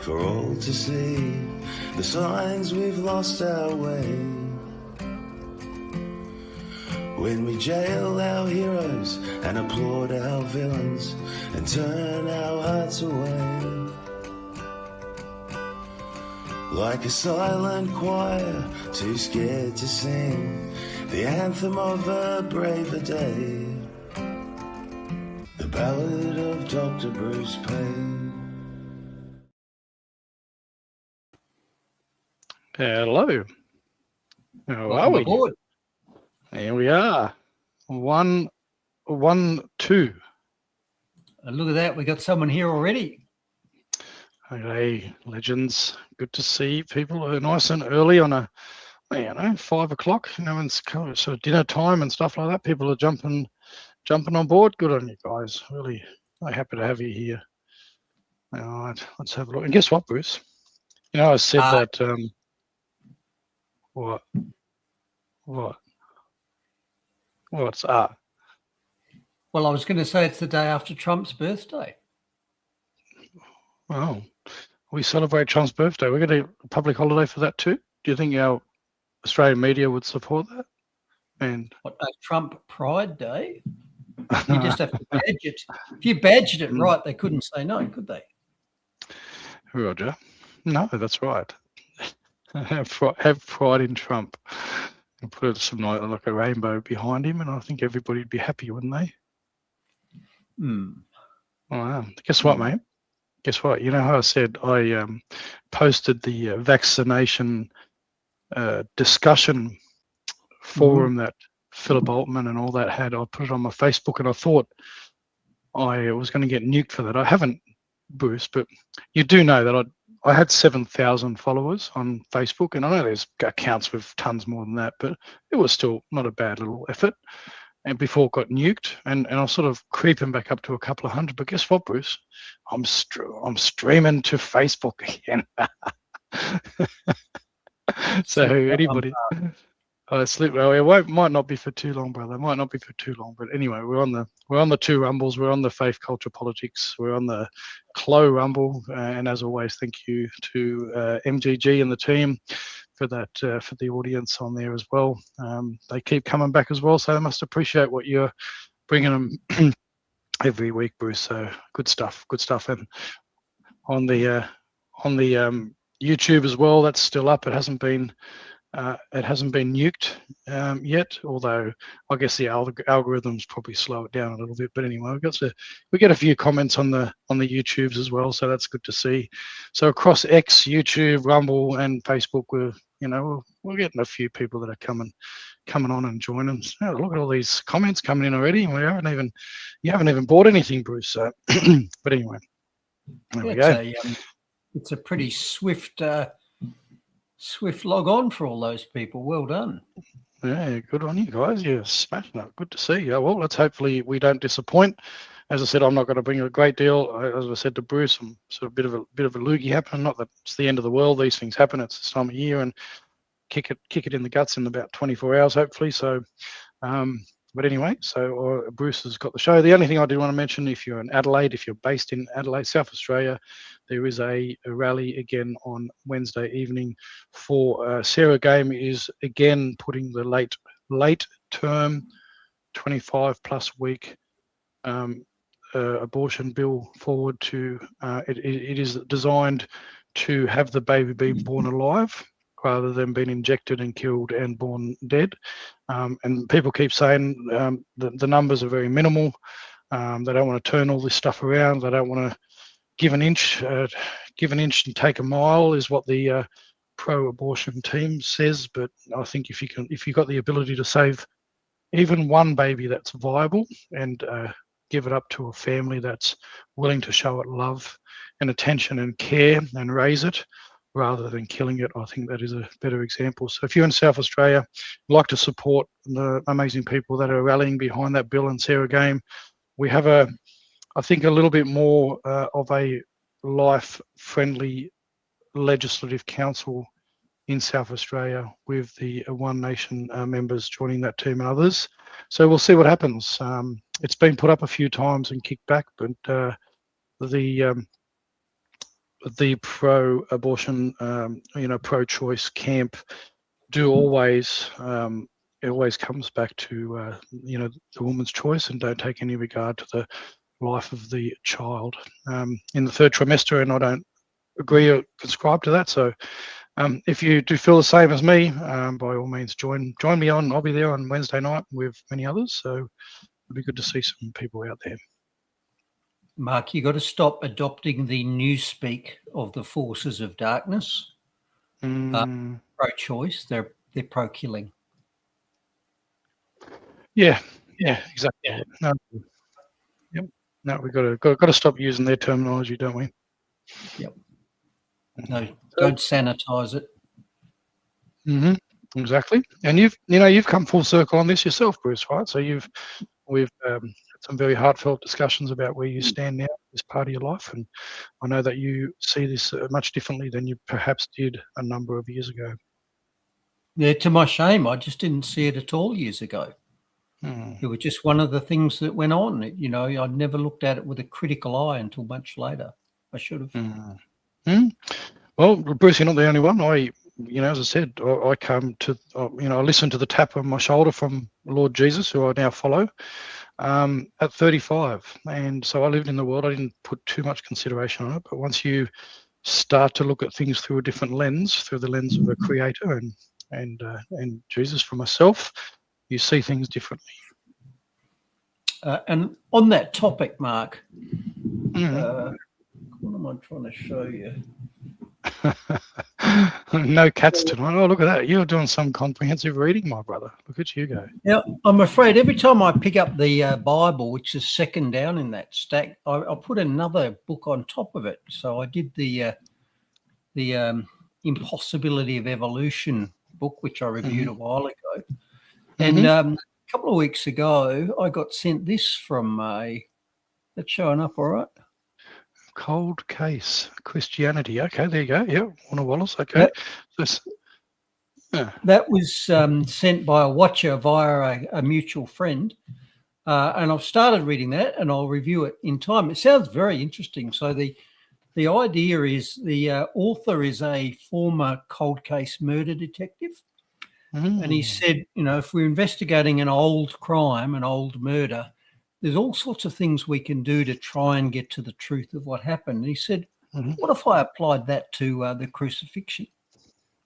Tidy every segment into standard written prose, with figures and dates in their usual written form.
for all to see, the signs we've lost our way. When we jail our heroes and applaud our villains and turn our hearts away. Like a silent choir, too scared to sing the anthem of a braver day. The ballad of Dr Bruce Paix. Hello. How Welcome are we? aboard. Here we are. 1-2. And look at that, we got someone here already. Okay, legends. Good to see people are nice and early on a, 5 o'clock. It's kind of sort of dinner time and stuff like that. People are jumping on board. Good on you guys. Really happy to have you here. All right, let's have a look. And guess what, Bruce? I said that. What? What's up? Well, I was going to say it's the day after Trump's birthday. Oh, we celebrate Trump's birthday. We're going to a public holiday for that too. Do you think our Australian media would support that? And What, a Trump Pride Day? You just have to badge it. If you badged it right, they couldn't say no, could they? Roger. No, that's right. Have pride in Trump. And put some like a rainbow behind him, and I think everybody would be happy, wouldn't they? Wow. Guess what, mate? Guess what? You know how I said I posted the vaccination discussion forum that Philip Altman and all that had. I put it on my Facebook, and I thought I was going to get nuked for that. I haven't, Bruce, but you do know that I had 7,000 followers on Facebook, and I know there's accounts with tons more than that, but it was still not a bad little effort. And before it got nuked, and I was sort of creeping back up to a couple of hundred. But guess what, Bruce? I'm streaming to Facebook again. So anybody, well, it might not be for too long, brother. It might not be for too long. But anyway, we're on the two rumbles. We're on the faith, culture, politics. We're on the Clo rumble, and as always, thank you to MGG and the team for that, for the audience on there as well. They keep coming back as well, so I must appreciate what you're bringing them every week, Bruce. So good stuff. And on the YouTube as well, that's still up. It hasn't been nuked yet, although I guess the algorithms probably slow it down a little bit. But anyway, we get a few comments on the YouTubes as well, so that's good to see. So across X, YouTube, Rumble, and Facebook, we're getting a few people that are coming on and joining us. Oh, look at all these comments coming in already, and you haven't even bought anything, Bruce. So, but anyway, there we go. It's a pretty swift log on for all those people. Well done. Yeah, good on you guys. You're smashing it. Good to see you. Well, let's hopefully we don't disappoint. As I said, I'm not going to bring a great deal. As I said to Bruce, I'm sort of a bit of a loogie happening. Not that it's the end of the world. These things happen. It's this time of year, and kick it in the guts in about 24 hours, hopefully. So, but anyway, so Bruce has got the show. The only thing I do want to mention, if you're in Adelaide, if you're based in Adelaide, South Australia, there is a rally again on Wednesday evening for Sarah Game is again putting the late term 25+ week abortion bill forward to it is designed to have the baby being born alive rather than being injected and killed and born dead. And people keep saying the numbers are very minimal. They don't want to turn all this stuff around. They don't want to give an inch and take a mile is what the pro-abortion team says. But I think if you've got the ability to save even one baby that's viable and give it up to a family that's willing to show it love and attention and care and raise it rather than killing it, I think that is a better example. So if you're in South Australia, like to support the amazing people that are rallying behind that bill and Sarah Game, we have I think a little bit more of a life-friendly legislative council in South Australia with the One Nation members joining that team and others. So we'll see what happens. It's been put up a few times and kicked back, but the pro-abortion, pro-choice camp do always, it always comes back to, the woman's choice, and don't take any regard to the life of the child in the third trimester. And I don't agree or subscribe to that. So if you do feel the same as me, by all means, join me on. I'll be there on Wednesday night with many others. So it'll be good to see some people out there. Mark, you got to stop adopting the newspeak of the forces of darkness. Pro-choice, they're pro-killing. Yeah, exactly. Yeah. No, we've got to stop using their terminology, don't we? Yep. No, don't sanitize it. Exactly. And you've come full circle on this yourself, Bruce, right? So we've had some very heartfelt discussions about where you stand now in this part of your life, and I know that you see this much differently than you perhaps did a number of years ago. Yeah, to my shame, I just didn't see it at all years ago. It was just one of the things that went on. I'd never looked at it with a critical eye until much later. I should have. Well, Bruce, you're not the only one. As I said, I come to, I listen to the tap on my shoulder from Lord Jesus, who I now follow, at 35. And so I lived in the world. I didn't put too much consideration on it. But once you start to look at things through a different lens, through the lens of a creator and Jesus for myself, you see things differently. And on that topic, Mark, what am I trying to show you? No cats tonight. Oh, look at that. You're doing some comprehensive reading, my brother. Look at you go. Yeah, I'm afraid every time I pick up the Bible, which is second down in that stack, I put another book on top of it. So I did the Impossibility of Evolution book, which I reviewed a while ago. And a couple of weeks ago, I got sent this from that's showing up all right. Cold Case Christianity. Okay, there you go. Yeah, Warner Wallace. Okay. That was sent by a watcher via a mutual friend. And I've started reading that, and I'll review it in time. It sounds very interesting. So the idea is the author is a former cold case murder detective. And he said, if we're investigating an old crime, an old murder, there's all sorts of things we can do to try and get to the truth of what happened. And he said, what if I applied that to the crucifixion?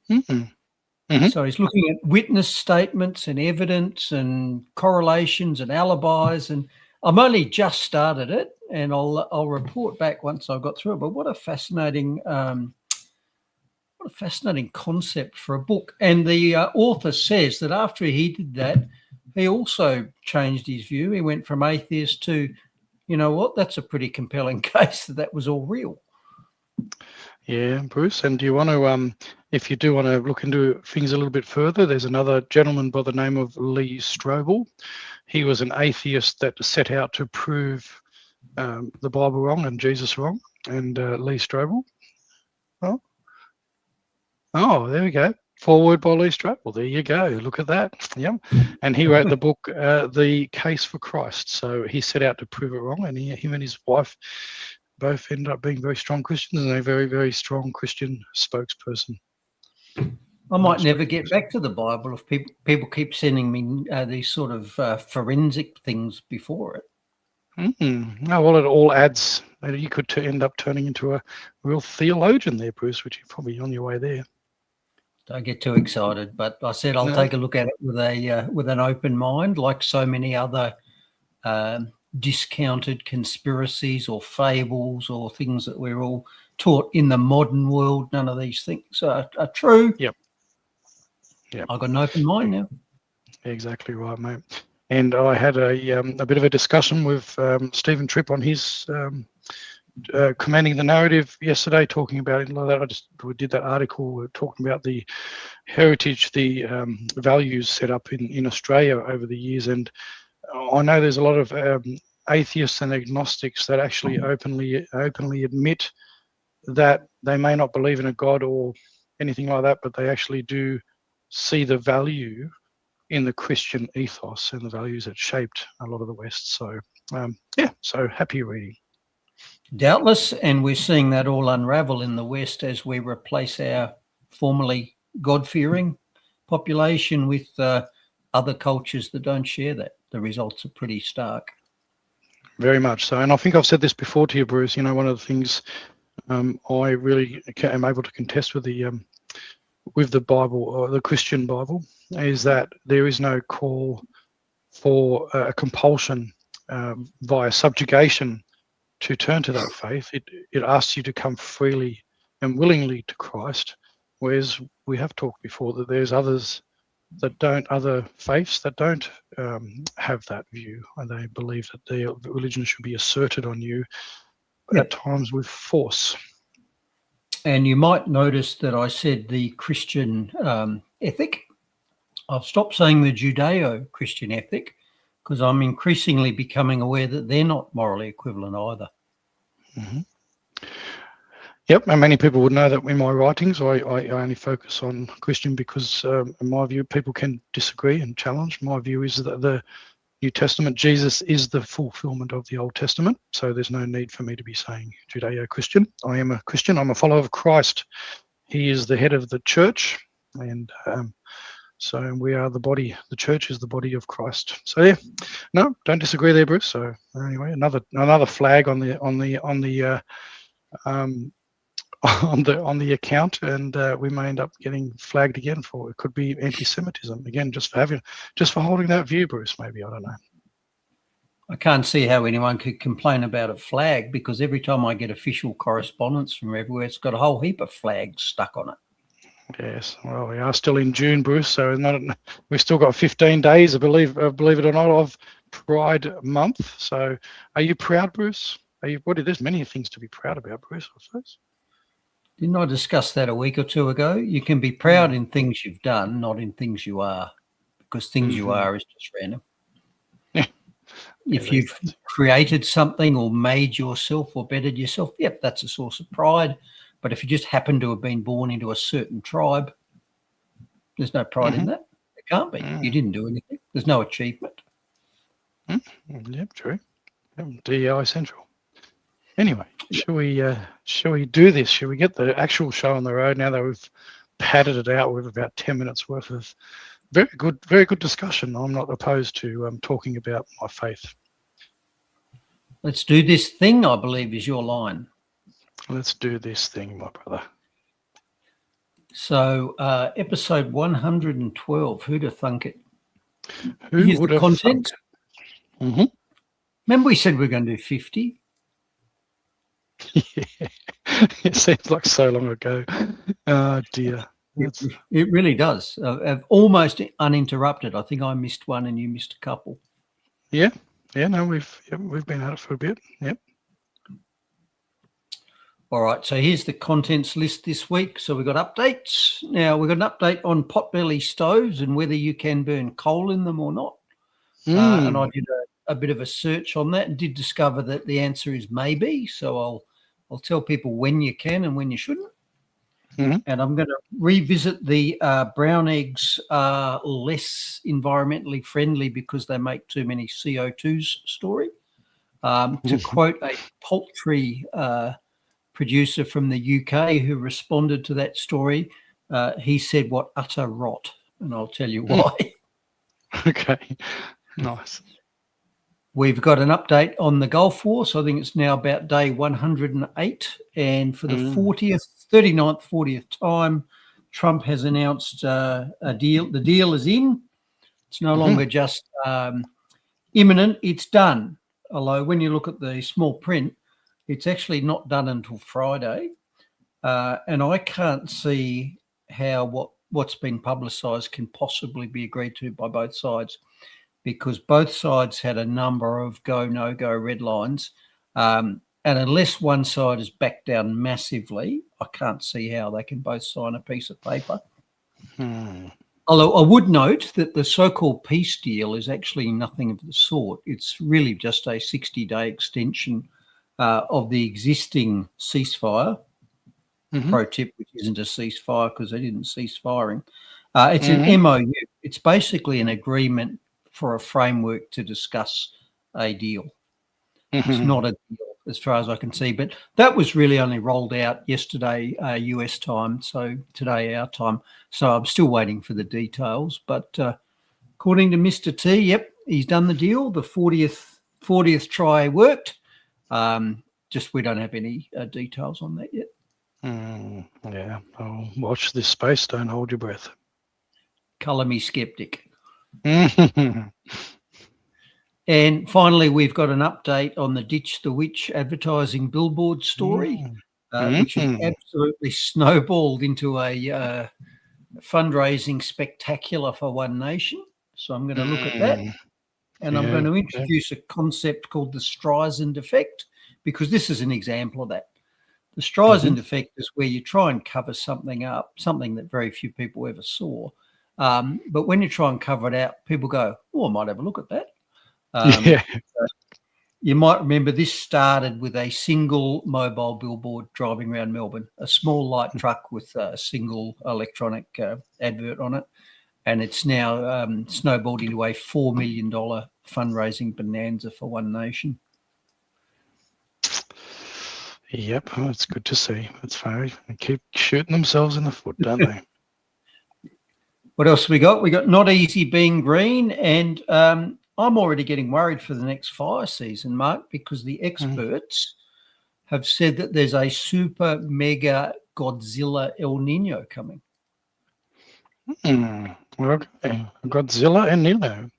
So he's looking at witness statements and evidence and correlations and alibis. And I'm only just started it, and I'll report back once I've got through it. But what a fascinating concept for a book. And the author says that after he did that, he also changed his view. He went from atheist to, that's a pretty compelling case that was all real. Yeah, Bruce. And do you want to, if you do want to look into things a little bit further, there's another gentleman by the name of Lee Strobel. He was an atheist that set out to prove the Bible wrong and Jesus wrong. And Lee Strobel. Oh, there we go. Forward by Lee Strobel. There you go. Look at that. Yeah. And he wrote the book, The Case for Christ. So he set out to prove it wrong. And him and his wife both ended up being very strong Christians and a very, very strong Christian spokesperson. I might never get back to the Bible if people keep sending me these sort of forensic things before it. No, well, it all adds. You could end up turning into a real theologian there, Bruce, which you're probably on your way there. Don't get too excited, but I said I'll take a look at it with an open mind, like so many other discounted conspiracies or fables or things that we're all taught in the modern world. None of these things are true. Yep. I've got an open mind now. Exactly right, mate. And I had a bit of a discussion with Stephen Tripp on his commanding the narrative yesterday, talking about it like that. We did that article talking about the heritage, the values set up in Australia over the years. And I know there's a lot of atheists and agnostics that actually openly admit that they may not believe in a God or anything like that, but they actually do see the value in the Christian ethos and the values that shaped a lot of the West. So so happy reading. Doubtless, and we're seeing that all unravel in the West as we replace our formerly God-fearing population with other cultures that don't share that. The results are pretty stark. Very much so. And I think I've said this before to you, Bruce. You know, one of the things I really am able to contest with the Bible, or the Christian Bible, is that there is no call for a compulsion via subjugation to turn to that faith. It asks you to come freely and willingly to Christ, whereas we have talked before that there's others that don't, other faiths that don't have that view, and they believe that their religion should be asserted on you at times with force. And you might notice that I said the Christian ethic. I've stopped saying the Judeo-Christian ethic because I'm increasingly becoming aware that they're not morally equivalent either. Mm-hmm. Yep, and many people would know that in my writings, I only focus on Christian because, in my view, people can disagree and challenge. My view is that the New Testament, Jesus is the fulfillment of the Old Testament, so there's no need for me to be saying Judeo-Christian. I am a Christian. I'm a follower of Christ. He is the head of the church, and so we are the body. The church is the body of Christ. So yeah, no, don't disagree there, Bruce. So anyway, another flag on the account, and we may end up getting flagged again for it. Could be anti-Semitism again, just for holding that view, Bruce. Maybe, I don't know. I can't see how anyone could complain about a flag, because every time I get official correspondence from everywhere, it's got a whole heap of flags stuck on it. Yes, well, we are still in June, Bruce, so we've still got 15 days, I believe it or not, of Pride Month. So are you proud, Bruce? There's many things to be proud about, Bruce, I suppose. Didn't I discuss that a week or two ago? You can be proud in things you've done, not in things you are, because things you are is just random. Yeah. If you've created something or made yourself or bettered yourself, yep, that's a source of pride. But if you just happen to have been born into a certain tribe, there's no pride in that. It can't be. You didn't do anything. There's no achievement. Yep, true. DEI Central. Anyway, shall we do this? Shall we get the actual show on the road now that we've padded it out with about 10 minutes worth of very good discussion? I'm not opposed to talking about my faith. Let's do this thing, I believe, is your line. Let's do this thing, my brother. So, episode 112. Who'd have thunk it? Who would have thunk it? Remember we said we we're going to do 50? Yeah, it seems like so long ago. Oh dear. It really does. Almost uninterrupted. I think I missed one and you missed a couple. Yeah. No, we've been at it for a bit. Yep. All right, so here's the contents list this week. So we've got updates. Now, we've got an update on potbelly stoves and whether you can burn coal in them or not. And I did a bit of a search on that and did discover that the answer is maybe. So I'll tell people when you can and when you shouldn't. And I'm going to revisit the brown eggs are less environmentally friendly because they make too many CO2s story. To quote a poultry producer from the UK who responded to that story, he said, "What utter rot," and I'll tell you why. Okay, nice. We've got an update on the Gulf War, so I think it's now about day 108, and for the 39th, 40th time, Trump has announced a deal. The deal is in. It's no longer just imminent, it's done. Although when you look at the small print, it's actually not done until Friday. And I can't see how what's been publicised can possibly be agreed to by both sides, because both sides had a number of go, no-go red lines. And unless one side is backed down massively, I can't see how they can both sign a piece of paper. Although I would note that the so-called peace deal is actually nothing of the sort. It's really just a 60-day extension of the existing ceasefire. Pro tip, which isn't a ceasefire because they didn't cease firing. It's an MOU. It's basically an agreement for a framework to discuss a deal. It's not a deal. as far as I can see. But that was really only rolled out yesterday, US time, so today our time. So I'm still waiting for the details. But according to Mr. T, yep, he's done the deal. The 40th try worked. Just we don't have any details on that yet. Yeah, I'll watch this space. Don't hold your breath. Colour me skeptic. And finally, we've got an update on the Ditch the Witch advertising billboard story, which has absolutely snowballed into a fundraising spectacular for One Nation. So I'm going to look at that. And I'm going to introduce a concept called the Streisand effect, because this is an example of that. The Streisand effect is where you try and cover something up, something that very few people ever saw. But when you try and cover it out, people go, oh, I might have a look at that. You might remember this started with a single mobile billboard driving around Melbourne, a small light truck with a single electronic advert on it. And it's now snowballed into a $4 million fundraising bonanza for One Nation. Yep, well, it's good to see. It's funny. They keep shooting themselves in the foot, don't they? What else we got? We got Not Easy Being Green, and I'm already getting worried for the next fire season, Mark, because the experts have said that there's a super mega Godzilla El Nino coming. Okay. Godzilla and Nino.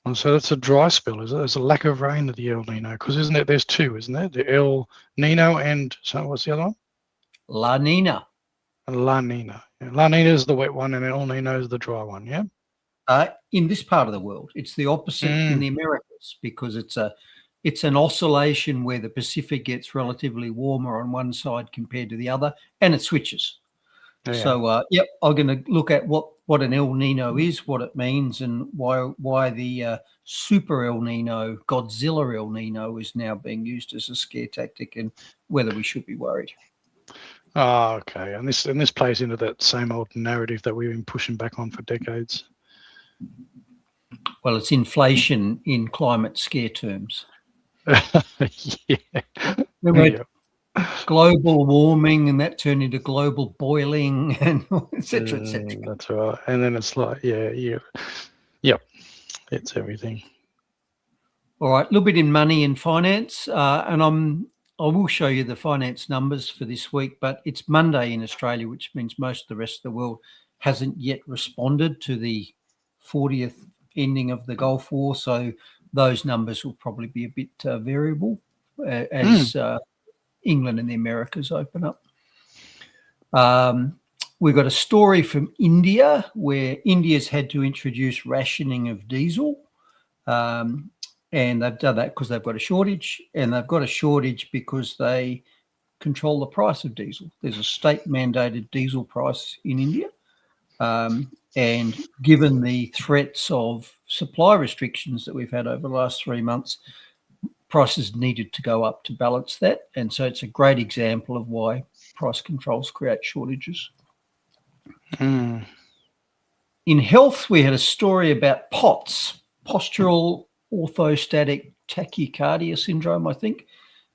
And so that's a dry spell, is it? There's a lack of rain at the El Nino, because isn't it? There's two, isn't there? The El Nino and so what's the other one? La Nina. La Nina. Yeah. La Nina is the wet one, and El Nino is the dry one. Yeah. In this part of the world, it's the opposite in the Americas, because it's an oscillation where the Pacific gets relatively warmer on one side compared to the other, and it switches. Yeah. So, I'm going to look at what an El Nino is, what it means, and why the super El Nino, Godzilla El Nino, is now being used as a scare tactic, and whether we should be worried. Oh, okay. And this plays into that same old narrative that we've been pushing back on for decades. Well, it's inflation in climate scare terms. Global warming, and that turned into global boiling, and et cetera, et cetera. That's right. And then it's like, yep, it's everything. All right, a little bit in money and finance, and I will show you the finance numbers for this week, but it's Monday in Australia, which means most of the rest of the world hasn't yet responded to the 40th ending of the Gulf War, so those numbers will probably be a bit variable as England and the Americas open up. We've got a story from India, where India's had to introduce rationing of diesel, and they've done that because they've got a shortage, and they've got a shortage because they control the price of diesel. There's a state-mandated diesel price in India, and given the threats of supply restrictions that we've had over the last 3 months, prices needed to go up to balance that. And so it's a great example of why price controls create shortages. In health, we had a story about POTS, postural orthostatic tachycardia syndrome, I think,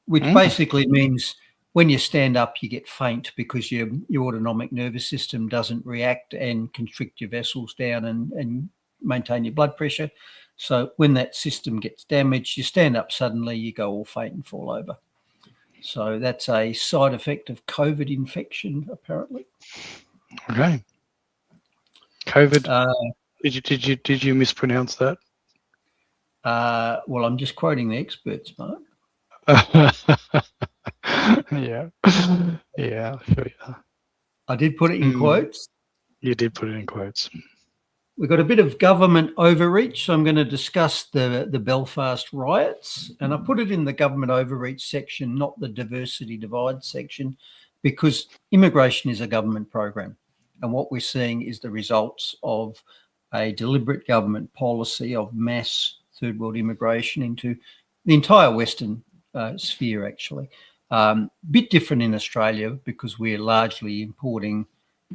which basically means when you stand up, you get faint because your autonomic nervous system doesn't react and constrict your vessels down and maintain your blood pressure. So when that system gets damaged, you stand up suddenly, you go all faint and fall over. So that's a side effect of COVID infection, apparently. Okay. COVID. Did you mispronounce that? Well, I'm just quoting the experts, Mark. Yeah. I did put it in quotes. You did put it in quotes. We've got a bit of government overreach, so I'm going to discuss the Belfast riots, and I put it in the government overreach section, not the diversity divide section, because immigration is a government program, and what we're seeing is the results of a deliberate government policy of mass third world immigration into the entire Western sphere, actually. Bit different in Australia because we're largely importing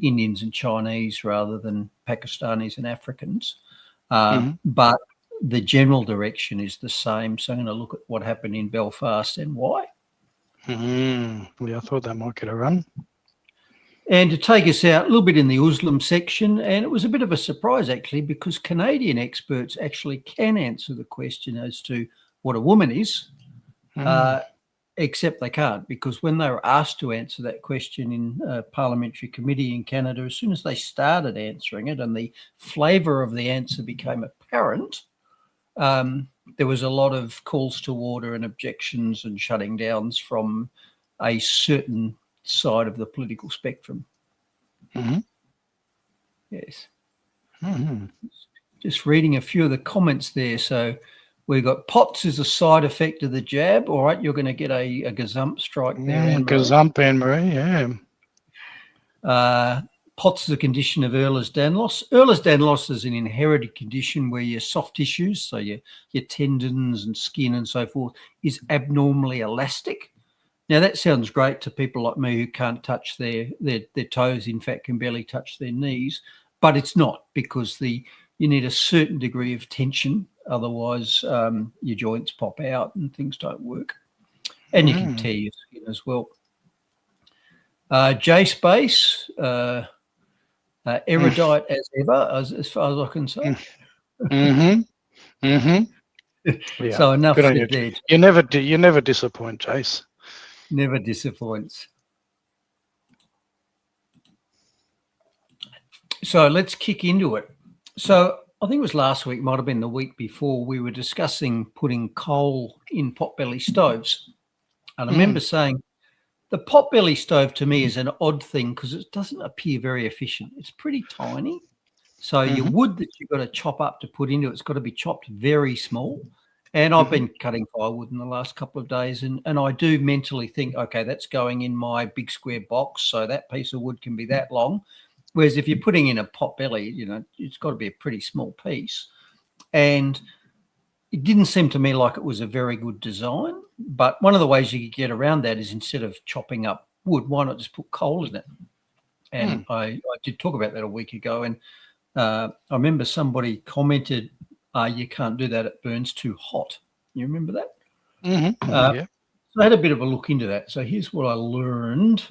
Indians and Chinese rather than Pakistanis and Africans. But the general direction is the same. So I'm going to look at what happened in Belfast and why. Yeah, I thought that might get a run. And to take us out a little bit in the Muslim section, and it was a bit of a surprise actually, because Canadian experts actually can answer the question as to what a woman is, except they can't, because when they were asked to answer that question in a parliamentary committee in Canada, as soon as they started answering it and the flavour of the answer became apparent, there was a lot of calls to order and objections and shutting downs from a certain side of the political spectrum. Yes. Just reading a few of the comments there. So we've got POTS is a side effect of the jab. All right, you're going to get a gazump strike there. Gazump, Anne-Marie, yeah. POTS is a condition of Ehlers-Danlos. Ehlers-Danlos is an inherited condition where your soft tissues, so your tendons and skin and so forth, is abnormally elastic. Now, that sounds great to people like me who can't touch their toes, in fact, can barely touch their knees, but it's not, because you need a certain degree of tension. Otherwise, your joints pop out and things don't work. And you can tear your skin as well. J-Space, erudite as ever, as far as I can say. Yeah. So enough said there. You never disappoint, Jace. Never disappoints. So let's kick into it. So I think it was last week, might have been the week before, we were discussing putting coal in potbelly stoves. And I remember saying the potbelly stove to me is an odd thing because it doesn't appear very efficient. It's pretty tiny. So your wood that you've got to chop up to put into it's got to be chopped very small. And I've been cutting firewood in the last couple of days, and I do mentally think, okay, that's going in my big square box, so that piece of wood can be that long. Whereas if you're putting in a potbelly, it's got to be a pretty small piece. And it didn't seem to me like it was a very good design. But one of the ways you could get around that is instead of chopping up wood, why not just put coal in it? And I did talk about that a week ago. And I remember somebody commented, you can't do that, it burns too hot. You remember that? Yeah. So I had a bit of a look into that. So here's what I learned.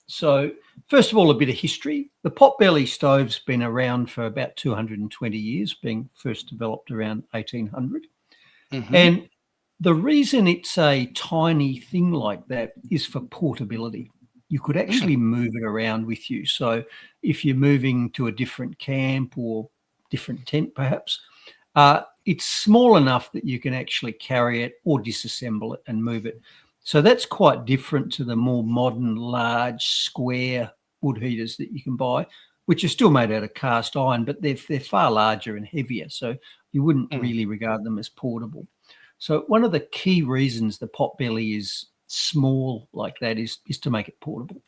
So first of all, a bit of history. The potbelly stove's been around for about 220 years, being first developed around 1800. And the reason it's a tiny thing like that is for portability. You could actually move it around with you. So if you're moving to a different camp or different tent perhaps, it's small enough that you can actually carry it or disassemble it and move it. So that's quite different to the more modern, large, square wood heaters that you can buy, which are still made out of cast iron, but they're far larger and heavier. So you wouldn't really regard them as portable. So one of the key reasons the potbelly is small like that is to make it portable.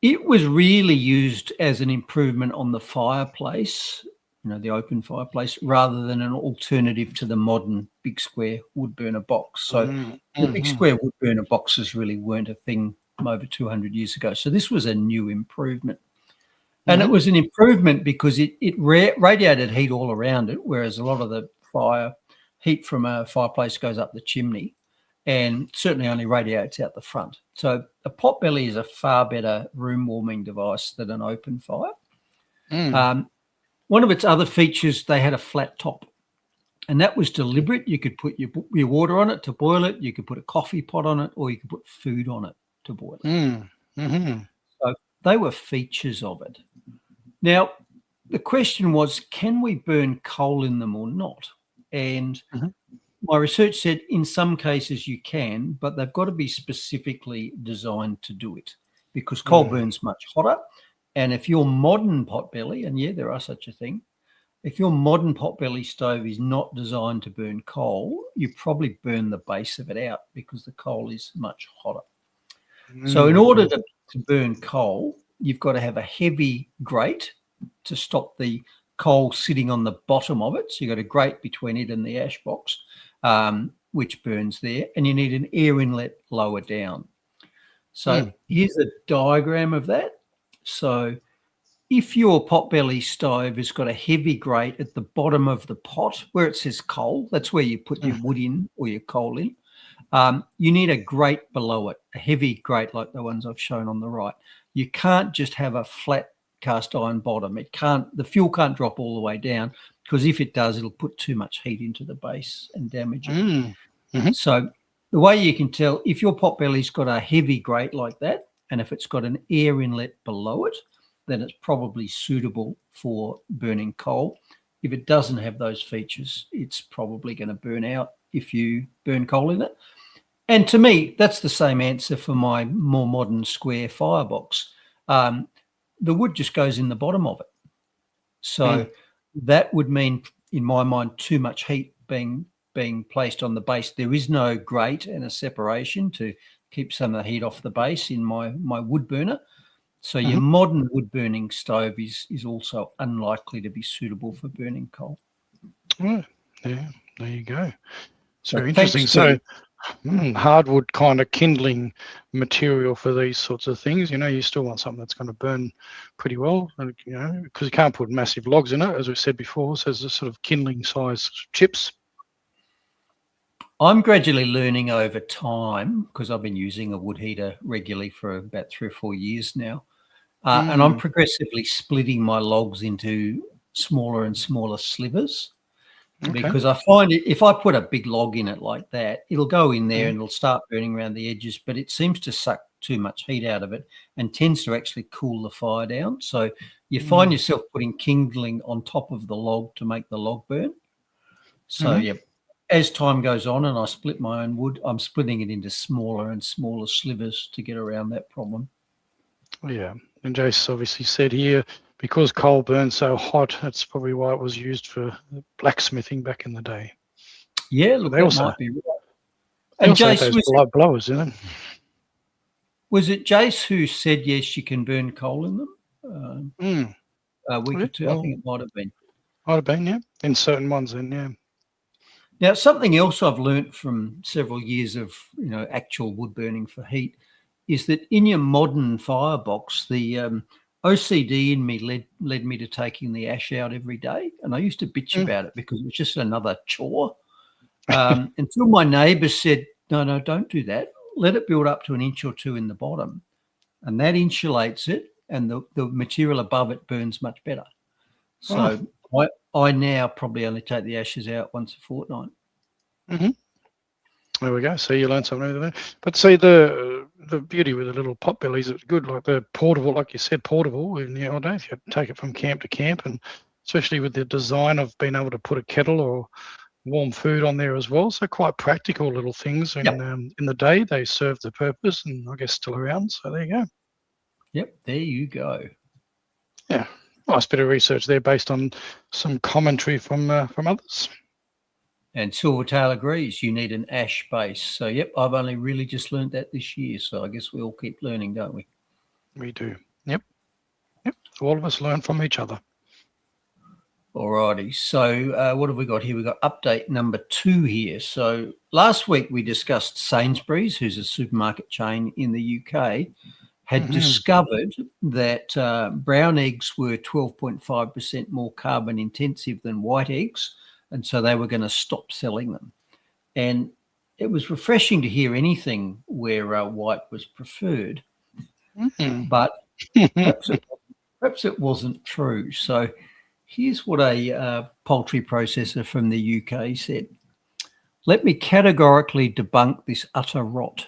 It was really used as an improvement on the fireplace, the open fireplace, rather than an alternative to the modern big square wood burner box. So the big square wood burner boxes really weren't a thing over 200 years ago. So this was a new improvement. And it was an improvement because it radiated heat all around it, whereas a lot of the heat from a fireplace goes up the chimney and certainly only radiates out the front. So a potbelly is a far better room warming device than an open fire. One of its other features, they had a flat top, and that was deliberate. You could put your water on it to boil it. You could put a coffee pot on it, or you could put food on it to boil it. So they were features of it. Now, the question was, can we burn coal in them or not? And my research said in some cases you can, but they've got to be specifically designed to do it because coal burns much hotter. And if your modern potbelly, and yeah, there are such a thing, if your modern potbelly stove is not designed to burn coal, you probably burn the base of it out because the coal is much hotter. So in order to burn coal, you've got to have a heavy grate to stop the coal sitting on the bottom of it. So you've got a grate between it and the ash box, which burns there. And you need an air inlet lower down. So here's a diagram of that. So if your potbelly stove has got a heavy grate at the bottom of the pot where it says coal, that's where you put your wood in or your coal in. You need a grate below it, a heavy grate like the ones I've shown on the right. You can't just have a flat cast iron bottom. The fuel can't drop all the way down, because if it does, it'll put too much heat into the base and damage it. So the way you can tell if your potbelly's got a heavy grate like that, and if it's got an air inlet below it, then it's probably suitable for burning coal. If it doesn't have those features, it's probably going to burn out if you burn coal in it. And to me, that's the same answer for my more modern square firebox. The wood just goes in the bottom of it. So that would mean, in my mind, too much heat being placed on the base. There is no grate and a separation to keep some of the heat off the base in my wood burner. So your modern wood burning stove is also unlikely to be suitable for burning coal. Oh, yeah, there you go. So interesting. So hardwood kind of kindling material for these sorts of things. You still want something that's going to burn pretty well, and because you can't put massive logs in it, as we said before. So there's a sort of kindling size chips. I'm gradually learning over time, because I've been using a wood heater regularly for about 3 or 4 years now. And I'm progressively splitting my logs into smaller and smaller slivers, because I find if I put a big log in it like that, it'll go in there and it'll start burning around the edges, but it seems to suck too much heat out of it and tends to actually cool the fire down. So you find yourself putting kindling on top of the log to make the log burn. So as time goes on and I split my own wood, I'm splitting it into smaller and smaller slivers to get around that problem. Yeah, and Jace obviously said here, because coal burns so hot, that's probably why it was used for blacksmithing back in the day. Yeah, look, they that also, might be right. And Jace, those blowers, was it Jace who said, yes, you can burn coal in them? A week or two, I think it might have been. Might have been, yeah, in certain ones then, yeah. Now, something else I've learnt from several years of actual wood burning for heat is that in your modern firebox, the OCD in me led me to taking the ash out every day, and I used to bitch about it because it was just another chore. Until my neighbour said, "No, don't do that. Let it build up to 1 inch or 2 in the bottom, and that insulates it, and the material above it burns much better." So I now probably only take the ashes out once a fortnight. There we go. So you learn something there. But see, the beauty with the little potbellies, it's good, like the portable, like you said, portable in the old days. You take it from camp to camp, and especially with the design of being able to put a kettle or warm food on there as well. So quite practical little things. And in the day, they serve the purpose, and I guess still around. So there you go. Yep, there you go. Yeah, nice bit of research there based on some commentary from others. And Silvertail agrees, you need an ash base. So, yep, I've only really just learned that this year. So I guess we all keep learning, don't we? We do. Yep. All of us learn from each other. All righty. So what have we got here? We've got update number 2 here. So last week we discussed Sainsbury's, who's a supermarket chain in the UK, had discovered that brown eggs were 12.5% more carbon intensive than white eggs. And so they were going to stop selling them. And it was refreshing to hear anything where white was preferred. But perhaps it wasn't true. So here's what a poultry processor from the UK said. "Let me categorically debunk this utter rot.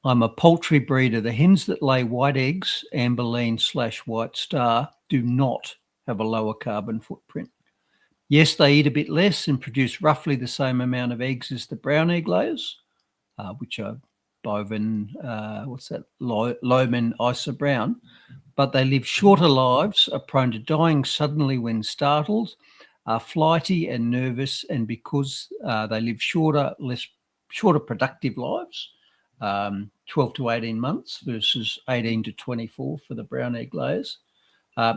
I'm a poultry breeder. The hens that lay white eggs, Amberline/White Star, do not have a lower carbon footprint. Yes, they eat a bit less and produce roughly the same amount of eggs as the brown egg layers, which are bovine, Lohmann Isa Brown, but they live shorter lives, are prone to dying suddenly when startled, are flighty and nervous, and because they live shorter productive lives, 12 to 18 months versus 18 to 24 for the brown egg layers.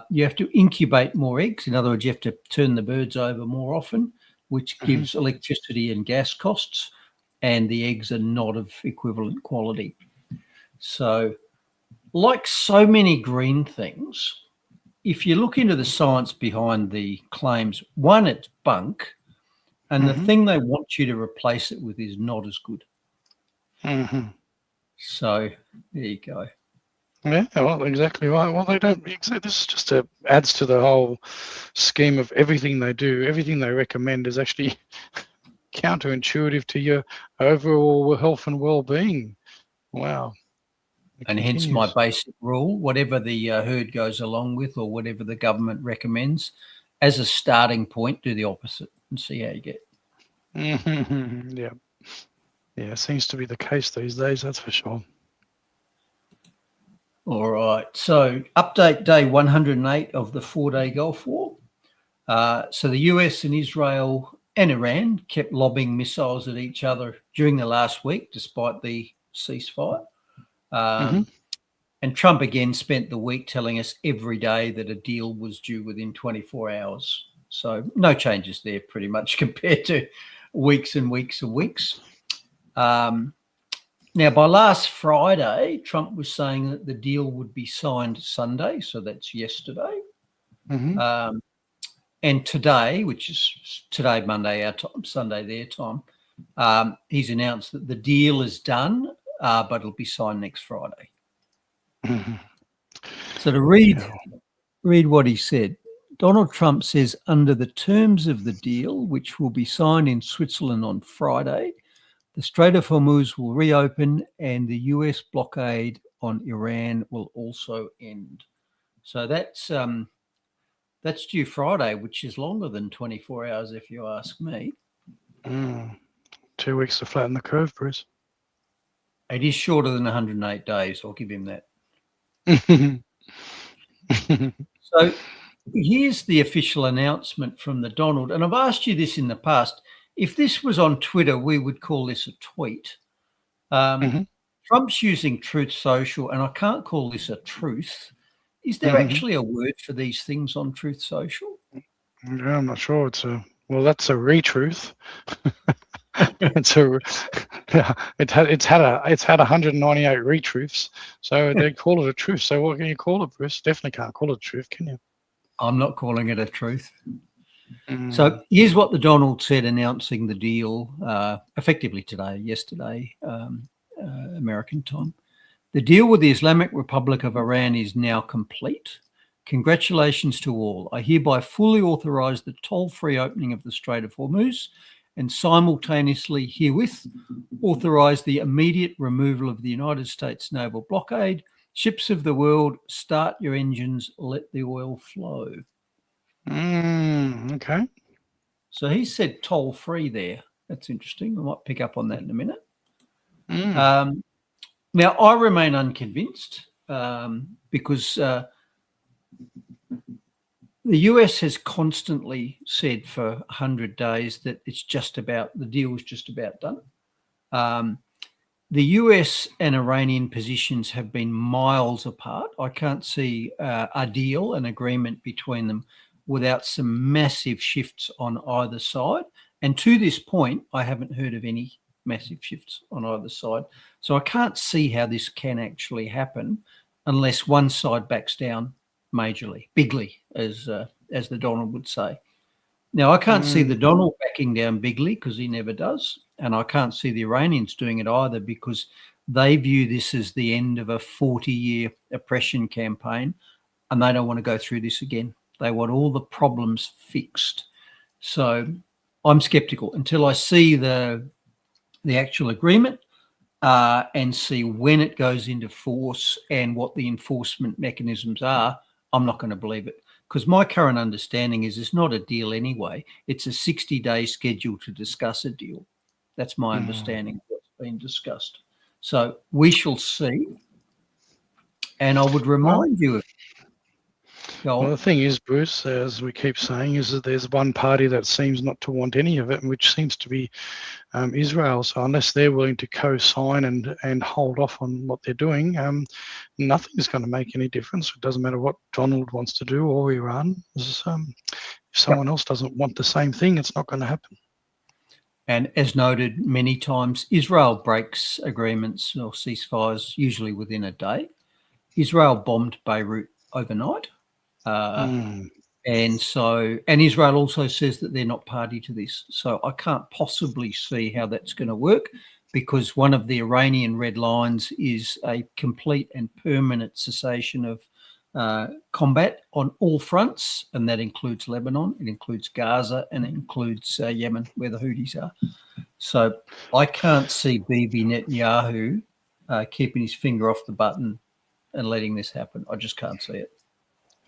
You have to incubate more eggs. In other words, you have to turn the birds over more often, which gives electricity and gas costs, and the eggs are not of equivalent quality. So, like so many green things, if you look into the science behind the claims, one, it's bunk, and the thing they want you to replace it with is not as good. Mm-hmm. So there you go. Yeah, well, exactly right. Well, they don't. This just adds to the whole scheme of everything they do. Everything they recommend is actually counterintuitive to your overall health and well-being. Wow. It And hence my continues. basic rule: whatever the herd goes along with, or whatever the government recommends, as a starting point, do the opposite and see how you get. Mm-hmm. Yeah. Yeah, seems to be the case these days. That's for sure. All right. So, update day 108 of the 4-day Gulf War. So, the US and Israel and Iran kept lobbing missiles at each other during the last week, despite the ceasefire. And Trump again spent the week telling us every day that a deal was due within 24 hours. So, no changes there, pretty much, compared to weeks and weeks and weeks. Now, by last Friday, Trump was saying that the deal would be signed Sunday, so that's yesterday. Mm-hmm. And today, which is today, Monday, our time, Sunday, their time, he's announced that the deal is done, but it'll be signed next Friday. Mm-hmm. So to read what he said, Donald Trump says, under the terms of the deal, which will be signed in Switzerland on Friday, the Strait of Hormuz will reopen and the US blockade on Iran will also end. So that's due Friday, which is longer than 24 hours, if you ask me. 2 weeks to flatten the curve, Bruce. It is shorter than 108 days. I'll give him that. So here's the official announcement from the Donald. And I've asked you this in the past. If this was on Twitter, we would call this a tweet. Trump's using Truth Social, and I can't call this a truth. Is there actually a word for these things on Truth Social? Yeah, I'm not sure. That's a retruth. It's had 198 retruths, so they call it a truth. So what can you call it, Bruce? Definitely can't call it a truth, can you? I'm not calling it a truth. So here's what the Donald said announcing the deal effectively yesterday, American time. The deal with the Islamic Republic of Iran is now complete. Congratulations to all. I hereby fully authorize the toll-free opening of the Strait of Hormuz and simultaneously herewith authorize the immediate removal of the United States naval blockade. Ships of the world, start your engines, let the oil flow. Okay. So he said toll-free there. That's interesting. I might pick up on that in a minute. Now, I remain unconvinced because the US has constantly said for 100 days that the deal is just about done. The US and Iranian positions have been miles apart. I can't see a deal, an agreement between them without some massive shifts on either side. And to this point, I haven't heard of any massive shifts on either side. So I can't see how this can actually happen unless one side backs down majorly, bigly, as the Donald would say. Now, I can't see the Donald backing down bigly because he never does. And I can't see the Iranians doing it either because they view this as the end of a 40-year oppression campaign and they don't want to go through this again. They want all the problems fixed. So I'm skeptical until I see the actual agreement and see when it goes into force and what the enforcement mechanisms are. I'm not going to believe it because my current understanding is it's not a deal anyway. It's a 60-day schedule to discuss a deal. That's my understanding of what's been discussed. So we shall see. And I would remind you of well, the thing is, Bruce, as we keep saying, is that there's one party that seems not to want any of it, which seems to be Israel. So unless they're willing to co-sign and hold off on what they're doing, nothing is going to make any difference. It doesn't matter what Donald wants to do or Iran. If someone else doesn't want the same thing, it's not going to happen. And as noted many times, Israel breaks agreements or ceasefires usually within a day. Israel bombed Beirut overnight. And Israel also says that they're not party to this. So I can't possibly see how that's going to work because one of the Iranian red lines is a complete and permanent cessation of combat on all fronts, and that includes Lebanon, it includes Gaza, and it includes Yemen, where the Houthis are. So I can't see Bibi Netanyahu keeping his finger off the button and letting this happen. I just can't see it.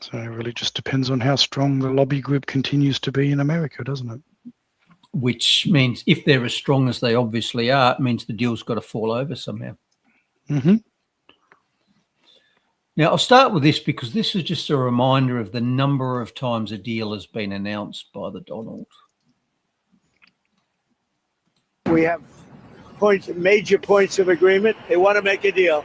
So it really just depends on how strong the lobby group continues to be in America, doesn't it? Which means if they're as strong as they obviously are, it means the deal's got to fall over somehow. Mm-hmm. Now, I'll start with this because this is just a reminder of the number of times a deal has been announced by the Donald. We have major points of agreement. They want to make a deal,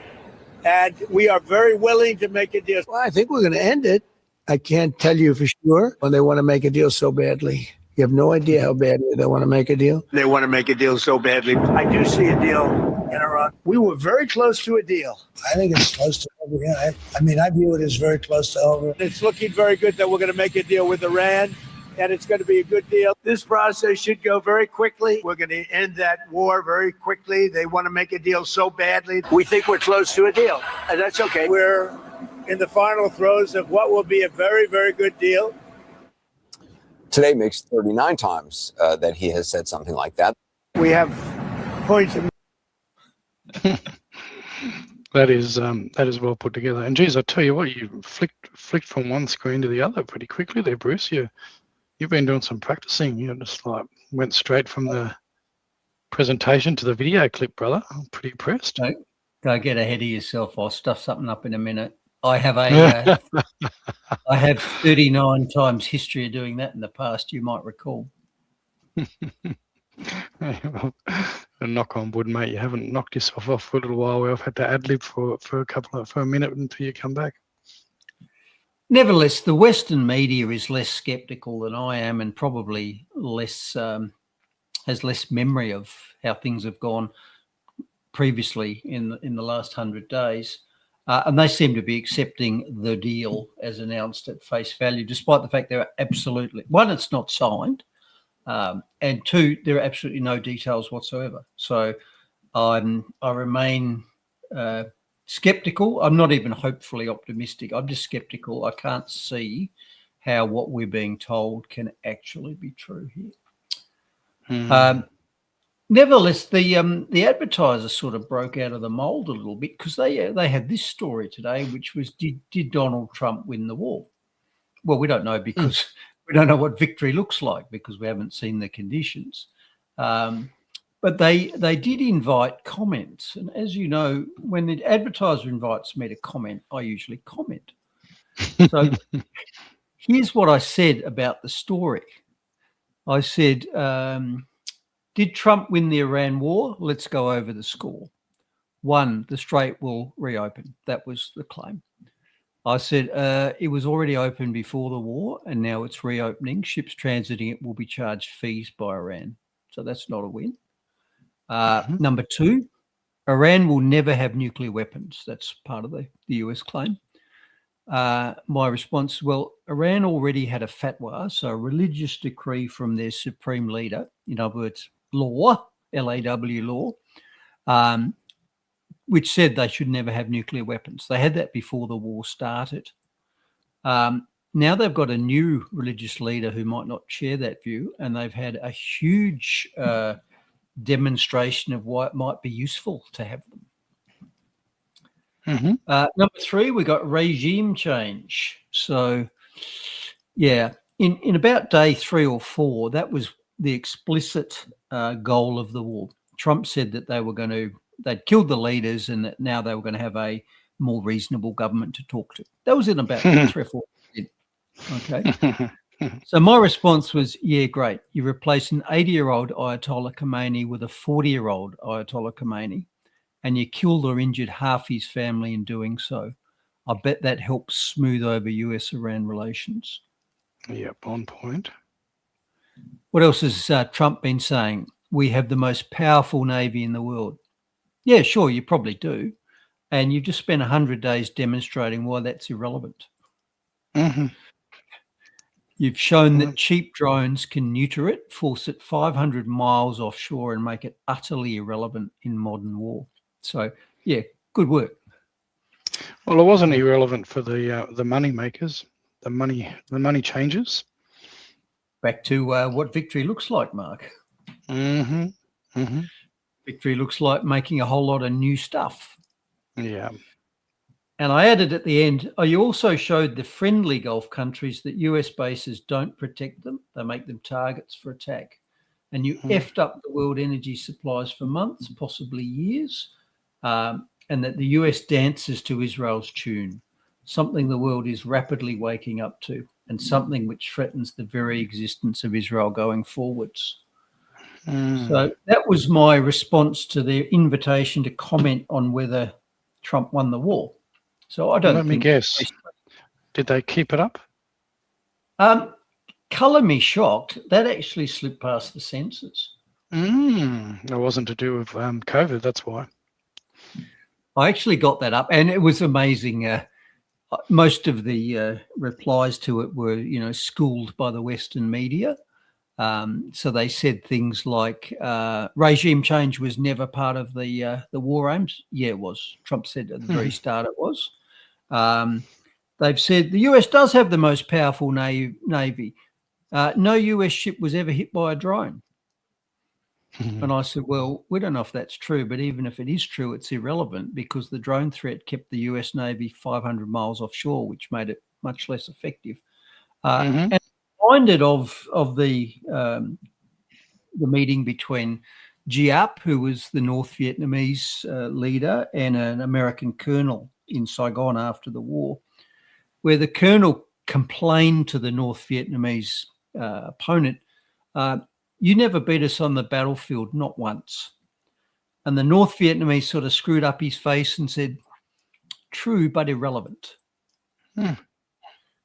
and we are very willing to make a deal. Well, I think we're going to end it. I can't tell you for sure when they want to make a deal so badly. You have no idea how badly they want to make a deal. They want to make a deal so badly. I do see a deal in Iran. We were very close to a deal. I think it's close to over. Yeah, I mean, I view it as very close to over. It's looking very good that we're going to make a deal with Iran, and it's going to be a good deal. This process should go very quickly. We're going to end that war very quickly. They want to make a deal so badly. We think we're close to a deal, and that's okay. We're in the final throes of what will be a very, very good deal. Today makes 39 times that he has said something like that. We have points of... That is well put together. And geez, I tell you what, you flicked from one screen to the other pretty quickly there, Bruce. You've been doing some practicing. You just like went straight from the presentation to the video clip, brother. I'm pretty impressed. Go get ahead of yourself. I'll stuff something up in a minute. I have I have 39 times history of doing that in the past, you might recall. Well, knock on wood, mate. You haven't knocked yourself off for a little while. We've had to ad-lib for a minute until you come back. Nevertheless, the Western media is less skeptical than I am, and probably less has less memory of how things have gone previously in the last 100 days. And they seem to be accepting the deal as announced at face value, despite the fact there are absolutely, one, it's not signed, and two, there are absolutely no details whatsoever. So I remain skeptical. I'm not even hopefully optimistic. I'm just skeptical. I can't see how what we're being told can actually be true here. Nevertheless, the advertisers sort of broke out of the mold a little bit because they had this story today, which was, did Donald Trump win the war? Well, we don't know because we don't know what victory looks like because we haven't seen the conditions. But they did invite comments. And as you know, when the advertiser invites me to comment, I usually comment. So here's what I said about the story. I said, did Trump win the Iran war? Let's go over the score. 1, the Strait will reopen. That was the claim. I said it was already open before the war and now it's reopening. Ships transiting it will be charged fees by Iran. So that's not a win. Number 2, Iran will never have nuclear weapons. That's part of the US claim. My response, well, Iran already had a fatwa, so a religious decree from their supreme leader, in other words, law, L-A-W law, which said they should never have nuclear weapons. They had that before the war started. Now they've got a new religious leader who might not share that view, and they've had a huge demonstration of why it might be useful to have them. Number 3, we got regime change. So, yeah, in about day 3 or 4, that was the explicit goal of the war. Trump said that they'd killed the leaders and that now they were going to have a more reasonable government to talk to. That was in about 3 or 4 days. Okay. So my response was, yeah, great. You replace an 80-year-old Ayatollah Khomeini with a 40-year-old Ayatollah Khomeini, and you killed or injured half his family in doing so. I bet that helps smooth over US-Iran relations. Yep, on point. What else has Trump been saying? We have the most powerful Navy in the world. Yeah, sure, you probably do. And you've just spent 100 days demonstrating why that's irrelevant. You've shown that cheap drones can neuter it, force it 500 miles offshore, and make it utterly irrelevant in modern war. So, yeah, good work. Well, it wasn't irrelevant for the money makers, the money changers. Back to what victory looks like, Mark. Mm-hmm. Mm-hmm. Victory looks like making a whole lot of new stuff. Yeah. And I added at the end, you also showed the friendly Gulf countries that US bases don't protect them. They make them targets for attack. And you effed up the world energy supplies for months, possibly years, and that the US dances to Israel's tune, something the world is rapidly waking up to, and something which threatens the very existence of Israel going forwards. So that was my response to their invitation to comment on whether Trump won the war. So I don't Let me guess. Did they keep it up? Colour me shocked. That actually slipped past the censors. It wasn't to do with COVID, that's why. I actually got that up, and it was amazing. Most of the replies to it were, schooled by the Western media. So they said things like regime change was never part of the war aims. Yeah, it was. Trump said at the very start it was. They've said the US does have the most powerful navy. No US ship was ever hit by a drone. And I said, well, we don't know if that's true, but even if it is true, it's irrelevant because the drone threat kept the US Navy 500 miles offshore, which made it much less effective. And reminded of the meeting between Giap, who was the North Vietnamese leader, and an American colonel in Saigon after the war, where the colonel complained to the North Vietnamese opponent, you never beat us on the battlefield, not once. And the North Vietnamese sort of screwed up his face and said, true, but irrelevant.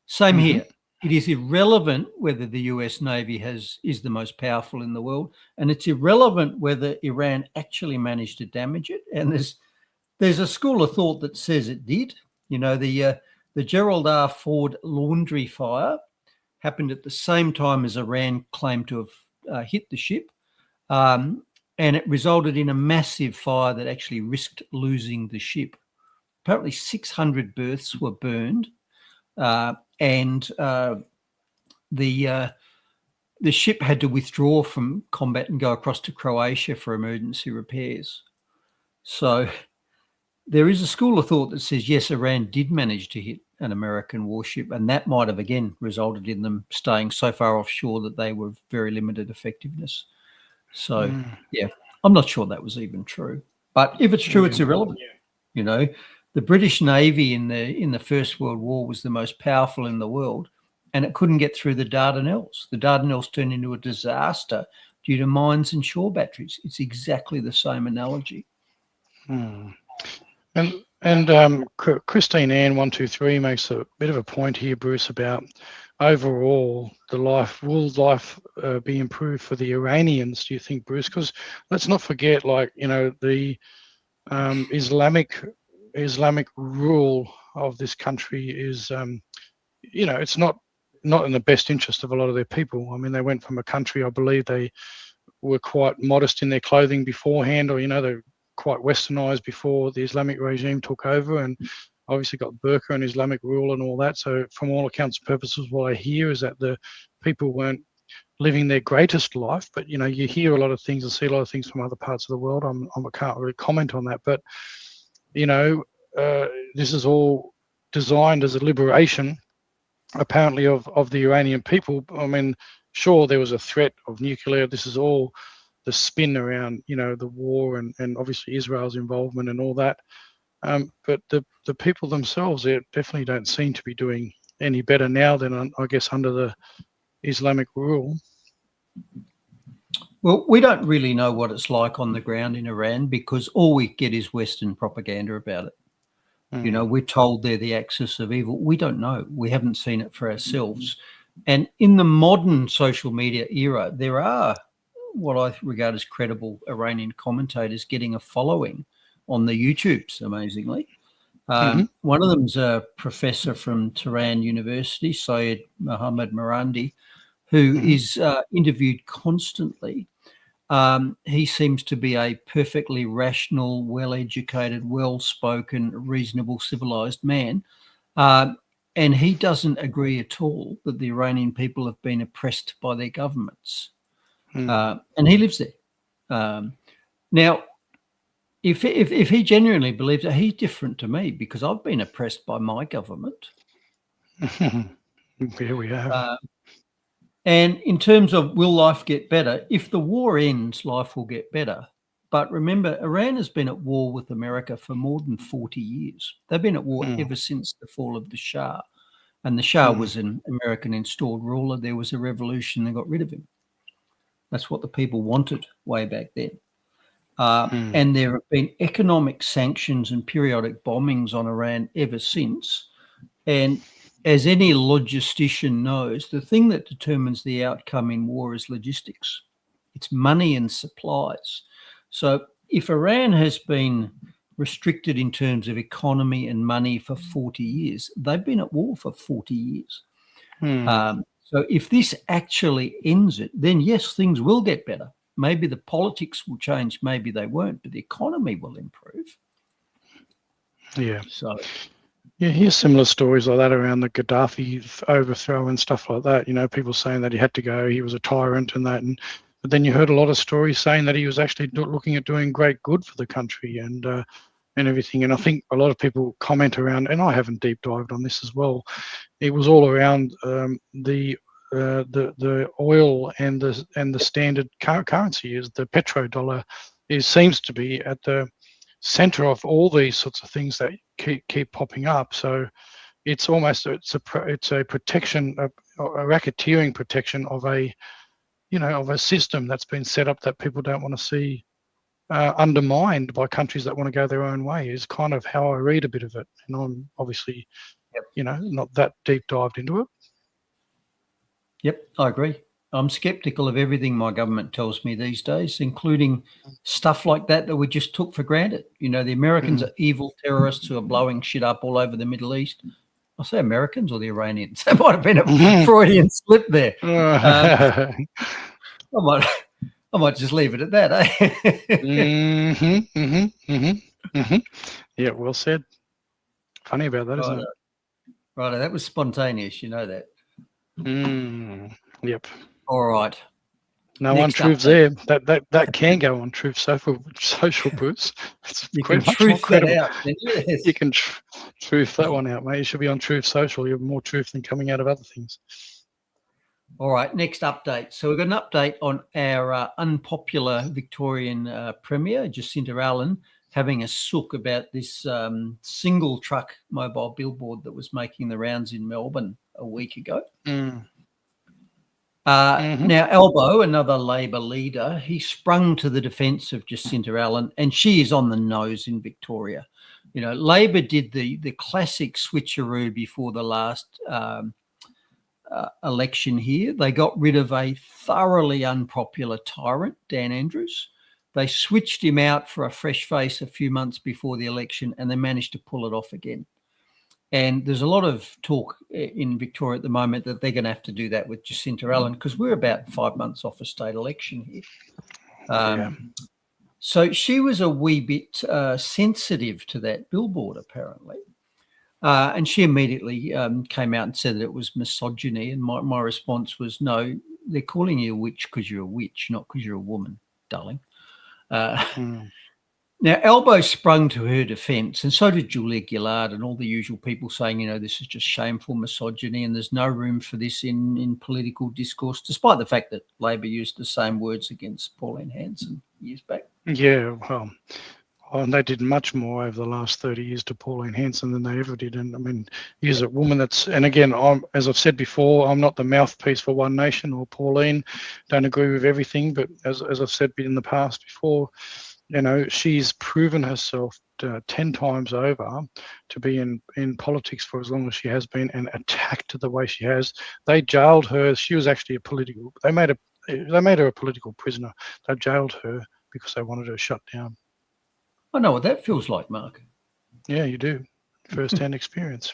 Same here. It is irrelevant whether the US Navy is the most powerful in the world, and it's irrelevant whether Iran actually managed to damage it. And there's a school of thought that says it did. The Gerald R. Ford laundry fire happened at the same time as Iran claimed to have hit the ship, and it resulted in a massive fire that actually risked losing the ship. Apparently 600 berths were burned. And the ship had to withdraw from combat and go across to Croatia for emergency repairs. So there is a school of thought that says, yes, Iran did manage to hit an American warship, and that might have, again, resulted in them staying so far offshore that they were of very limited effectiveness. So, yeah, I'm not sure that was even true. But if it's true, it's irrelevant. The British Navy in the First World War was the most powerful in the world, and it couldn't get through the Dardanelles. The Dardanelles turned into a disaster due to mines and shore batteries. It's exactly the same analogy. And Christine Ann 123 makes a bit of a point here, Bruce, about overall will life be improved for the Iranians? Do you think, Bruce? Because let's not forget, the Islamic rule of this country is, it's not in the best interest of a lot of their people. I mean, they went from a country, I believe they were quite modest in their clothing beforehand, or, they're quite westernized before the Islamic regime took over, and obviously got burqa and Islamic rule and all that. So from all accounts and purposes, what I hear is that the people weren't living their greatest life, but, you hear a lot of things and see a lot of things from other parts of the world. I can't really comment on that, but this is all designed as a liberation, apparently, of the Iranian people. I mean, sure, there was a threat of nuclear. This is all the spin around, the war and obviously Israel's involvement and all that. But the people themselves, they definitely don't seem to be doing any better now than, I guess, under the Islamic rule. Well, we don't really know what it's like on the ground in Iran because all we get is Western propaganda about it. We're told they're the axis of evil. We don't know. We haven't seen it for ourselves. And in the modern social media era, there are what I regard as credible Iranian commentators getting a following on the YouTubes, amazingly. One of them's a professor from Tehran University, Syed Mohammad Marandi, who is interviewed constantly. He seems to be a perfectly rational, well-educated, well-spoken, reasonable, civilized man. And he doesn't agree at all that the Iranian people have been oppressed by their governments. And he lives there. Now, if he genuinely believes that, he's different to me, because I've been oppressed by my government. Here we are. And in terms of will life get better, if the war ends, life will get better. But remember, Iran has been at war with America for more than 40 years. They've been at war ever since the fall of the Shah. And the Shah was an American installed ruler. There was a revolution, they got rid of him. That's what the people wanted way back then. And there have been economic sanctions and periodic bombings on Iran ever since. And as any logistician knows, the thing that determines the outcome in war is logistics. It's money and supplies. So if Iran has been restricted in terms of economy and money for 40 years, they've been at war for 40 years. So if this actually ends it, then yes, things will get better. Maybe the politics will change, maybe they won't, but the economy will improve. Yeah. So you hear similar stories like that around the Gaddafi overthrow and stuff like that. You know, people saying that he had to go, he was a tyrant and that. But then you heard a lot of stories saying that he was actually looking at doing great good for the country and everything. And I think a lot of people comment around, and I haven't deep dived on this as well. It was all around the oil and the standard currency is the petrodollar. It seems to be at the center of all these sorts of things that keep popping up. So it's almost it's a protection, a racketeering protection of a system that's been set up that people don't want to see undermined by countries that want to go their own way. Is kind of how I read a bit of it, and I'm obviously not that deep dived into it. Yep, I agree. I'm skeptical of everything my government tells me these days, including stuff like that we just took for granted. You know, the Americans are evil terrorists who are blowing shit up all over the Middle East. I say Americans or the Iranians. That might have been a Freudian slip there. I might just leave it at that, eh? Yeah, well said. Funny about that, isn't it? Right, that was spontaneous. You know that. Yep. All right. No untruths there. That can go on Truth Social, Bruce. You can truth that out. Yes. You can truth that one out, mate. You should be on Truth Social. You have more truth than coming out of other things. All right, next update. So we've got an update on our unpopular Victorian Premier, Jacinta Allen, having a sook about this single truck mobile billboard that was making the rounds in Melbourne a week ago. Now, Albo, another Labor leader, he sprung to the defence of Jacinta Allen, and she is on the nose in Victoria. You know, Labor did the classic switcheroo before the last election here. They got rid of a thoroughly unpopular tyrant, Dan Andrews. They switched him out for a fresh face a few months before the election, and they managed to pull it off again. And there's a lot of talk in Victoria at the moment that they're going to have to do that with Jacinta Allen, because we're about 5 months off a state election here. So she was a wee bit sensitive to that billboard, apparently. And she immediately came out and said that it was misogyny. And my response was, no, they're calling you a witch because you're a witch, not because you're a woman, darling. Now, Albo sprung to her defence, and so did Julia Gillard and all the usual people saying, you know, this is just shameful misogyny and there's no room for this in political discourse, despite the fact that Labor used the same words against Pauline Hanson years back. Yeah, well, they did much more over the last 30 years to Pauline Hanson than they ever did. And I mean, here's a woman that's, and again, as I've said before, I'm not the mouthpiece for One Nation or Pauline. Don't agree with everything, but as I've said in the past before, you know, she's proven herself 10 times over to be in politics for as long as she has been, and attacked the way she has. They jailed her. She was actually they made her a political prisoner. They jailed her because they wanted her shut down. I know what that feels like, Mark. Yeah, you do. first-hand experience.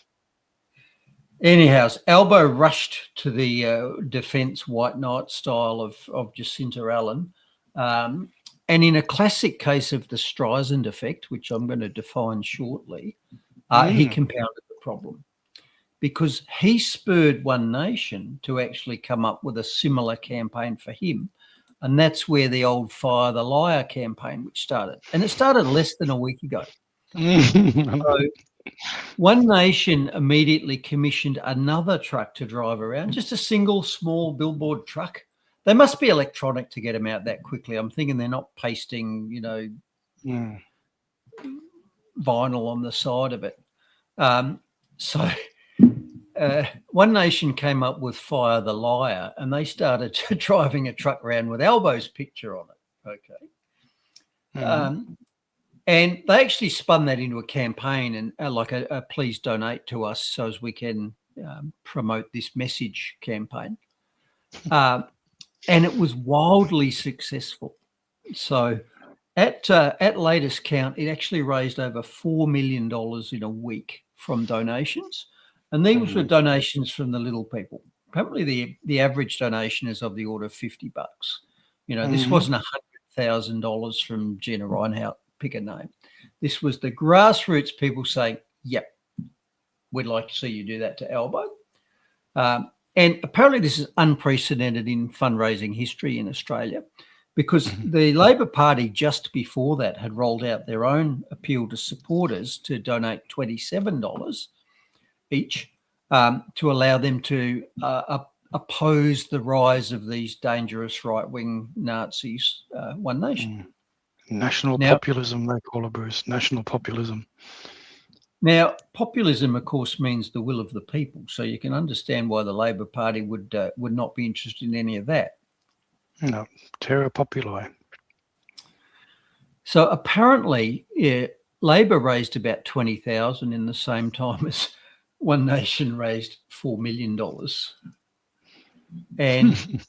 Anyhow, Albo rushed to the defence white knight style of Jacinta Allen. And in a classic case of the Streisand effect, which I'm going to define shortly, he compounded the problem because he spurred One Nation to actually come up with a similar campaign for him. And that's where the old Fire the Liar campaign, which started. And it started less than a week ago. So One Nation immediately commissioned another truck to drive around, just a single small billboard truck. They must be electronic to get them out that quickly. I'm thinking they're not pasting, vinyl on the side of it. So One Nation came up with Fire the Liar, and they started driving a truck around with Albo's picture on it. Okay. And they actually spun that into a campaign and like a please donate to us so as we can promote this message campaign. And it was wildly successful. So at latest count, it actually raised over $4 million in a week from donations. And these were donations from the little people. Apparently the average donation is of the order of $50. This wasn't $100,000 from Gina Reinhardt, pick a name. This was the grassroots people saying, yep, we'd like to see you do that to Albo. And apparently this is unprecedented in fundraising history in Australia because the Labor Party just before that had rolled out their own appeal to supporters to donate $27 each to allow them to oppose the rise of these dangerous right-wing Nazis, One Nation. National populism, they call it, Bruce. National populism. Now, populism, of course, means the will of the people. So you can understand why the Labor Party would not be interested in any of that. No, terra populi. So apparently, Labor raised about 20,000 in the same time as One Nation raised $4 million. And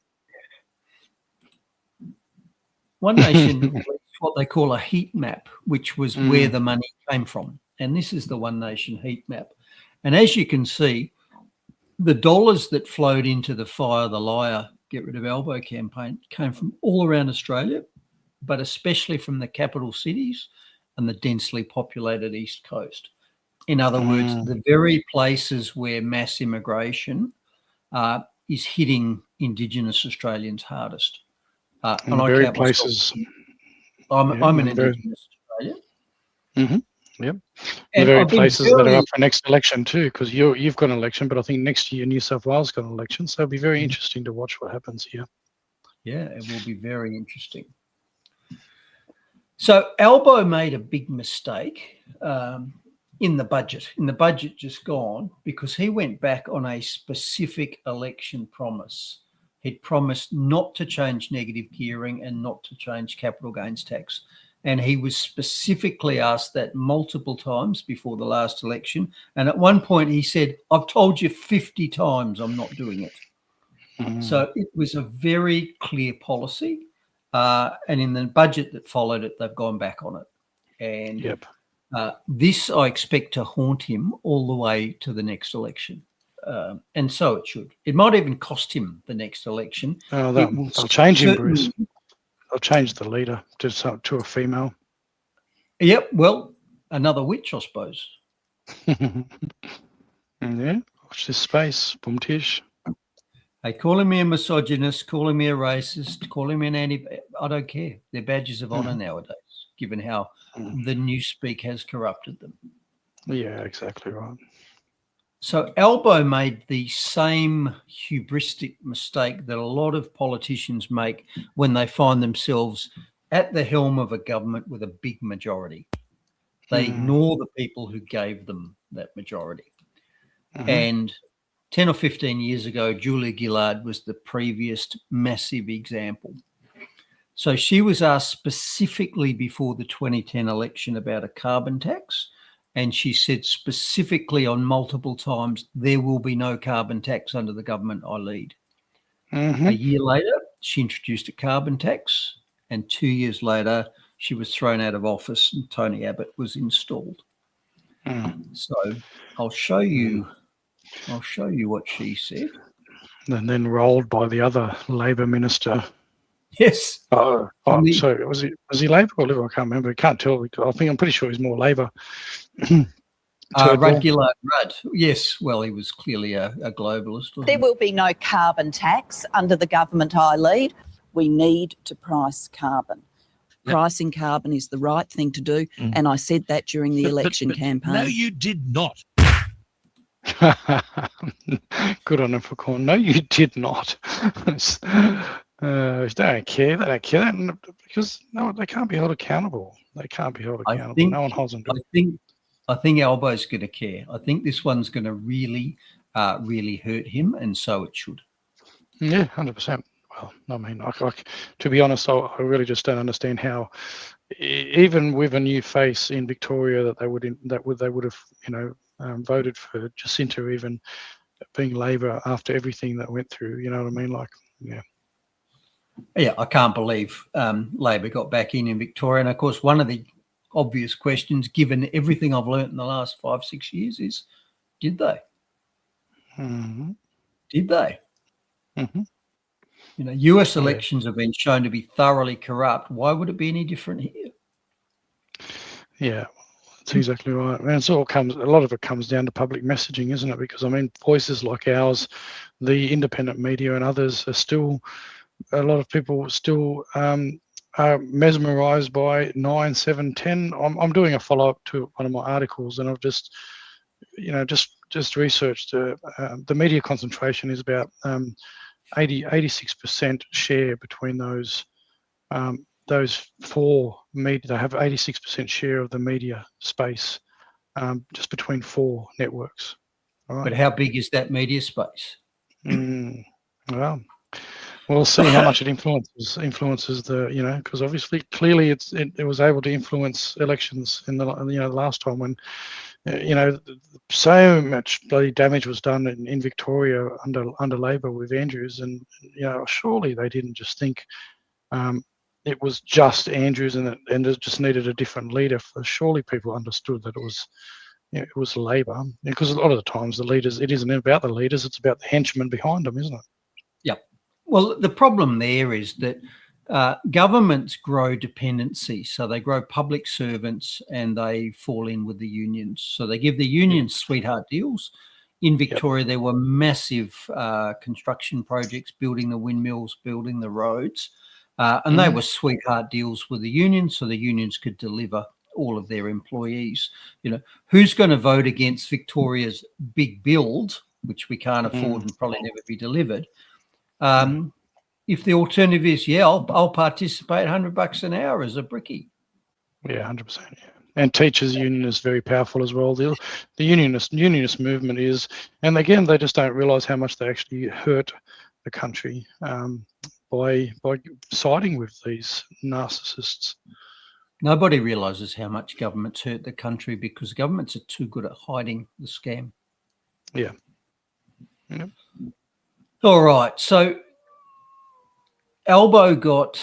One Nation released what they call a heat map, which was where the money came from. And this is the One Nation heat map. And as you can see, the dollars that flowed into the Fire the Liar, Get Rid of Albo campaign came from all around Australia, but especially from the capital cities and the densely populated East Coast. In other words, the very places where mass immigration is hitting Indigenous Australians hardest. And the very places. I'm an Indigenous Australian. Yep. The very places that are up for next election too, because you've got an election, but I think next year New South Wales got an election, so it'll be very interesting to watch what happens here. Yeah, it will be very interesting. So Albo made a big mistake in the budget just gone, because he went back on a specific election promise. He'd promised not to change negative gearing and not to change capital gains tax. And he was specifically asked that multiple times before the last election. And at one point he said, I've told you 50 times I'm not doing it. So it was a very clear policy. And in the budget that followed it, they've gone back on it. And this I expect to haunt him all the way to the next election. And so it should. It might even cost him the next election. Oh, they'll change him, Bruce. They'll change the leader to a female. Yep. Well, another witch, I suppose. Yeah. Watch this space. Boom tish. Hey, calling me a misogynist, calling me a racist, calling me an I don't care. They're badges of honour nowadays, given how the newspeak has corrupted them. Yeah, exactly right. So Albo made the same hubristic mistake that a lot of politicians make when they find themselves at the helm of a government with a big majority. They ignore the people who gave them that majority. And 10 or 15 years ago, Julia Gillard was the previous massive example. So she was asked specifically before the 2010 election about a carbon tax. And she said specifically on multiple times, there will be no carbon tax under the government I lead. A year later, she introduced a carbon tax. And 2 years later, she was thrown out of office and Tony Abbott was installed. So I'll show you. I'll show you what she said. And then rolled by the other Labor minister. Yes. Sorry, was he Labor or Liberal? I can't remember. I can't tell. I'm pretty sure he's more Labor. Rudd Gillard Rudd. Yes, well, he was clearly a globalist. There will be no carbon tax under the government I lead. We need to price carbon. Pricing carbon is the right thing to do, and I said that during the election campaign. No, you did not. Good on him for calling. No, you did not. They don't care. They don't care because no, they can't be held accountable. They can't be held accountable. No one holds them to it. I think Albo's going to care. I think this one's going to really, really hurt him, and so it should. Yeah, 100%. Well, I mean, to be honest, I really just don't understand how, even with a new face in Victoria, that they would have, voted for Jacinta, even being Labor after everything that went through. You know what I mean? Like, yeah. Yeah, I can't believe Labor got back in Victoria. And of course, one of the obvious questions, given everything I've learnt in the last 5-6 years, is, did they? Mm-hmm. Did they? Mm-hmm. US elections have been shown to be thoroughly corrupt. Why would it be any different here? Yeah, that's exactly right. And a lot of it comes down to public messaging, isn't it? Because I mean, voices like ours, the independent media and others are still, a lot of people still are mesmerised by 9, 7, 10. I'm doing a follow-up to one of my articles, and I've just researched the media concentration is about 86% share between those four media. They have 86% share of the media space, just between four networks. All right. But how big is that media space? Well, we'll see how much it influences the, because obviously, clearly, it was able to influence elections in the last time when, so much bloody damage was done in Victoria under Labor with Andrews, and surely they didn't just think it was just Andrews and it just needed a different leader. Surely people understood that it was Labor, because a lot of the times the leaders, it isn't about the leaders, it's about the henchmen behind them, isn't it? Yeah. Well, the problem there is that governments grow dependency. So they grow public servants and they fall in with the unions. So they give the unions sweetheart deals. In Victoria, there were massive construction projects, building the windmills, building the roads. And they were sweetheart deals with the unions, so the unions could deliver all of their employees. Who's going to vote against Victoria's big build, which we can't afford and probably never be delivered? If the alternative is, I'll participate $100 an hour as a brickie. Yeah, 100%. Yeah. And teachers' union is very powerful as well. The unionist movement is, and again, they just don't realise how much they actually hurt the country by siding with these narcissists. Nobody realises how much governments hurt the country because governments are too good at hiding the scam. Yeah. Yep. All right. So Albo got,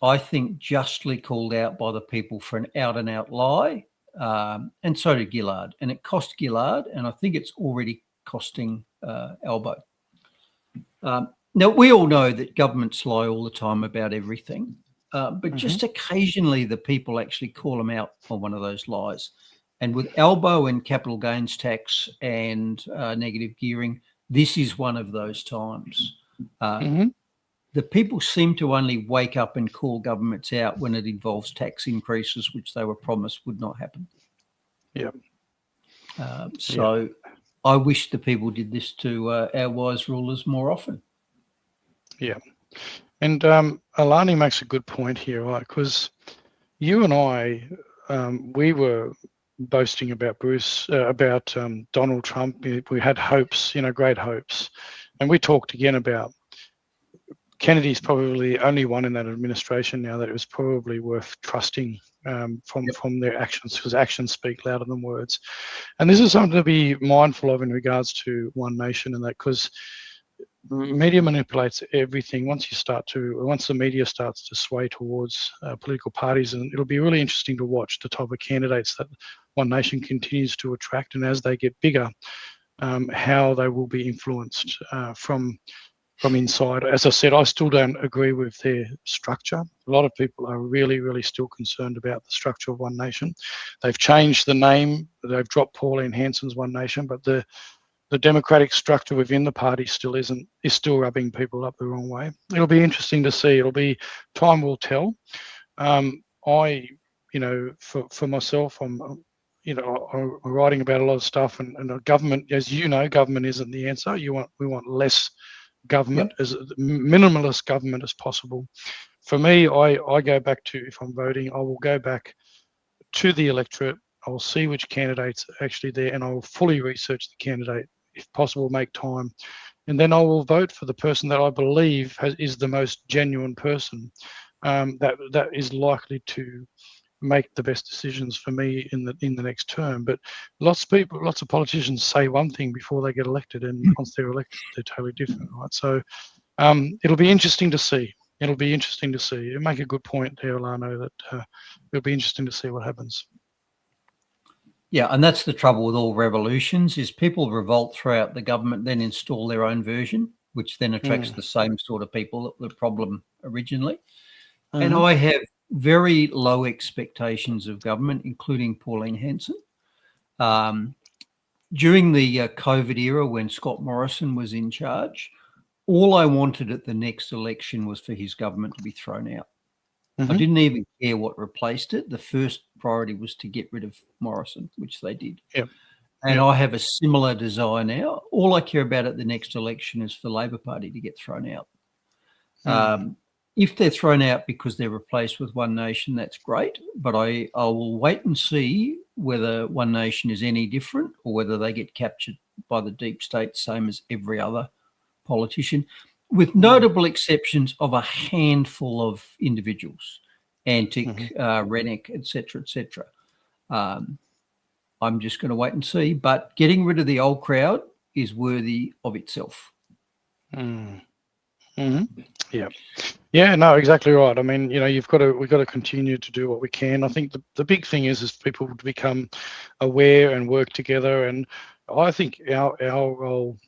I think, justly called out by the people for an out-and-out lie, and so did Gillard. And it cost Gillard, and I think it's already costing Albo. Now, we all know that governments lie all the time about everything, but just occasionally the people actually call them out on one of those lies. And with Albo and capital gains tax and negative gearing, this is one of those times. The people seem to only wake up and call governments out when it involves tax increases, which they were promised would not happen. Yeah. I wish the people did this to our wise rulers more often. Yeah. And Alani makes a good point here, right? Because you and I, we were boasting about Donald Trump. We had hopes, great hopes. And we talked again about Kennedy's probably the only one in that administration now that it was probably worth trusting from their actions, because actions speak louder than words. And this is something to be mindful of in regards to One Nation, and that because media manipulates everything. Once the media starts to sway towards political parties, and it'll be really interesting to watch the type of candidates that One Nation continues to attract, and as they get bigger, how they will be influenced from inside. As I said, I still don't agree with their structure. A lot of people are really, really still concerned about the structure of One Nation. They've changed the name. They've dropped Pauline Hanson's One Nation, but the democratic structure within the party is still rubbing people up the wrong way. It'll be interesting to see. Time will tell. For myself, I'm writing about a lot of stuff, and a government, as you know, government isn't the answer. We want less government, as minimalist government as possible. For me, I go back to, if I'm voting, I will go back to the electorate. I will see which candidates are actually there, and I will fully research the candidate, if possible, make time, and then I will vote for the person that I believe is the most genuine person that is likely to make the best decisions for me in the next term. But lots of politicians say one thing before they get elected, and once they're elected, they're totally different, right? So it'll be interesting to see. You make a good point there, Alano, that it'll be interesting to see what happens. Yeah, and that's the trouble with all revolutions, is people revolt throughout the government, then install their own version, which then attracts the same sort of people that were the problem originally. And I have very low expectations of government, including Pauline Hanson. During the COVID era, when Scott Morrison was in charge, all I wanted at the next election was for his government to be thrown out. I didn't even care what replaced it. The first priority was to get rid of Morrison, which they did. Yep. And I have a similar desire now. All I care about at the next election is for Labor Party to get thrown out. If they're thrown out because they're replaced with One Nation, that's great. But I will wait and see whether One Nation is any different, or whether they get captured by the deep state, same as every other politician, with notable exceptions of a handful of individuals, Antic, Rennick, etc., etc. I'm just going to wait and see. But getting rid of the old crowd is worthy of itself. Yeah, no, exactly right. I mean, we've got to continue to do what we can. I think the big thing is people to become aware and work together. And I think our role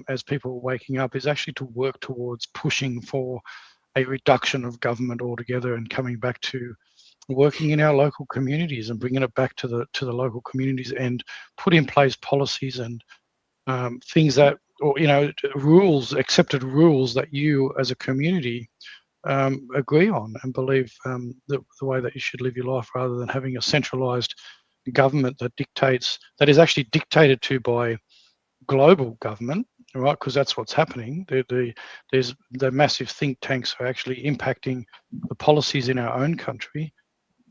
as people waking up is actually to work towards pushing for a reduction of government altogether, and coming back to working in our local communities and bringing it back to the local communities, and put in place policies and things that, or accepted rules that you as a community agree on and believe the way that you should live your life, rather than having a centralized government that is actually dictated to by global government, right? Because that's what's happening. There's the massive think tanks are actually impacting the policies in our own country,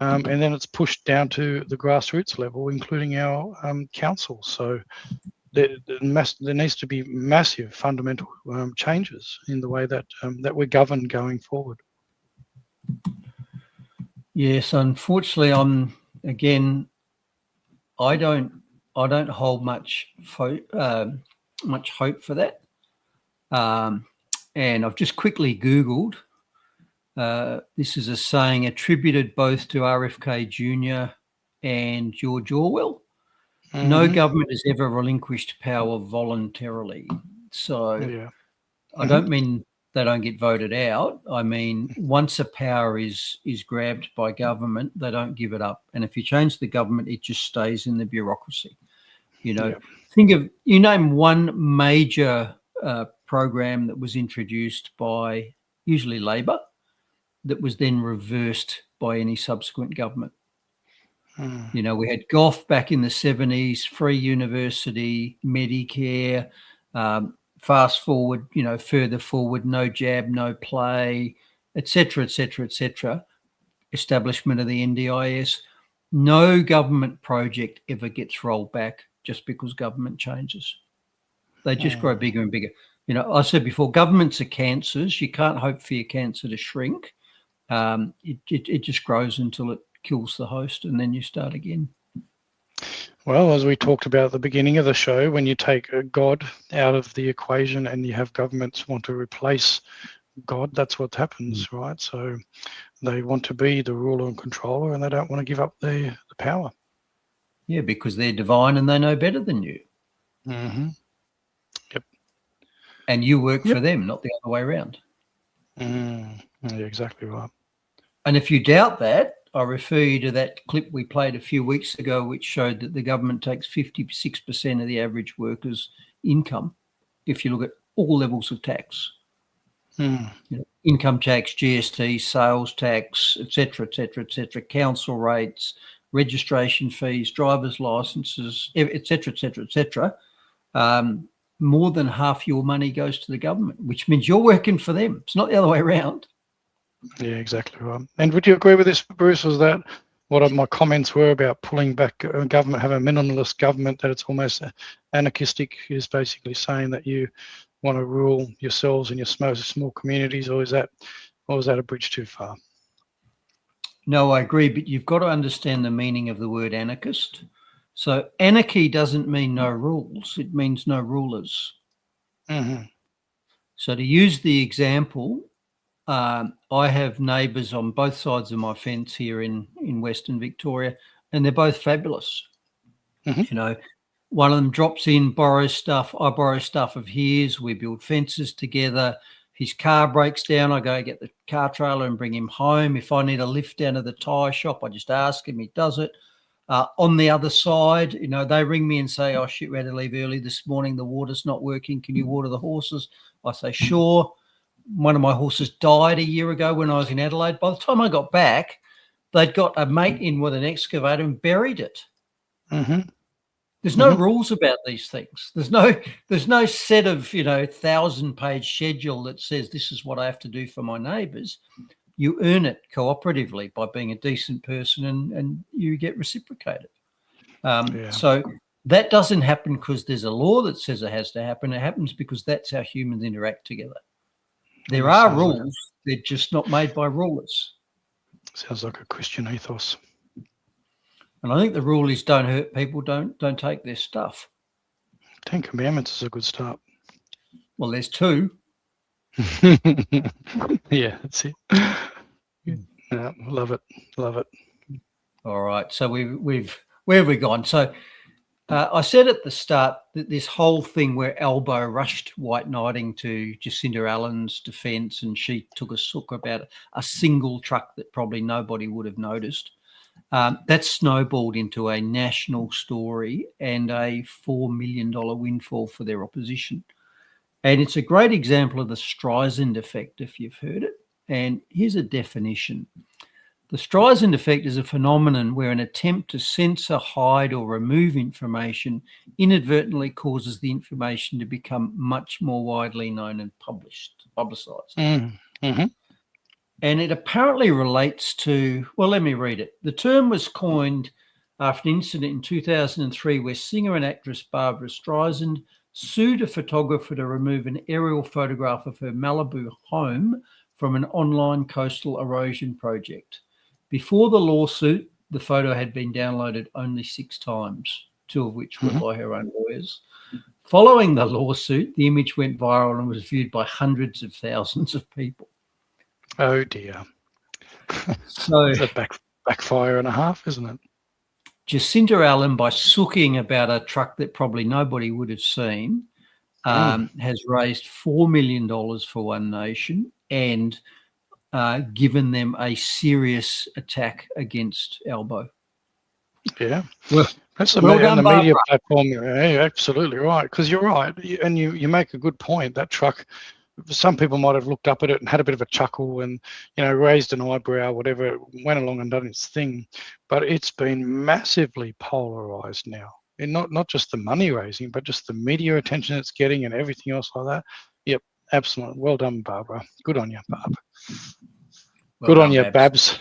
and then it's pushed down to the grassroots level, including our councils. So there needs to be massive fundamental changes in the way that we're governed going forward. Yes, unfortunately, I don't hold much hope for that. And I've just quickly Googled. This is a saying attributed both to RFK Jr. and George Orwell. No government has ever relinquished power voluntarily. So I don't mean they don't get voted out. I mean, once a power is grabbed by government, they don't give it up. And if you change the government, it just stays in the bureaucracy. Name one major program that was introduced by usually Labor that was then reversed by any subsequent government. We had Gough back in the 70s, free university, Medicare, fast forward, further forward, no jab, no play, etc., etc., etc. Establishment of the NDIS. No government project ever gets rolled back just because government changes. They just grow bigger and bigger. I said before, governments are cancers. You can't hope for your cancer to shrink. It just grows until it kills the host, and then you start again. Well, as we talked about at the beginning of the show, when you take God out of the equation and you have governments want to replace God, that's what happens, right? So they want to be the ruler and controller, and they don't want to give up the power. Yeah, because they're divine and they know better than you. Mm-hmm. Yep. And you work for them, not the other way around. Yeah, exactly right. And if you doubt that, I refer you to that clip we played a few weeks ago, which showed that the government takes 56% of the average worker's income if you look at all levels of tax. Mm. You know, income tax, GST, sales tax, etc., council rates, registration fees, driver's licenses, etc., etc. More than half your money goes to the government, which means you're working for them. It's not the other way around. Yeah, exactly right. And would you agree with this, Bruce? Was that what my comments were about pulling back government, have a minimalist government, that it's almost anarchistic, is basically saying that you want to rule yourselves in your small communities, or was that a bridge too far? No, I agree, but you've got to understand the meaning of the word anarchist. So anarchy doesn't mean no rules, it means no rulers. Mm-hmm. So to use the example, I have neighbours on both sides of my fence here in Western Victoria, and they're both fabulous. Mm-hmm. You know, one of them drops in, borrows stuff. I borrow stuff of his. We build fences together. His car breaks down, I go get the car trailer and bring him home. If I need a lift down to the tyre shop, I just ask him, he does it. On the other side, you know, they ring me and say, oh, shit, we had to leave early this morning. The water's not working. Can you water the horses? I say, sure. One of my horses died a year ago when I was in Adelaide. By the time I got back, they'd got a mate in with an excavator and buried it. Mm-hmm. There's no rules about these things. There's no set of, 1,000-page schedule that says this is what I have to do for my neighbours. You earn it cooperatively by being a decent person, and you get reciprocated. So that doesn't happen because there's a law that says it has to happen. It happens because that's how humans interact together. There are rules, they're just not made by rulers. Sounds like a Christian ethos. And I think the rule is don't hurt people, don't take their stuff. 10 Commandments is a good start. Well, there's 2. Yeah, that's it. Yeah, love it. All right, so we've where have we gone? So I said at the start that this whole thing where Albo rushed white knighting to Jacinda Allen's defence, and she took a sook about a single truck that probably nobody would have noticed. That snowballed into a national story and a $4 million windfall for their opposition. And it's a great example of the Streisand effect, if you've heard it. And here's a definition. The Streisand effect is a phenomenon where an attempt to censor, hide, or remove information inadvertently causes the information to become much more widely known and publicised. Mm-hmm. And it apparently relates to, well, let me read it. The term was coined after an incident in 2003 where singer and actress Barbra Streisand sued a photographer to remove an aerial photograph of her Malibu home from an online coastal erosion project. Before the lawsuit, the photo had been downloaded only 6 times, 2 of which were by her own lawyers. Following the lawsuit, the image went viral and was viewed by hundreds of thousands of people. Oh dear. So it's a backfire and a half, isn't it? Jacinda Allen, by sooking about a truck that probably nobody would have seen, has raised $4 million for One Nation and given them a serious attack against Albo. Yeah. Well, that's the done, media Barbara. platform. Yeah, absolutely right. Because you're right. And you make a good point. That truck, some people might have looked up at it and had a bit of a chuckle and, raised an eyebrow, whatever, went along and done its thing. But it's been massively polarized now. And not just the money raising, but just the media attention it's getting and everything else like that. Yep, absolutely. Well done, Barbara. Good on you, Barb. Well Good done, on you, Babs.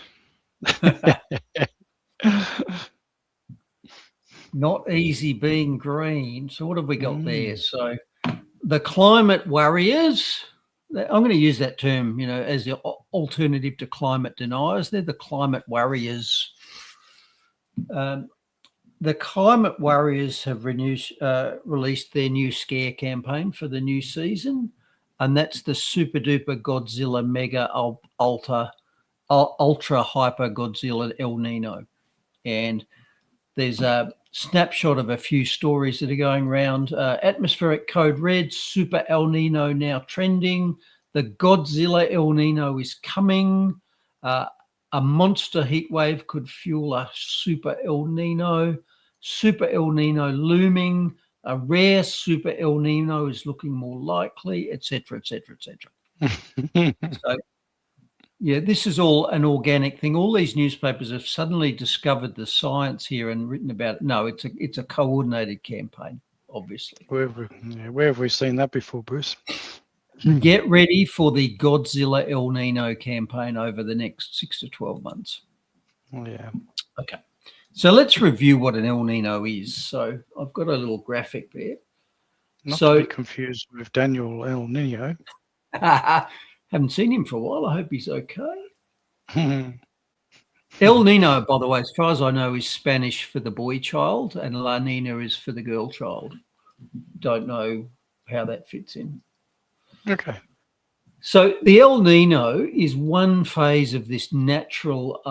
Not easy being green. So what have we got there? So the climate warriors, I'm going to use that term, as the alternative to climate deniers. They're the climate warriors. The climate warriors have released their new scare campaign for the new season, and that's the Super Duper Godzilla Mega Ultra Hyper Godzilla El Nino. And there's snapshot of a few stories that are going around. Atmospheric code red, super El Nino now trending. The Godzilla El Nino is coming. A monster heat wave could fuel a super El Nino looming. A rare super El Nino is looking more likely, etc., etc., etc. So, yeah, this is all an organic thing. All these newspapers have suddenly discovered the science here and written about it. No, it's a coordinated campaign, obviously. Where have we seen that before, Bruce? Get ready for the Godzilla El Nino campaign over the next 6 to 12 months. Oh, yeah. Okay. So let's review what an El Nino is. So I've got a little graphic there. Not to be confused with Daniel El Nino. Haven't seen him for a while. I hope he's okay. El Nino, by the way, as far as I know, is Spanish for the boy child, and La Nina is for the girl child. Don't know how that fits in. Okay. So the El Nino is one phase of this natural,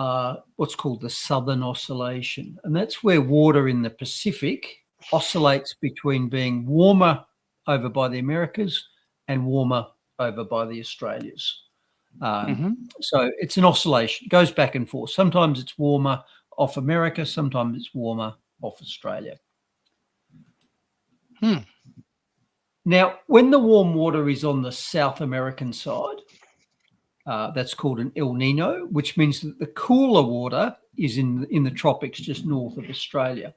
what's called the Southern Oscillation. And that's where water in the Pacific oscillates between being warmer over by the Americas and warmer over by the Australias. So it's an oscillation, it goes back and forth. Sometimes it's warmer off America, sometimes it's warmer off Australia. Now, when the warm water is on the South American side, that's called an El Nino, which means that the cooler water is in the tropics just north of Australia.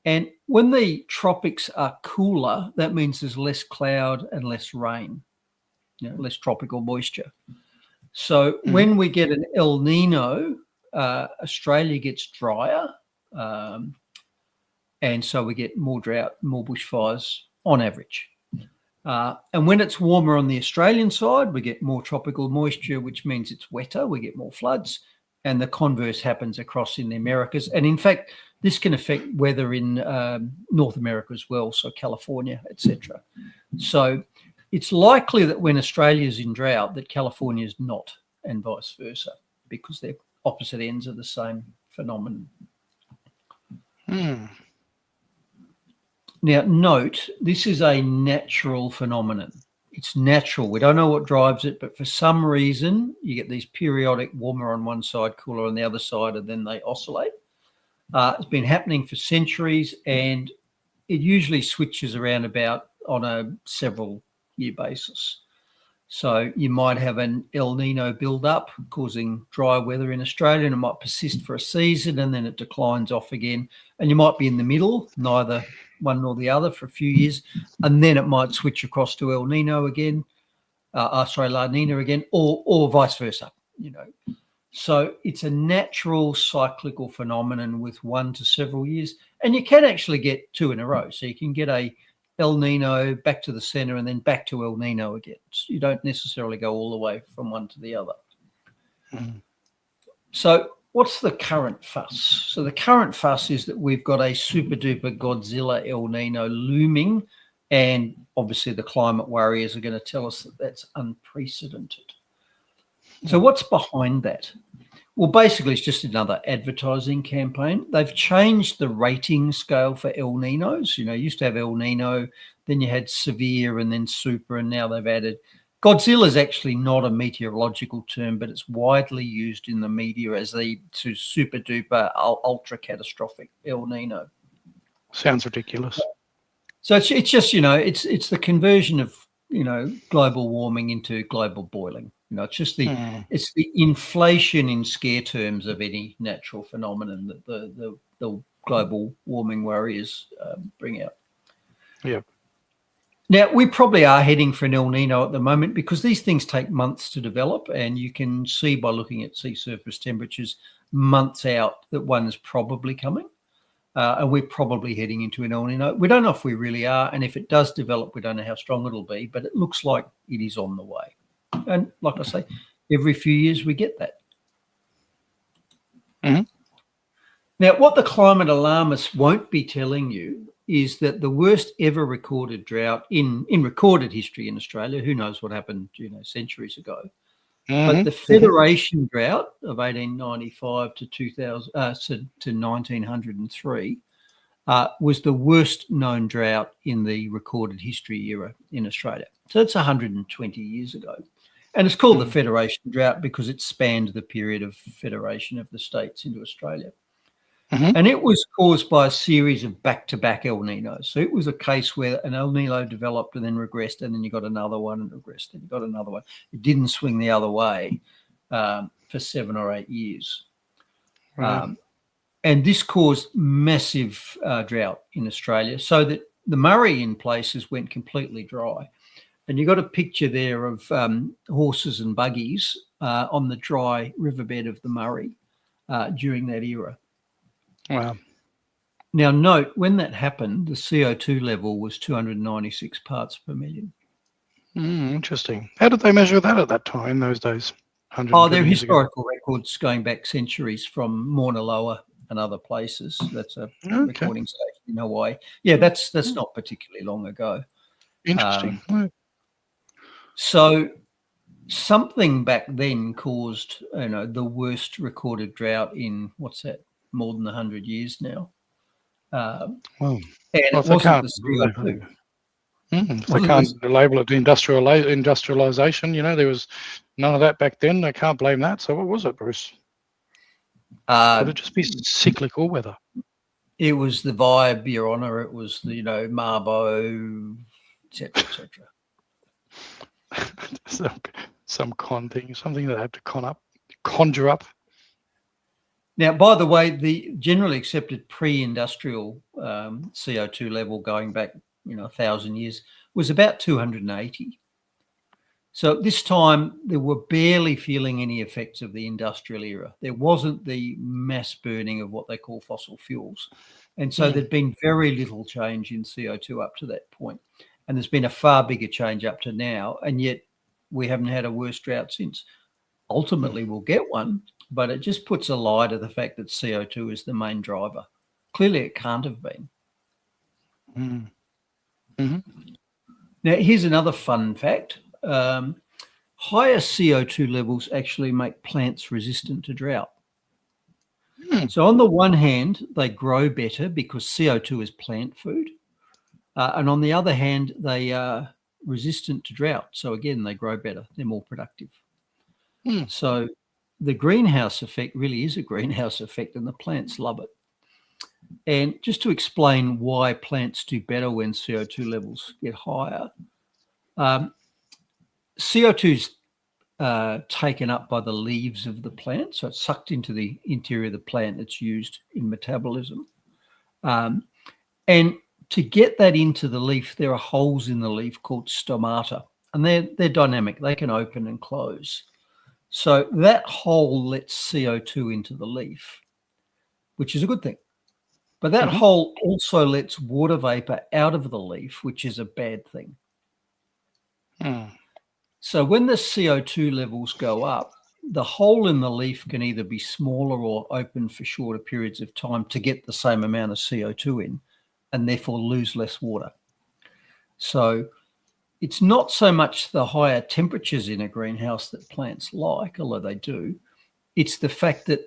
And when the tropics are cooler, that means there's less cloud and less rain, less tropical moisture. So when we get an El Nino, Australia gets drier, and so we get more drought, more bushfires on average. And when it's warmer on the Australian side, we get more tropical moisture, which means it's wetter, we get more floods, and the converse happens across in the Americas. And in fact, this can affect weather in North America as well, so California, etc. So it's likely that when Australia's in drought, that California's not, and vice versa, because they're opposite ends of the same phenomenon. Now, note, this is a natural phenomenon. It's natural. We don't know what drives it, but for some reason, you get these periodic warmer on one side, cooler on the other side, and then they oscillate. It's been happening for centuries, and it usually switches around about on a several year basis. So you might have an El Nino build up causing dry weather in Australia, and it might persist for a season and then it declines off again. And you might be in the middle, neither one nor the other, for a few years, and then it might switch across to El Nino again, La Nina again, or vice versa, So it's a natural cyclical phenomenon with 1 to several years, and you can actually get 2 in a row. So you can get a El Nino back to the center and then back to El Nino again. So you don't necessarily go all the way from one to the other. So what's the current fuss? So the current fuss is that we've got a super duper Godzilla El Nino looming, and obviously the climate warriors are going to tell us that that's unprecedented. So what's behind that? Well, basically, it's just another advertising campaign. They've changed the rating scale for El Ninos. You used to have El Nino, then you had severe and then super, and now they've added. Godzilla is actually not a meteorological term, but it's widely used in the media as the super duper ultra catastrophic El Nino. Sounds ridiculous. So it's just, it's the conversion of, global warming into global boiling. It's just it's the inflation in scare terms of any natural phenomenon that the global warming warriors bring out. Yeah. Now, we probably are heading for an El Nino at the moment because these things take months to develop, and you can see by looking at sea surface temperatures months out that one is probably coming, and we're probably heading into an El Nino. We don't know if we really are, and if it does develop, we don't know how strong it'll be, but it looks like it is on the way. And like I say, every few years we get that. Now, what the climate alarmists won't be telling you is that the worst ever recorded drought in recorded history in Australia, who knows what happened, centuries ago, but the Federation drought of 1895 to 1903 was the worst known drought in the recorded history era in Australia. So that's 120 years ago. And it's called the Federation drought because it spanned the period of federation of the states into Australia. And it was caused by a series of back-to-back El Ninos. So it was a case where an El Nino developed and then regressed, and then you got another one and regressed, and you got another one. It didn't swing the other way for 7 or 8 years. Right. And this caused massive drought in Australia, so that the Murray in places went completely dry. And you got a picture there of horses and buggies on the dry riverbed of the Murray during that era. Wow. Now, note, when that happened, the CO2 level was 296 parts per million. Interesting. How did they measure that at that time, in those days? Oh, they're historical records going back centuries from Mauna Loa and other places. That's a recording station in Hawaii. Yeah, that's not particularly long ago. Interesting. So something back then caused, the worst recorded drought in, what's that, more than 100 years now. And it wasn't the CO2. If they can't label it industrialization, there was none of that back then. They can't blame that. So what was it, Bruce? Could it just be cyclical weather? It was the vibe, Your Honour. It was the, Marbo, etc., etc. some con thing, something that I have to conjure up. Now, by the way, the generally accepted pre-industrial CO2 level going back, 1,000 years was about 280. So at this time, they were barely feeling any effects of the industrial era. There wasn't the mass burning of what they call fossil fuels. And so there'd been very little change in CO2 up to that point. And there's been a far bigger change up to now. And yet we haven't had a worse drought since. Ultimately, we'll get one, but it just puts a lie to the fact that CO2 is the main driver. Clearly, it can't have been. Now, here's another fun fact. Higher CO2 levels actually make plants resistant to drought. So on the one hand, they grow better because CO2 is plant food. And on the other hand, they are resistant to drought. So again, they grow better. They're more productive. So the greenhouse effect really is a greenhouse effect, and the plants love it. And just to explain why plants do better when CO2 levels get higher, CO2 is taken up by the leaves of the plant. So it's sucked into the interior of the plant. It's used in metabolism. And to get that into the leaf, there are holes in the leaf called stomata, and they're dynamic. They can open and close. So that hole lets CO2 into the leaf, which is a good thing. But that hole also lets water vapor out of the leaf, which is a bad thing. So when the CO2 levels go up, the hole in the leaf can either be smaller or open for shorter periods of time to get the same amount of CO2 in, and therefore lose less water. So it's not so much the higher temperatures in a greenhouse that plants like, although they do. It's the fact that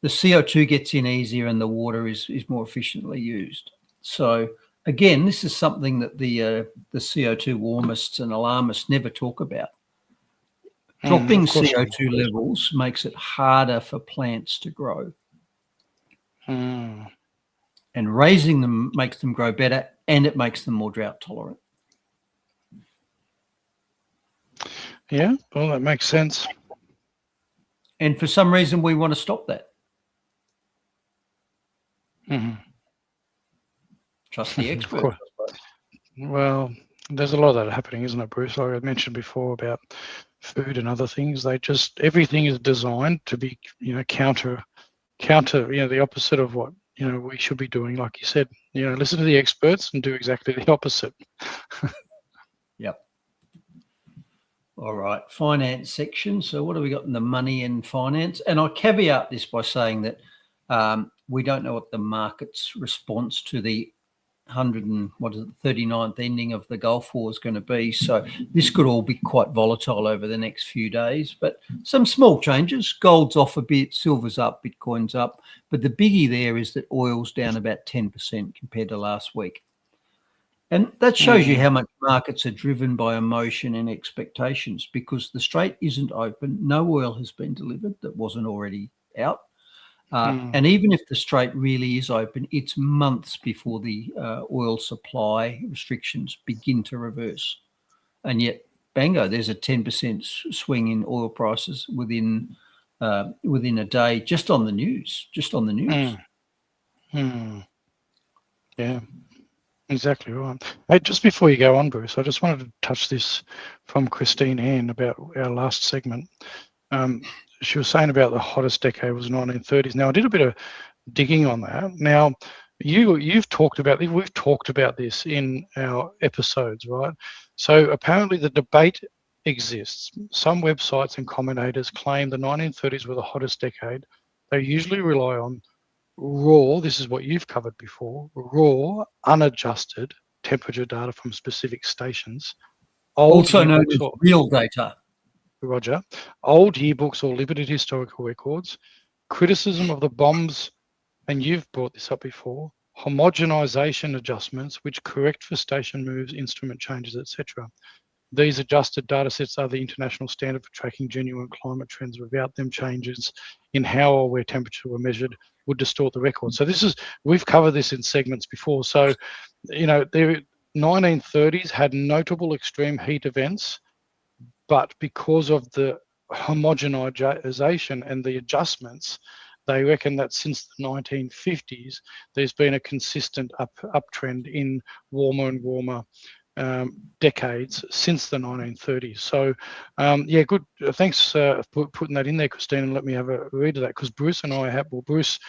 the CO2 gets in easier and the water is more efficiently used. So again, this is something that the CO2 warmists and alarmists never talk about. Dropping CO2 levels makes it harder for plants to grow. And raising them makes them grow better, and it makes them more drought tolerant. Yeah, well, that makes sense. And for some reason, we want to stop that. Trust the experts. Well, there's a lot of that happening, isn't it, Bruce? Like I mentioned before about food and other things. Everything is designed to be, counter, the opposite of what, we should be doing. Like you said, listen to the experts and do exactly the opposite. Yep. All right, finance section. So what have we got in the money and finance? And I'll caveat this by saying that we don't know what the market's response to the 39th ending of the Gulf War is going to be. So this could all be quite volatile over the next few days, but some small changes. Gold's off a bit, silver's up, Bitcoin's up. But the biggie there is that oil's down about 10% compared to last week. And that shows you how much markets are driven by emotion and expectations, because the Strait isn't open. No oil has been delivered that wasn't already out. And even if the Strait really is open, it's months before the oil supply restrictions begin to reverse. And yet, bango, there's a 10% swing in oil prices within a day, just on the news. Yeah, exactly right. Hey, just before you go on, Bruce, I just wanted to touch this from Christine Ann about our last segment. She was saying about the hottest decade was 1930s. Now, I did a bit of digging on that. Now, you've talked about this. We've talked about this in our episodes, right? So apparently the debate exists. Some websites and commentators claim the 1930s were the hottest decade. They usually rely on raw, this is what you've covered before, raw, unadjusted temperature data from specific stations. Also known as real data. Roger. Old yearbooks or limited historical records, criticism of the bombs, and you've brought this up before, homogenization adjustments which correct for station moves, instrument changes, etc. These adjusted data sets are the international standard for tracking genuine climate trends. Without them, changes in how or where temperature were measured would distort the record. So we've covered this in segments before. So, the 1930s had notable extreme heat events, but because of the homogenization and the adjustments, they reckon that since the 1950s, there's been a consistent uptrend in warmer and warmer decades since the 1930s. So, yeah, good. Thanks for putting that in there, Christine, and let me have a read of that, because Bruce and I have, well, Bruce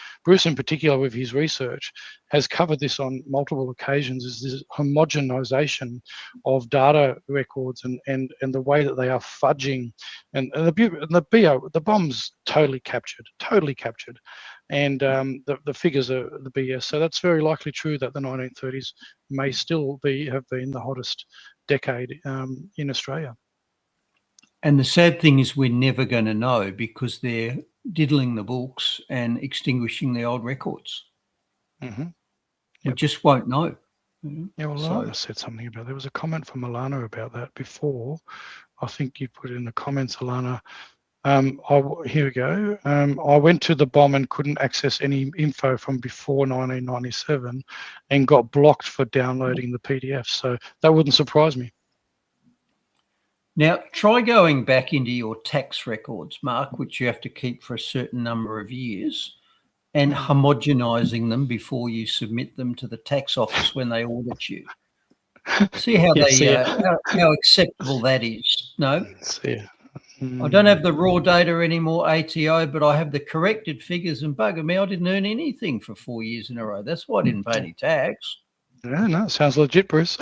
in particular with his research has covered this on multiple occasions, is this homogenization of data records and the way that they are fudging, and the bomb's totally captured, and the figures are the BS. So that's very likely true that the 1930s may still have been the hottest decade in Australia. And the sad thing is we're never going to know, because they're diddling the books and extinguishing the old records. Mm-hmm. We just won't know. Yeah, well, Alana said something about, there was a comment from Alana about that before. I think you put it in the comments, Alana. Here we go. I went to the bomb and couldn't access any info from before 1997 and got blocked for downloading the PDF. So that wouldn't surprise me. Now, try going back into your tax records, Mark, which you have to keep for a certain number of years, and homogenizing them before you submit them to the tax office when they audit you. See how how acceptable that is. No? I don't have the raw data anymore, ATO, but I have the corrected figures, and bugger me, I didn't earn anything for 4 years in a row. That's why I didn't pay any tax. Yeah, no, sounds legit, Bruce.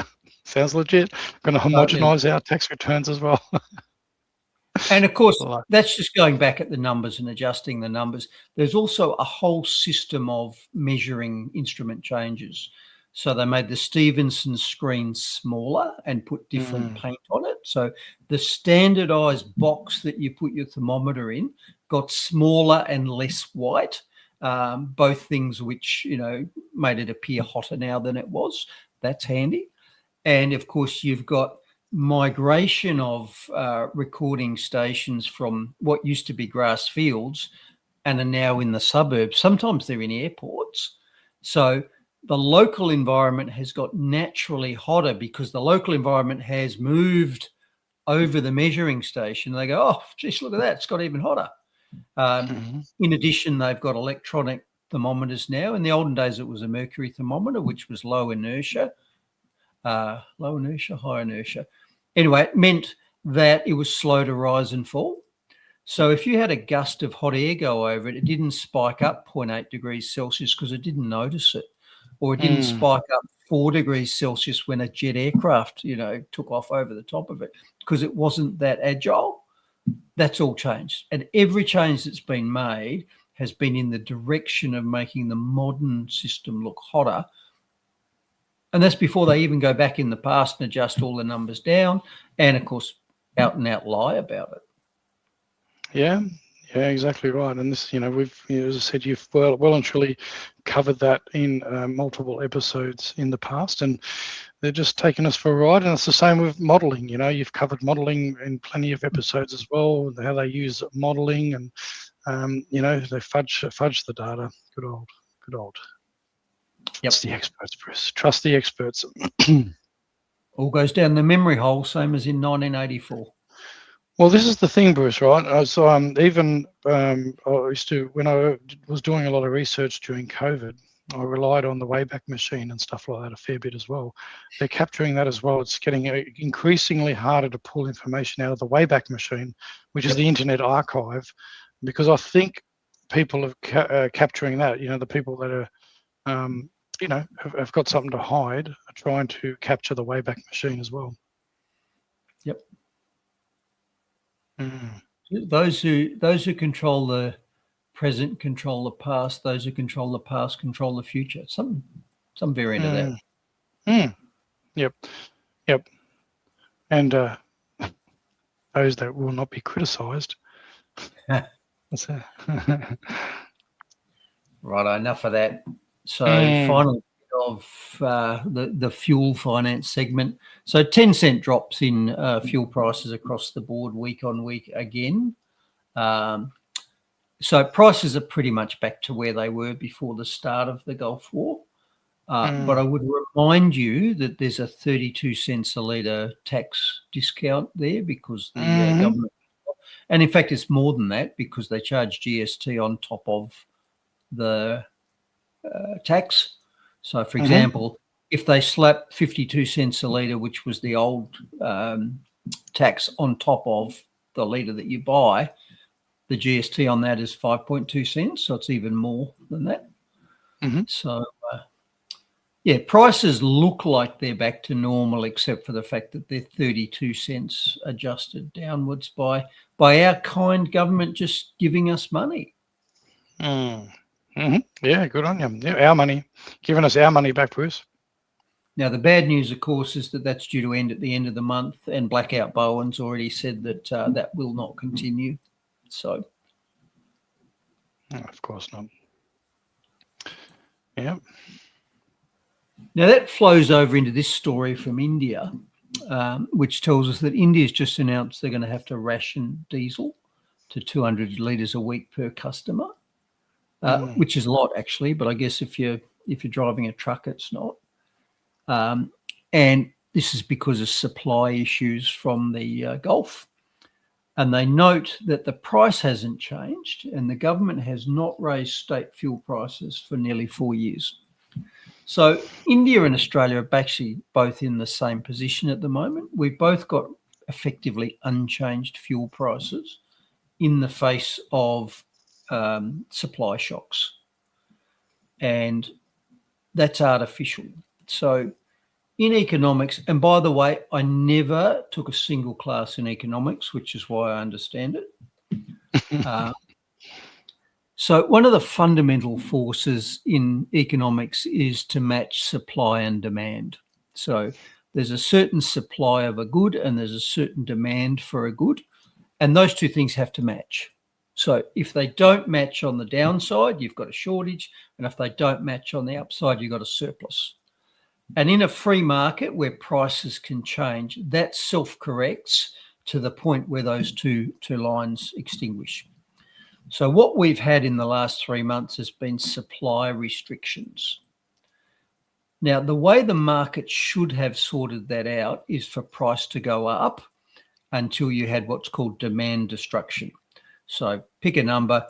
Sounds legit. Going to homogenize our tax returns as well. And of course, that's just going back at the numbers and adjusting the numbers. There's also a whole system of measuring instrument changes. So they made the Stevenson screen smaller and put different paint on it. So the standardized box that you put your thermometer in got smaller and less white, both things which, made it appear hotter now than it was. That's handy. And of course, you've got migration of recording stations from what used to be grass fields and are now in the suburbs. Sometimes they're in airports. So the local environment has got naturally hotter because the local environment has moved over the measuring station. They go, oh, geez, look at that. It's got even hotter. In addition, they've got electronic thermometers now. In the olden days, it was a mercury thermometer, which was low inertia. High inertia. Anyway, it meant that it was slow to rise and fall. So if you had a gust of hot air go over it, it didn't spike up 0.8 degrees Celsius because it didn't notice it. Or it didn't spike up 4 degrees Celsius when a jet aircraft, took off over the top of it, because it wasn't that agile. That's all changed. And every change that's been made has been in the direction of making the modern system look hotter. And that's before they even go back in the past and adjust all the numbers down, and of course, out and out lie about it. Yeah, exactly right. And this, we've, as I said, you've well and truly covered that in multiple episodes in the past, and they're just taking us for a ride. And it's the same with modelling. You've covered modelling in plenty of episodes as well, how they use modelling, and they fudge the data. Good old. Yep. It's the experts, Bruce. Trust the experts. All goes down the memory hole, same as in 1984. Well, this is the thing, Bruce, right? So even I used to, when I was doing a lot of research during COVID, I relied on the Wayback Machine and stuff like that a fair bit as well. They're capturing that as well. It's getting increasingly harder to pull information out of the Wayback Machine, which is the Internet Archive, because I think people are capturing that. The people that are, have got something to hide are trying to capture the Wayback Machine as well. Yep. Mm. Those who control the present control the past. Those who control the past control the future. Some variant of that. Yep. And those that will not be criticised. What's that? Right. Enough of that. So finally, of the fuel finance segment. So 10-cent drops in fuel prices across the board week on week again. So prices are pretty much back to where they were before the start of the Gulf War. But I would remind you that there's a 32 cents a litre tax discount there because the government, and in fact it's more than that because they charge GST on top of the tax. So, for example, if they slap 52 cents a litre, which was the old tax, on top of the litre that you buy, the GST on that is 5.2 cents. So it's even more than that. So, prices look like they're back to normal, except for the fact that they're 32 cents adjusted downwards by our kind government just giving us money. Yeah, good on you. Yeah, our money, giving us our money back, Bruce. Now, the bad news, of course, is that that's due to end at the end of the month, and Blackout Bowen's already said that that will not continue. So, of course not. Yeah. Now, that flows over into this story from India, which tells us that India's just announced they're going to have to ration diesel to 200 litres a week per customer. Which is a lot actually, but I guess if you're driving a truck, it's not. And this is because of supply issues from the Gulf. And they note that the price hasn't changed and the government has not raised state fuel prices for nearly 4 years. So India and Australia are actually both in the same position at the moment. We've both got effectively unchanged fuel prices in the face of supply shocks, and that's artificial. So in economics, and by the way, I never took a single class in economics, which is why I understand it. So one of the fundamental forces in economics is to match supply and demand. So there's a certain supply of a good and there's a certain demand for a good, and those two things have to match. So if they don't match on the downside, you've got a shortage. And if they don't match on the upside, you've got a surplus. And in a free market where prices can change, that self-corrects to the point where those two lines extinguish. So what we've had in the last 3 months has been supply restrictions. Now, the way the market should have sorted that out is for price to go up until you had what's called demand destruction. So pick a number.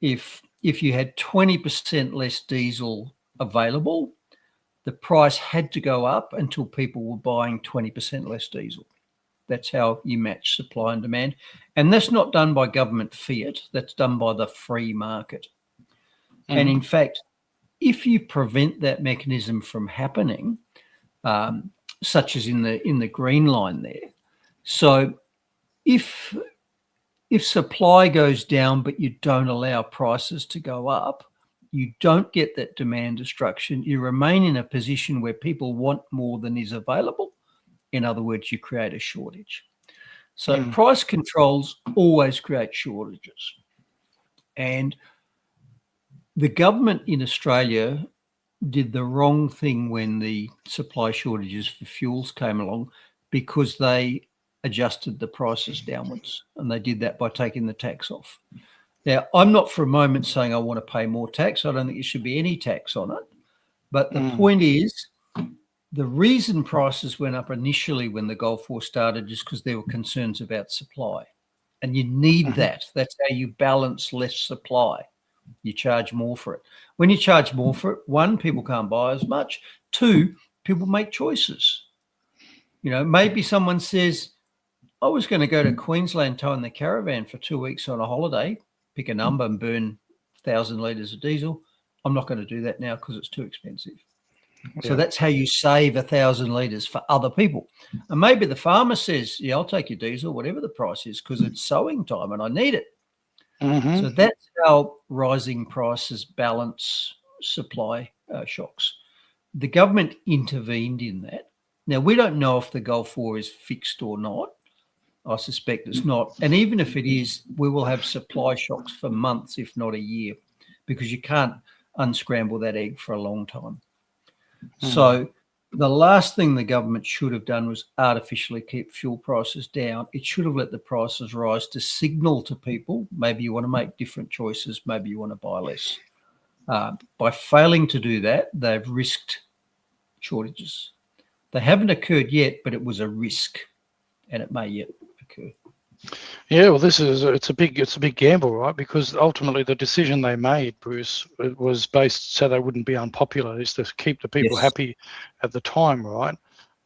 If you had 20% less diesel available, the price had to go up until people were buying 20% less diesel. That's how you match supply and demand. And that's not done by government fiat. That's done by the free market. And in fact, if you prevent that mechanism from happening, such as in the green line there, so if supply goes down but you don't allow prices to go up, you don't get that demand destruction. You remain in a position where people want more than is available. In other words, you create a shortage. So price controls always create shortages. And the government in Australia did the wrong thing when the supply shortages for fuels came along, because they adjusted the prices downwards, and they did that by taking the tax off. Now, I'm not for a moment saying I want to pay more tax. I don't think there should be any tax on it. But the point is, the reason prices went up initially when the Gulf War started is because there were concerns about supply. And you need that. That's how you balance less supply. You charge more for it. When you charge more for it, one, people can't buy as much. Two, people make choices. You know, maybe someone says, I was going to go to Queensland, tow in the caravan for 2 weeks on a holiday, pick a number and burn 1,000 litres of diesel. I'm not going to do that now because it's too expensive. So that's how you save 1,000 litres for other people. And maybe the farmer says, yeah, I'll take your diesel, whatever the price is, because it's sowing time and I need it. So that's how rising prices balance supply shocks. The government intervened in that. Now, we don't know if the Gulf War is fixed or not. I suspect it's not. And even if it is, we will have supply shocks for months, if not a year, because you can't unscramble that egg for a long time. So the last thing the government should have done was artificially keep fuel prices down. It should have let the prices rise to signal to people, maybe you want to make different choices, maybe you want to buy less. By failing to do that, they've risked shortages. They haven't occurred yet, but it was a risk, and it may yet occur. Yeah, well, it's a big gamble, right? Because ultimately the decision they made, Bruce, it was based so they wouldn't be unpopular, is to keep the people happy at the time, right?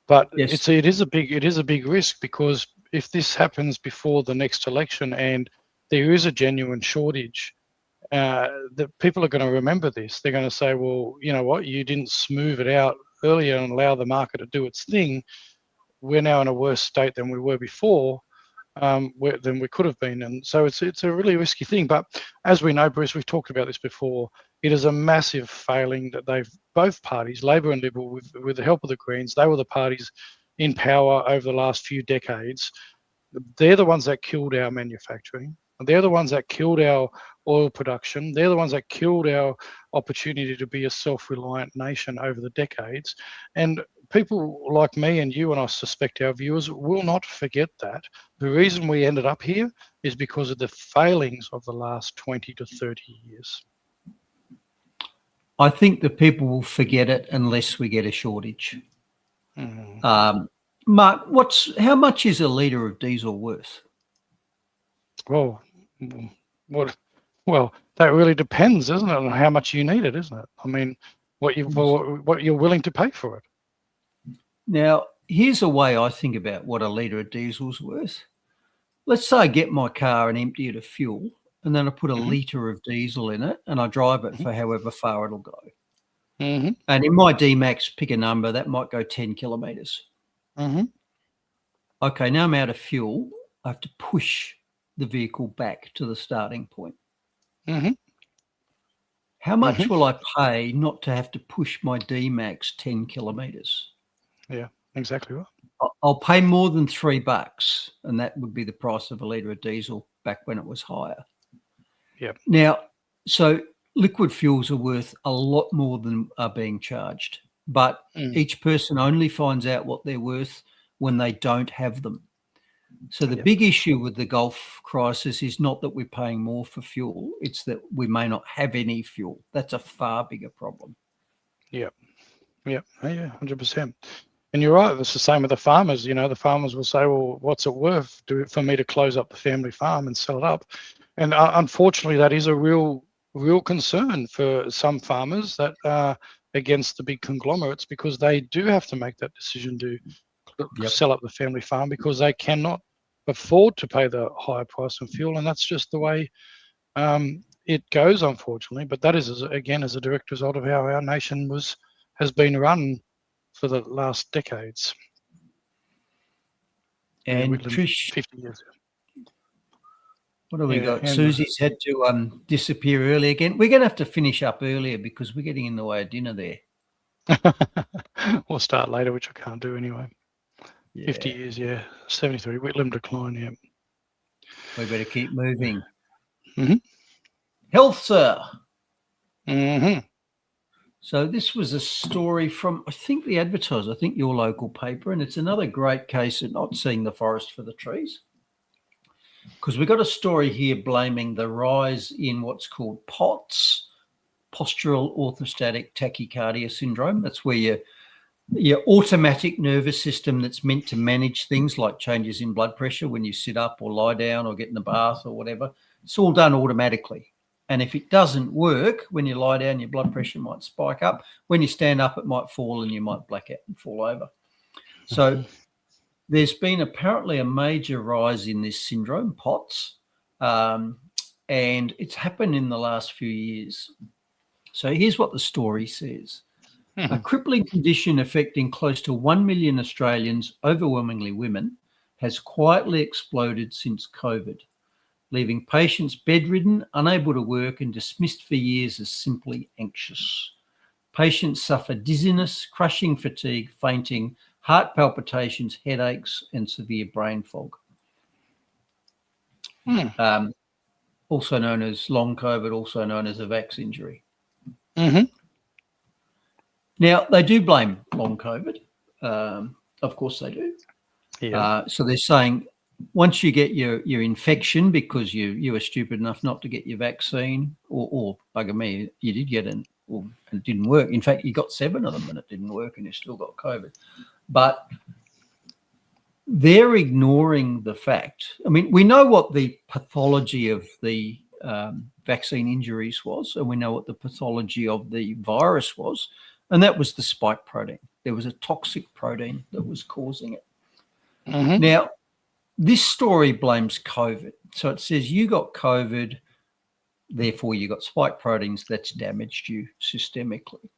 But it is a big risk, because if this happens before the next election and there is a genuine shortage, the people are going to remember this. They're going to say, well, you know what, you didn't smooth it out earlier and allow the market to do its thing. We're now in a worse state than we were before. Than we could have been, and so it's a really risky thing. But as we know, Bruce, we've talked about this before. It is a massive failing that both parties, Labor and Liberal, with the help of the Greens, they were the parties in power over the last few decades. They're the ones that killed our manufacturing. They're the ones that killed our oil production. They're the ones that killed our opportunity to be a self-reliant nation over the decades. And people like me and you, and I suspect our viewers, will not forget that. The reason we ended up here is because of the failings of the last 20 to 30 years. I think the people will forget it unless we get a shortage. Mark, how much is a litre of diesel worth? Well, that really depends, isn't it, on how much you need it, isn't it? I mean, what you're willing to pay for it. Now, here's a way I think about what a litre of diesel's worth. Let's say I get my car and empty it of fuel, and then I put a litre of diesel in it and I drive it for however far it'll go. And in my D-Max, pick a number, that might go 10 kilometres. Okay, now I'm out of fuel. I have to push the vehicle back to the starting point. How much will I pay not to have to push my D-Max 10 kilometres? Yeah, exactly right. I'll pay more than $3, and that would be the price of a litre of diesel back when it was higher. Yeah. Now, so liquid fuels are worth a lot more than are being charged, but each person only finds out what they're worth when they don't have them. So the big issue with the Gulf crisis is not that we're paying more for fuel, it's that we may not have any fuel. That's a far bigger problem. Yeah, 100%. And you're right, it's the same with the farmers. You know, the farmers will say, well, what's it worth for me to close up the family farm and sell it up? And unfortunately, that is a real concern for some farmers that are against the big conglomerates, because they do have to make that decision to sell up the family farm because they cannot afford to pay the higher price of fuel. And that's just the way it goes, unfortunately. But that is, again, as a direct result of how our nation has been run for the last decades. And Trish, 50 years. What have we Yeah, got? and- Susie's had to disappear early again. We're going to have to finish up earlier because we're getting in the way of dinner there. We'll start later, which I can't do anyway. Yeah. 50 years, yeah. 73, Whitlam decline, yeah. We better keep moving. Mhm. Health, sir. Mm-hmm. So this was a story from, I think, the Advertiser, I think your local paper, and it's another great case of not seeing the forest for the trees. Because we've got a story here blaming the rise in what's called POTS, postural orthostatic tachycardia syndrome. That's where your automatic nervous system that's meant to manage things like changes in blood pressure when you sit up or lie down or get in the bath or whatever, it's all done automatically. And if it doesn't work, when you lie down, your blood pressure might spike up. When you stand up, it might fall and you might black out and fall over. So there's been apparently a major rise in this syndrome, POTS, and it's happened in the last few years. So here's what the story says. A crippling condition affecting close to 1 million Australians, overwhelmingly women, has quietly exploded since COVID, leaving patients bedridden, unable to work, and dismissed for years as simply anxious. Patients suffer dizziness, crushing fatigue, fainting, heart palpitations, headaches, and severe brain fog. Also known as long COVID, also known as a vax injury. Mm-hmm. Now, they do blame long COVID. Of course they do. Yeah. So they're saying once you get your infection because you were stupid enough not to get your vaccine, or bugger me, you did get it, or it didn't work. In fact, you got 7 of them and it didn't work and you still got COVID. But they're ignoring the fact. I mean, we know what the pathology of the vaccine injuries was, and we know what the pathology of the virus was, and that was the spike protein. There was a toxic protein that was causing it. Mm-hmm. Now, this story blames COVID. So it says you got COVID, therefore you got spike proteins that's damaged you systemically.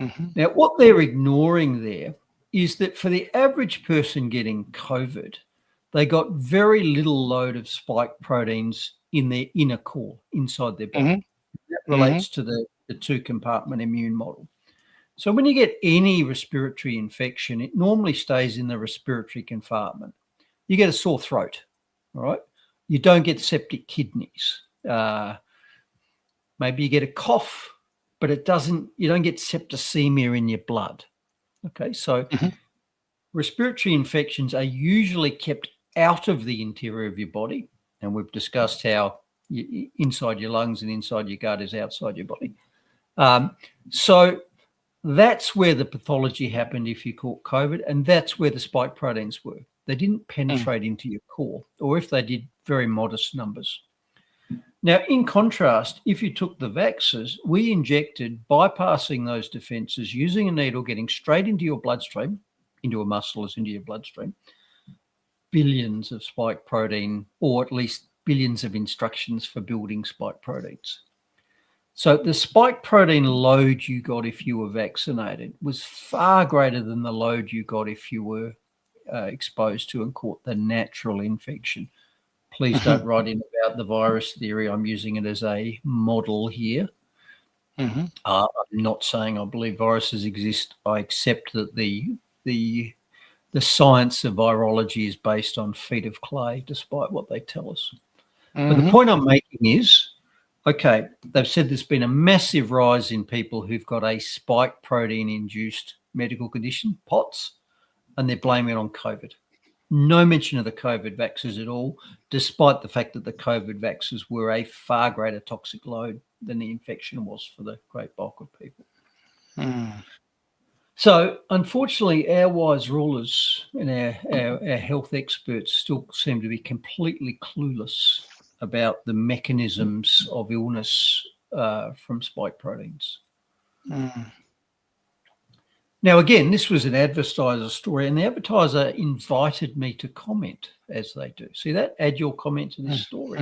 Mm-hmm. Now, what they're ignoring there is that for the average person getting COVID, they got very little load of spike proteins in their inner core, inside their body. Mm-hmm. That relates to the 2-compartment immune model. So when you get any respiratory infection, it normally stays in the respiratory compartment. You get a sore throat, all right? You don't get septic kidneys. Maybe you get a cough, but you don't get septicemia in your blood. Okay, so respiratory infections are usually kept out of the interior of your body, and we've discussed how inside your lungs and inside your gut is outside your body. So that's where the pathology happened if you caught COVID, and that's where the spike proteins were. They didn't penetrate into your core, or if they did, very modest numbers. Now, in contrast, if you took the vaxes, we injected, bypassing those defenses, using a needle, getting straight into your bloodstream, into a muscle as into your bloodstream, billions of spike protein, or at least billions of instructions for building spike proteins. So the spike protein load you got if you were vaccinated was far greater than the load you got if you were exposed to and caught the natural infection. Please don't write in about the virus theory. I'm using it as a model here. Mm-hmm. I'm not saying I believe viruses exist. I accept that the science of virology is based on feet of clay, despite what they tell us. But the point I'm making is, okay, they've said there's been a massive rise in people who've got a spike protein-induced medical condition, POTS, and they're blaming it on COVID. No mention of the COVID vaxxers at all, despite the fact that the COVID vaxxers were a far greater toxic load than the infection was for the great bulk of people. So, unfortunately, our wise rulers and our health experts still seem to be completely clueless about the mechanisms of illness from spike proteins. Now, again, this was an Advertiser story, and the Advertiser invited me to comment, as they do. See that? Add your comment to this story.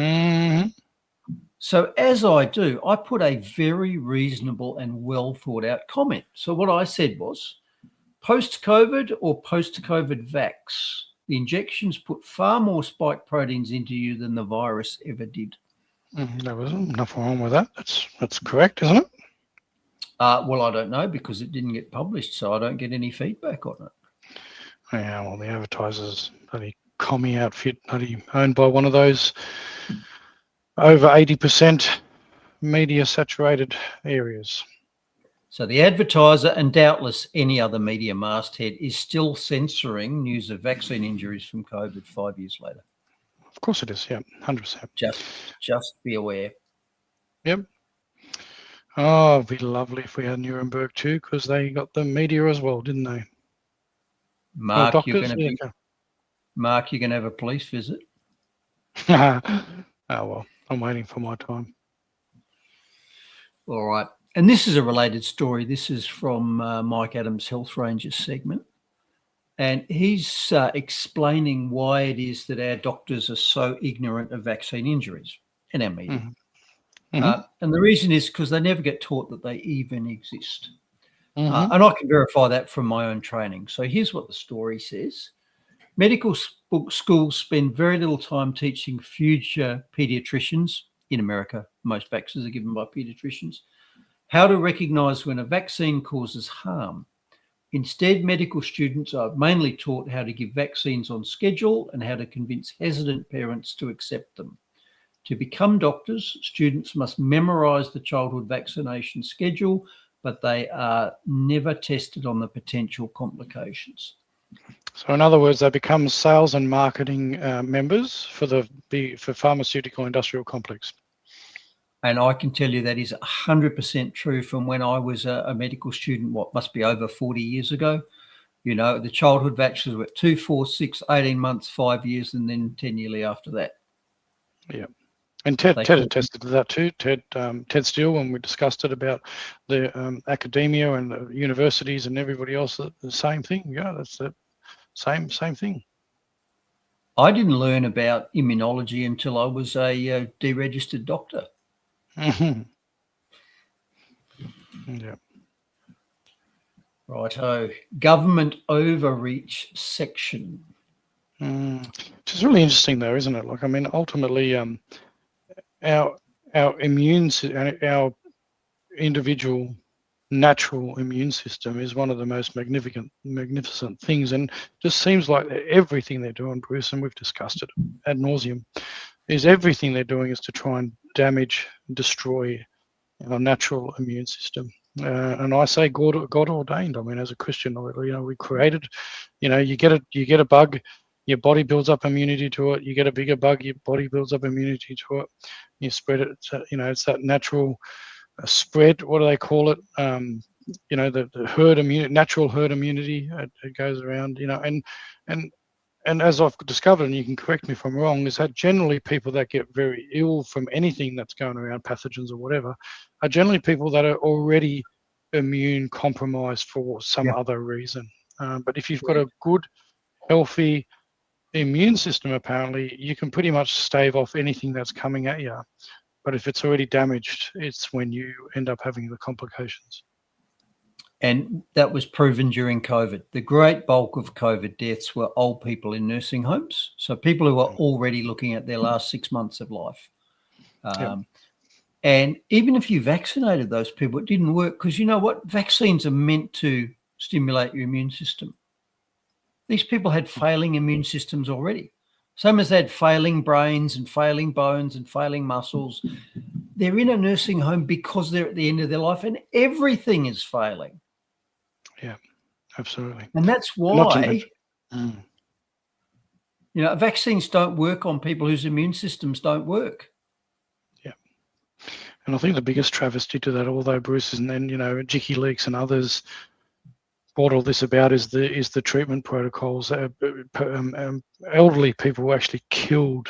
So as I do, I put a very reasonable and well thought out comment. So what I said was, post-COVID or post-COVID vax? The injections put far more spike proteins into you than the virus ever did. There was nothing wrong with that. That's correct, isn't it? Well, I don't know because it didn't get published, so I don't get any feedback on it. Yeah, well, the advertisers, bloody commie outfit, bloody owned by one of those over 80% media saturated areas. So the advertiser, and doubtless any other media masthead, is still censoring news of vaccine injuries from COVID 5 years later. Of course it is, yeah, 100%. Just be aware. Yep. Oh, it'd be lovely if we had Nuremberg too, because they got the media as well, didn't they? Mark, Well, you're doctors, going to have a police visit. Oh, well, I'm waiting for my time. All right. And this is a related story. This is from Mike Adams' Health Rangers segment. And he's explaining why it is that our doctors are so ignorant of vaccine injuries in our media. And the reason is because they never get taught that they even exist. And I can verify that from my own training. So here's what the story says. Medical schools spend very little time teaching future pediatricians. In America, most vaccines are given by pediatricians. How to recognise when a vaccine causes harm. Instead, medical students are mainly taught how to give vaccines on schedule and how to convince hesitant parents to accept them. To become doctors, students must memorise the childhood vaccination schedule, but they are never tested on the potential complications. So in other words, they become sales and marketing members for for pharmaceutical industrial complex. And I can tell you that is 100% true from when I was a medical student, what must be over 40 years ago. You know, the childhood vaccines were 2, 4, 6, 18 months, 5 years, and then 10 yearly after that. Yeah. And Ted attested to that too. Ted Steele, when we discussed it about the academia and the universities and everybody else, the same thing. Yeah, that's the same thing. I didn't learn about immunology until I was a deregistered doctor. Yeah. Righto. Government overreach section. Which is really interesting, though, isn't it? Like, I mean, ultimately, our individual natural immune system is one of the most magnificent things, and just seems like everything they're doing, Bruce, and we've discussed it ad nauseum, is everything they're doing is to try and damage, destroy our natural immune system. And I say God ordained. I mean, as a Christian, we created. You get a bug, your body builds up immunity to it. You get a bigger bug, your body builds up immunity to it. You spread it. It's that natural spread. What do they call it? The herd immunity, natural herd immunity. It goes around. And as I've discovered, and you can correct me if I'm wrong, is that generally people that get very ill from anything that's going around, pathogens or whatever, are generally people that are already immune compromised for some other reason. But if you've got a good, healthy immune system, apparently, you can pretty much stave off anything that's coming at you. But if it's already damaged, it's when you end up having the complications. And that was proven during COVID. The great bulk of COVID deaths were old people in nursing homes. So people who are already looking at their last 6 months of life. And even if you vaccinated those people, it didn't work because you know what? Vaccines are meant to stimulate your immune system. These people had failing immune systems already. Some as they had failing brains and failing bones and failing muscles. They're in a nursing home because they're at the end of their life and everything is failing. Yeah, absolutely. And that's why, vaccines don't work on people whose immune systems don't work. Yeah. And I think the biggest travesty to that, although Bruce and then, Jicky Leaks and others brought all this about, is the treatment protocols. Elderly people were actually killed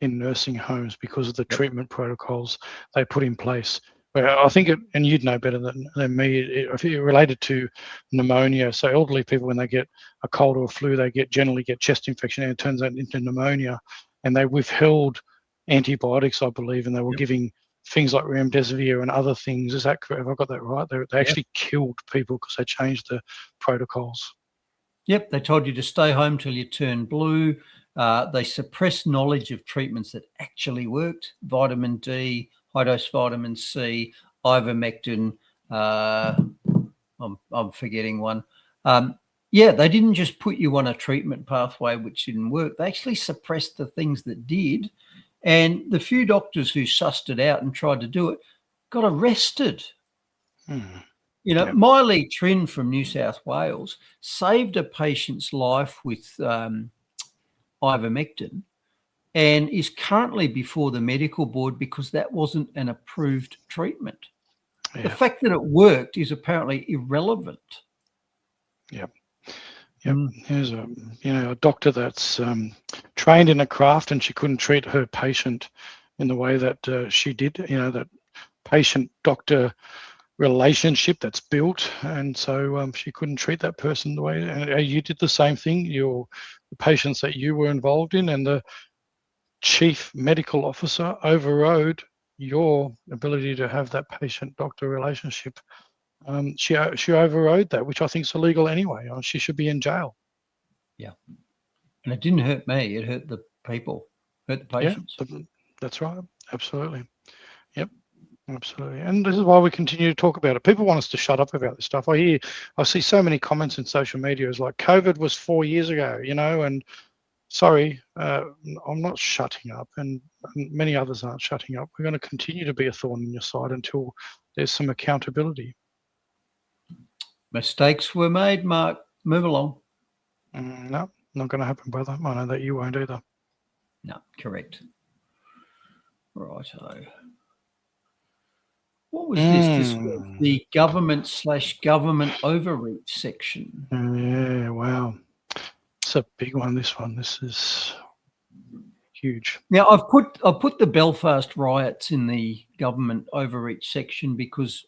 in nursing homes because of the treatment protocols they put in place. Well, I think and you'd know better than me, I think it related to pneumonia. So elderly people, when they get a cold or a flu, they generally get chest infection, and it turns out into pneumonia. And they withheld antibiotics, I believe, and they were giving things like remdesivir and other things. Is that correct? Have I got that right? They actually killed people because they changed the protocols. Yep, they told you to stay home till you turn blue. They suppressed knowledge of treatments that actually worked: vitamin D, high-dose vitamin C, ivermectin. I'm forgetting one. Yeah, they didn't just put you on a treatment pathway which didn't work. They actually suppressed the things that did. And the few doctors who sussed it out and tried to do it got arrested. You know, Yep. Miley Trin from New South Wales saved a patient's life with ivermectin and is currently before the medical board because that wasn't an approved treatment. Yeah. The fact that it worked is apparently irrelevant. Yep. Here's a doctor that's trained in a craft, and she couldn't treat her patient in the way that she did. That patient-doctor relationship that's built, and so she couldn't treat that person the way. And you did the same thing. The patients that you were involved in, and the chief medical officer overrode your ability to have that patient-doctor relationship. She overrode that, which I think is illegal anyway. She should be in jail. Yeah. And it didn't hurt me. It hurt the people, hurt the patients. Yeah, that's right. Absolutely. Yep. Absolutely. And this is why we continue to talk about it. People want us to shut up about this stuff. I see so many comments in social media. It's like, COVID was 4 years ago, and sorry, I'm not shutting up, and many others aren't shutting up. We're going to continue to be a thorn in your side until there's some accountability. Mistakes were made, Mark. Move along. No, not going to happen, brother. I know that you won't either. No, correct. Righto. What was this? This was the government/government overreach section. Yeah, wow. It's a big one, this one. This is huge. Now, I've put the Belfast riots in the government overreach section because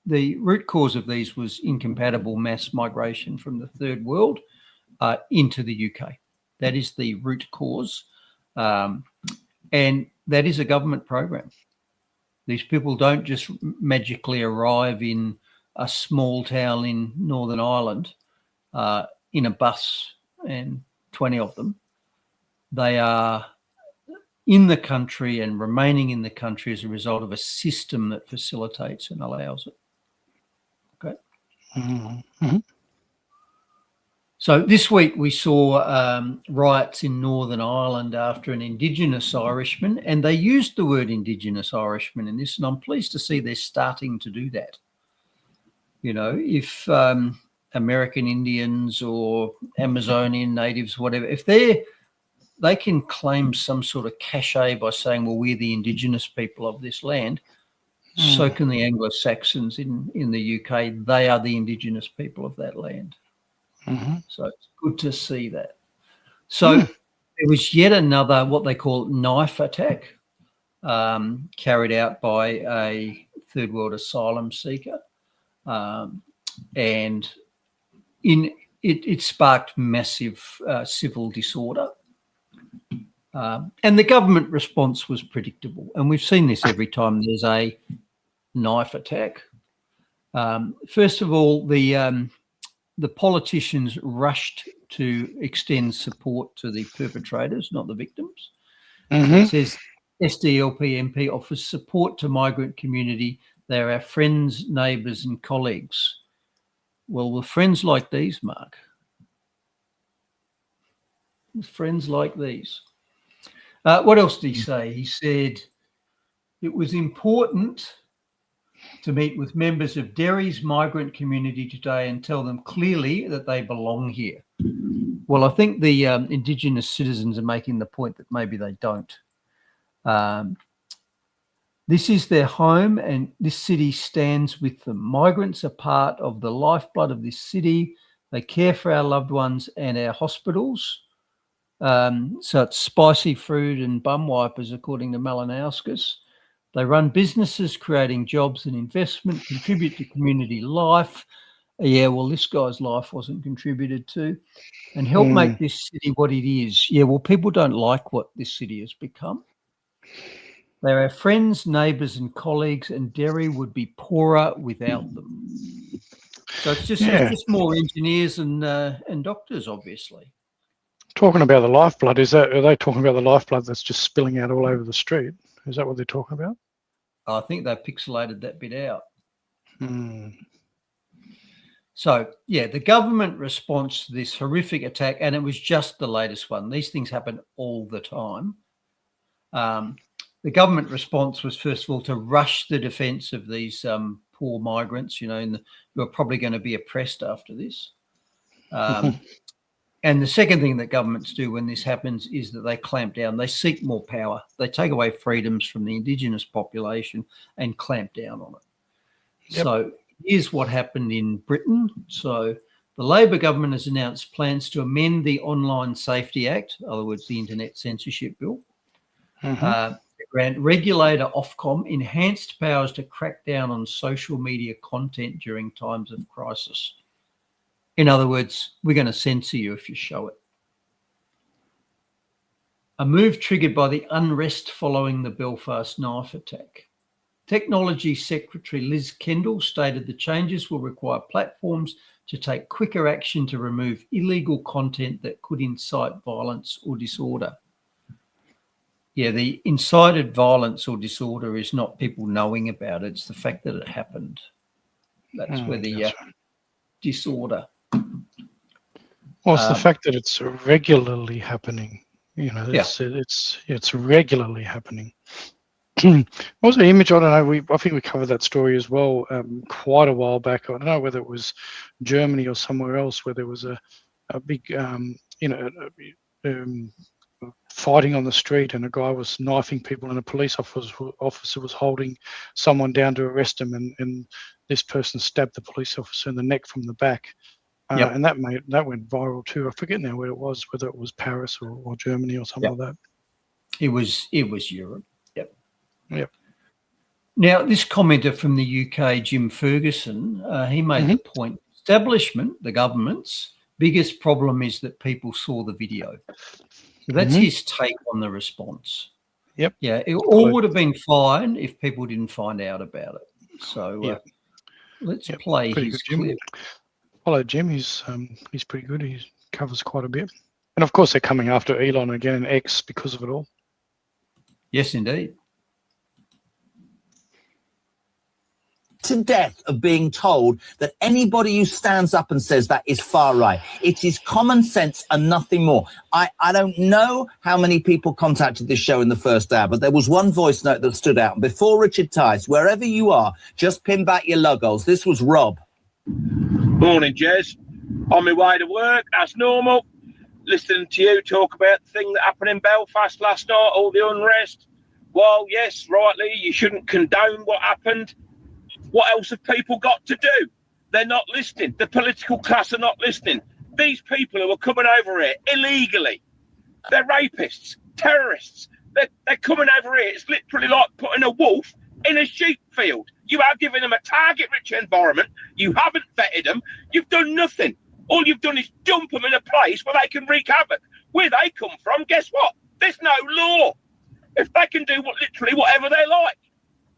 the root cause of these was incompatible mass migration from the third world into the UK. That is the root cause. And that is a government program. These people don't just magically arrive in a small town in Northern Ireland in a bus and 20 of them. They are in the country and remaining in the country as a result of a system that facilitates and allows it. Okay. Mm-hmm. So this week we saw riots in Northern Ireland after an Indigenous Irishman, and they used the word Indigenous Irishman in this, and I'm pleased to see they're starting to do that. If American Indians or Amazonian natives, whatever, if they can claim some sort of cachet by saying, well, we're the Indigenous people of this land, so can the Anglo-Saxons in the UK. They are the Indigenous people of that land. Mm-hmm. So it's good to see that. So there was yet another what they call knife attack carried out by a third world asylum seeker. And it sparked massive civil disorder. And the government response was predictable. And we've seen this every time there's a knife attack. First of all, the politicians rushed to extend support to the perpetrators, not the victims. Mm-hmm. So it says SDLP MP offers support to migrant community. They are our friends, neighbours and colleagues. Well, with friends like these, Mark, with friends like these. What else did he say? He said it was important to meet with members of Derry's migrant community today and tell them clearly that they belong here. Well, I think the Indigenous citizens are making the point that maybe they don't. This is their home and this city stands with them. Migrants are part of the lifeblood of this city. They care for our loved ones and our hospitals. So it's spicy food and bum wipers, according to Malinauskas. They run businesses, creating jobs and investment, contribute to community life. Yeah, well, this guy's life wasn't contributed to. And help make this city what it is. Yeah, well, people don't like what this city has become. They're our friends, neighbours and colleagues, and Derry would be poorer without them. So it's just more engineers and doctors, obviously. Talking about the lifeblood, are they talking about the lifeblood that's just spilling out all over the street? Is that what they're talking about? I think they pixelated that bit out. So, yeah, the government response to this horrific attack, and it was just the latest one. These things happen all the time. The government response was, first of all, to rush the defence of these poor migrants, who are probably going to be oppressed after this. And the second thing that governments do when this happens is that they clamp down. They seek more power. They take away freedoms from the Indigenous population and clamp down on it. Yep. So here's what happened in Britain. So the Labor government has announced plans to amend the Online Safety Act, in other words, the Internet Censorship Bill, to grant regulator Ofcom enhanced powers to crack down on social media content during times of crisis. In other words, we're going to censor you if you show it. A move triggered by the unrest following the Belfast knife attack. Technology Secretary Liz Kendall stated the changes will require platforms to take quicker action to remove illegal content that could incite violence or disorder. Yeah, the incited violence or disorder is not people knowing about it. It's the fact that it happened. That's where the disorder. Well, it's the fact that it's regularly happening. It's regularly happening. What was the image? I don't know. I think we covered that story as well quite a while back. I don't know whether it was Germany or somewhere else where there was a big, fighting on the street, and a guy was knifing people, and a police officer was holding someone down to arrest him, and this person stabbed the police officer in the neck from the back. And that went viral too. I forget now where it was, whether it was Paris or Germany or something like that. It was Europe. Yep. Now, this commenter from the UK, Jim Ferguson, he made the point: establishment, the government's biggest problem is that people saw the video. So that's his take on the response. Yep. Yeah, it all would have been fine if people didn't find out about it. So let's play his clip. Follow Jim. He's pretty good. He covers quite a bit, and of course they're coming after Elon again and X because of it all. Yes, indeed. To death of being told that anybody who stands up and says that is far right. It is common sense and nothing more. I don't know how many people contacted this show in the first hour, but there was one voice note that stood out. And before Richard Tice, wherever you are, just pin back your logos. This was Rob. Morning, Jez. On my way to work, as normal. Listening to you talk about the thing that happened in Belfast last night, all the unrest. Well, yes, rightly, you shouldn't condone what happened. What else have people got to do? They're not listening. The political class are not listening. These people who are coming over here illegally, they're rapists, terrorists. They're coming over here. It's literally like putting a wolf in a sheep field. You are giving them a target-rich environment. You haven't vetted them. You've done nothing. All you've done is dump them in a place where they can wreak havoc. Where they come from, guess what? There's no law. If they can do literally whatever they like.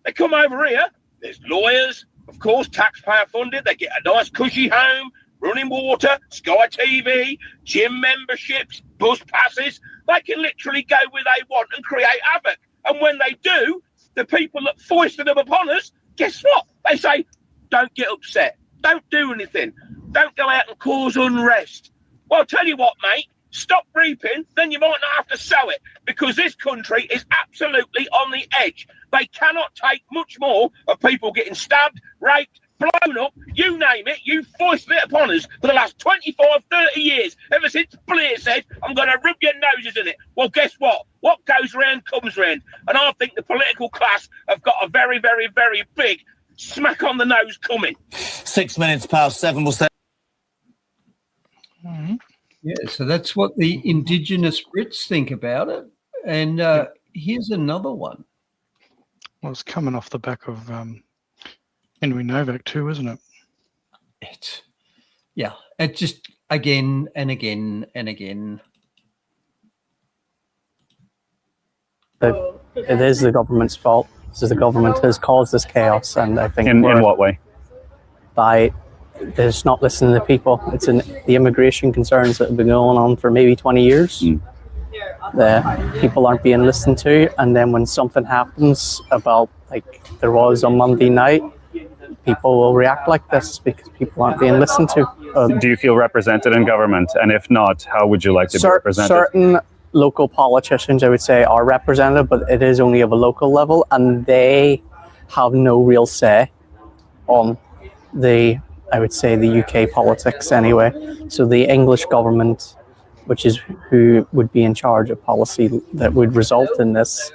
They come over here. There's lawyers, of course, taxpayer funded. They get a nice cushy home, running water, Sky TV, gym memberships, bus passes. They can literally go where they want and create havoc. And when they do, the people that foisted them upon us, guess what? They say, don't get upset. Don't do anything. Don't go out and cause unrest. Well, I'll tell you what, mate. Stop reaping, then you might not have to sow it, because this country is absolutely on the edge. They cannot take much more of people getting stabbed, raped, blown up, you name it. You foisted it upon us for the last 25, 30 years, ever since Blair said, I'm going to rub your noses in it. Well, guess what? What goes round comes round. And I think the political class have got a very, very, very big smack on the nose coming. 6 minutes past 7 will say. Yeah, so that's what the Indigenous Brits think about it. And here's another one. Well, it's coming off the back of Henry Novak too, isn't it? It just again and again and again. It is the government's fault. So the government has caused this chaos, and I think in what way? By they're just not listening to people. It's the immigration concerns that have been going on for maybe 20 years. The people aren't being listened to, and then when something happens about, like there was on Monday night, people will react like this because people aren't being listened to. Do you feel represented in government? And if not, how would you like to be represented? Certain local politicians, I would say, are represented, but it is only of a local level, and they have no real say on I would say, the UK politics anyway. So the English government, which is who would be in charge of policy that would result in this,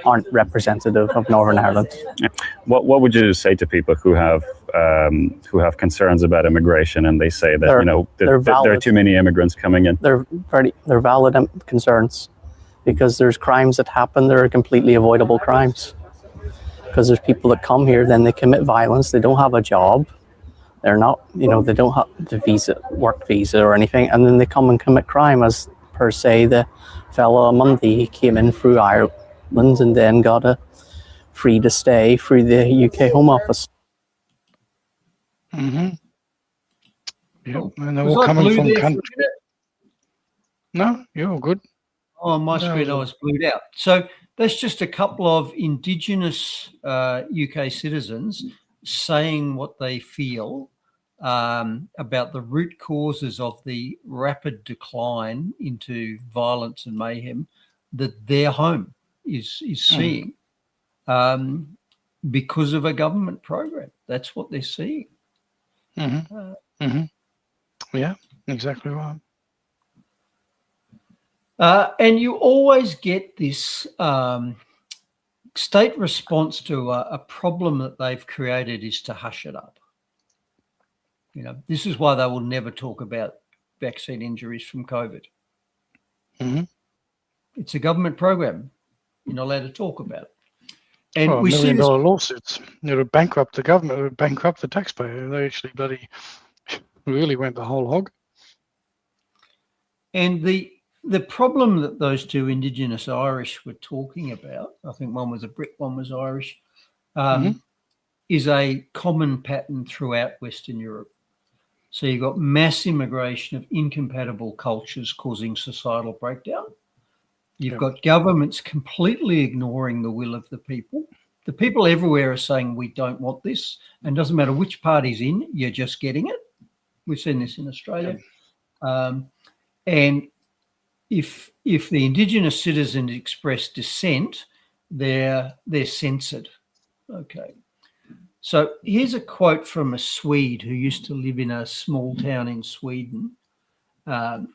aren't representative of Northern Ireland. What would you say to people who have concerns about immigration, and they say that there are too many immigrants coming in? They're valid concerns, because there's crimes that happen that are completely avoidable crimes. Because there's people that come here, then they commit violence, they don't have a job, they're not, they don't have the work visa or anything, and then they come and commit crime, as per se the fellow on Monday. He came in through Ireland and then got a free to stay through the UK Home Office. Yeah, and they're all coming from country. No, you're all good. Oh, on my screen, I was blued out. So that's just a couple of Indigenous UK citizens saying what they feel about the root causes of the rapid decline into violence and mayhem that their home is seeing because of a government program. That's what they're seeing. Yeah, exactly right. And you always get this state response to a problem that they've created is to hush it up. This is why they will never talk about vaccine injuries from COVID. It's a government program. You're not allowed to talk about it. And we see $1 million lawsuits. It would bankrupt the government. It would bankrupt the taxpayer. They actually really went the whole hog. And the problem that those two Indigenous Irish were talking about, I think one was a Brit, one was Irish, is a common pattern throughout Western Europe. So you've got mass immigration of incompatible cultures causing societal breakdown. You've got governments completely ignoring the will of the people. The people everywhere are saying, we don't want this. And it doesn't matter which party's in, you're just getting it. We've seen this in Australia. And if the Indigenous citizens express dissent, they're censored. Okay. So here's a quote from a Swede who used to live in a small town in Sweden. And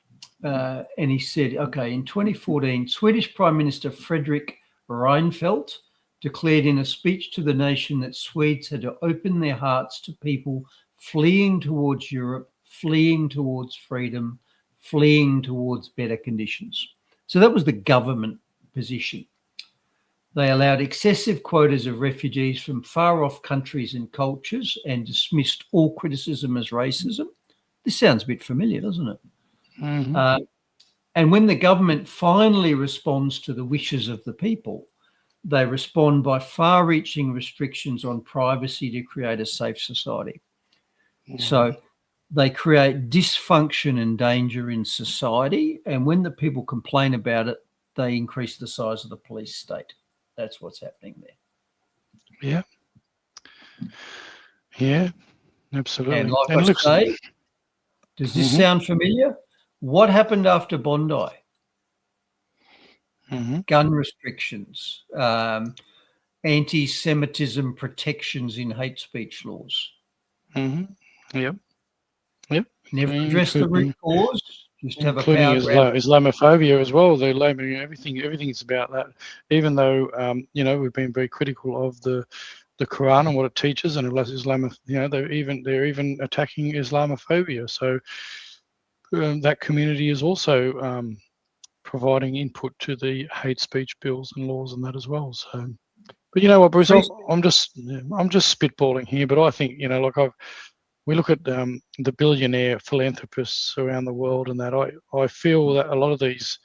he said, okay, in 2014, Swedish Prime Minister Fredrik Reinfeldt declared in a speech to the nation that Swedes had to open their hearts to people fleeing towards Europe, fleeing towards freedom, fleeing towards better conditions. So that was the government position. They allowed excessive quotas of refugees from far-off countries and cultures and dismissed all criticism as racism. This sounds a bit familiar, doesn't it? And when the government finally responds to the wishes of the people, they respond by far-reaching restrictions on privacy to create a safe society. So they create dysfunction and danger in society, and when the people complain about it, they increase the size of the police state. That's what's happening there. Yeah, absolutely. And like I say, does this sound familiar? What happened after Bondi? Gun restrictions, anti-Semitism protections in hate speech laws. Yep. Never address the root cause. Just have including a power Islamophobia as well. They're labeling everything's about that. Even though we've been very critical of the Quran and what it teaches, and Islam, they're even attacking Islamophobia. So that community is also providing input to the hate speech bills and laws and that as well. So, but you know what, Bruce, I'm just spitballing here, but I think we look at the billionaire philanthropists around the world, and that I feel that a lot of these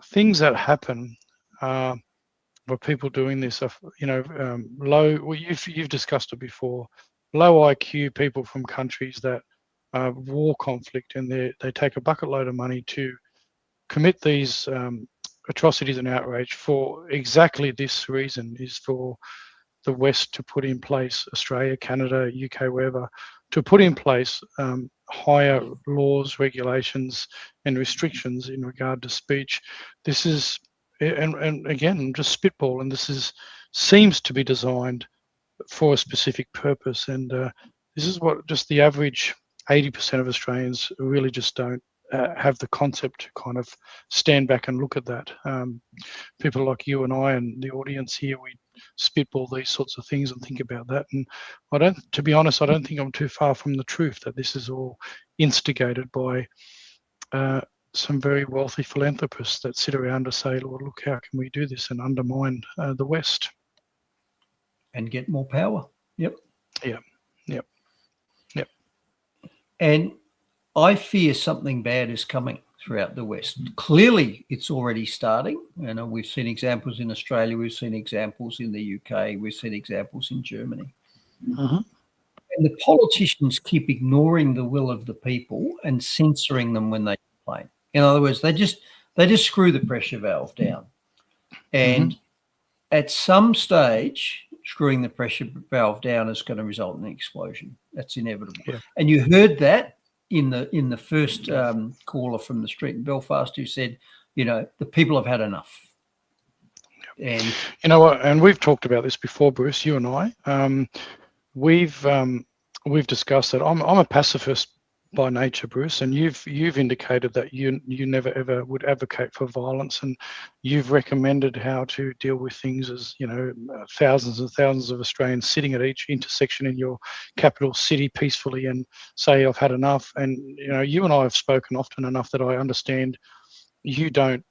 things that happen where people doing this are low. Well, you've discussed it before. low IQ people from countries that are war conflict, and they take a bucket load of money to commit these atrocities and outrage for exactly this reason, is for the West to put in place, Australia, Canada, UK, wherever, to put in place higher laws, regulations, and restrictions in regard to speech. This is, and again, just spitball, and this seems to be designed for a specific purpose. And this is what just the average 80% of Australians really just don't have the concept to kind of stand back and look at that. People like you and I and the audience here, we spitball these sorts of things and think about that. And to be honest, I don't think I'm too far from the truth that this is all instigated by some very wealthy philanthropists that sit around to say, well, look, how can we do this and undermine the West? And get more power. Yep. Yep. And I fear something bad is coming throughout the West. Clearly, it's already starting. You know, we've seen examples in Australia, we've seen examples in the UK, we've seen examples in Germany. Uh-huh. And the politicians keep ignoring the will of the people and censoring them when they complain. In other words, they just screw the pressure valve down. And at some stage, screwing the pressure valve down is going to result in an explosion. That's inevitable. Yeah. And you heard that in the first caller from the street in Belfast, who said, you know, the people have had enough. And you know what? And we've talked about this before, Bruce. You and I. We've discussed that. I'm a pacifist by nature, Bruce, and you've indicated that you never ever would advocate for violence, and you've recommended how to deal with things as, you know, thousands and thousands of Australians sitting at each intersection in your capital city peacefully and say, I've had enough. And you know, you and I have spoken often enough that I understand you don't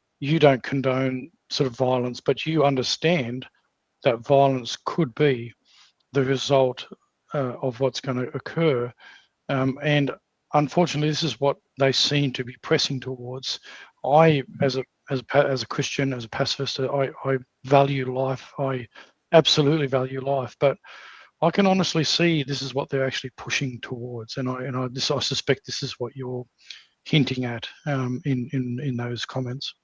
condone sort of violence, but you understand that violence could be the result of what's going to occur, and unfortunately, this is what they seem to be pressing towards. I, as a Christian, as a pacifist, I value life. I absolutely value life, but I can honestly see this is what they're actually pushing towards, and I suspect this is what you're hinting at in those comments.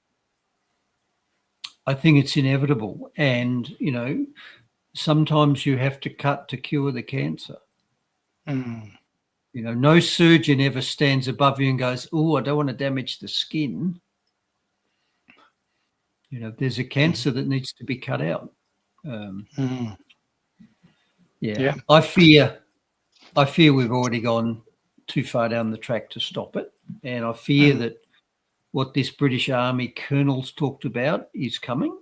I think it's inevitable, and you know, sometimes you have to cut to cure the cancer. You know, no surgeon ever stands above you and goes, oh, I don't want to damage the skin. You know, there's a cancer that needs to be cut out. Yeah. I fear we've already gone too far down the track to stop it. And I fear that what this British Army colonel's talked about is coming.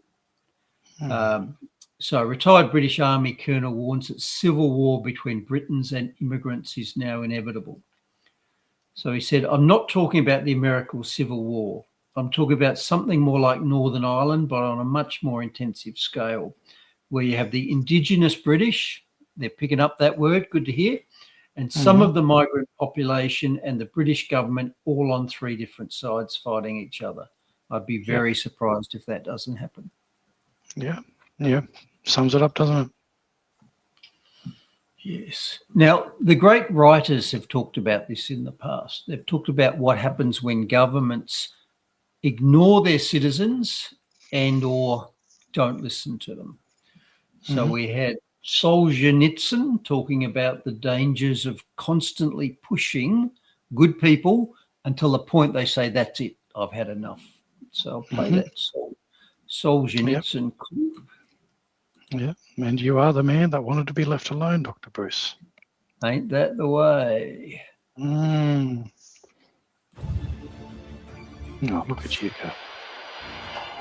So a retired British Army colonel warns that civil war between Britons and immigrants is now inevitable. So he said, I'm not talking about the American Civil War. I'm talking about something more like Northern Ireland, but on a much more intensive scale, where you have the Indigenous British, they're picking up that word, good to hear, and some of the migrant population and the British government all on three different sides fighting each other. I'd be very surprised if that doesn't happen. Yeah. Sums it up, doesn't it? Yes. Now, the great writers have talked about this in the past. They've talked about what happens when governments ignore their citizens and or don't listen to them. So we had Solzhenitsyn talking about the dangers of constantly pushing good people until the point they say, that's it, I've had enough. So I'll play that Solzhenitsyn clip. Yeah, and you are the man that wanted to be left alone, Dr. Bruce. Ain't that the way? Oh, look at you go.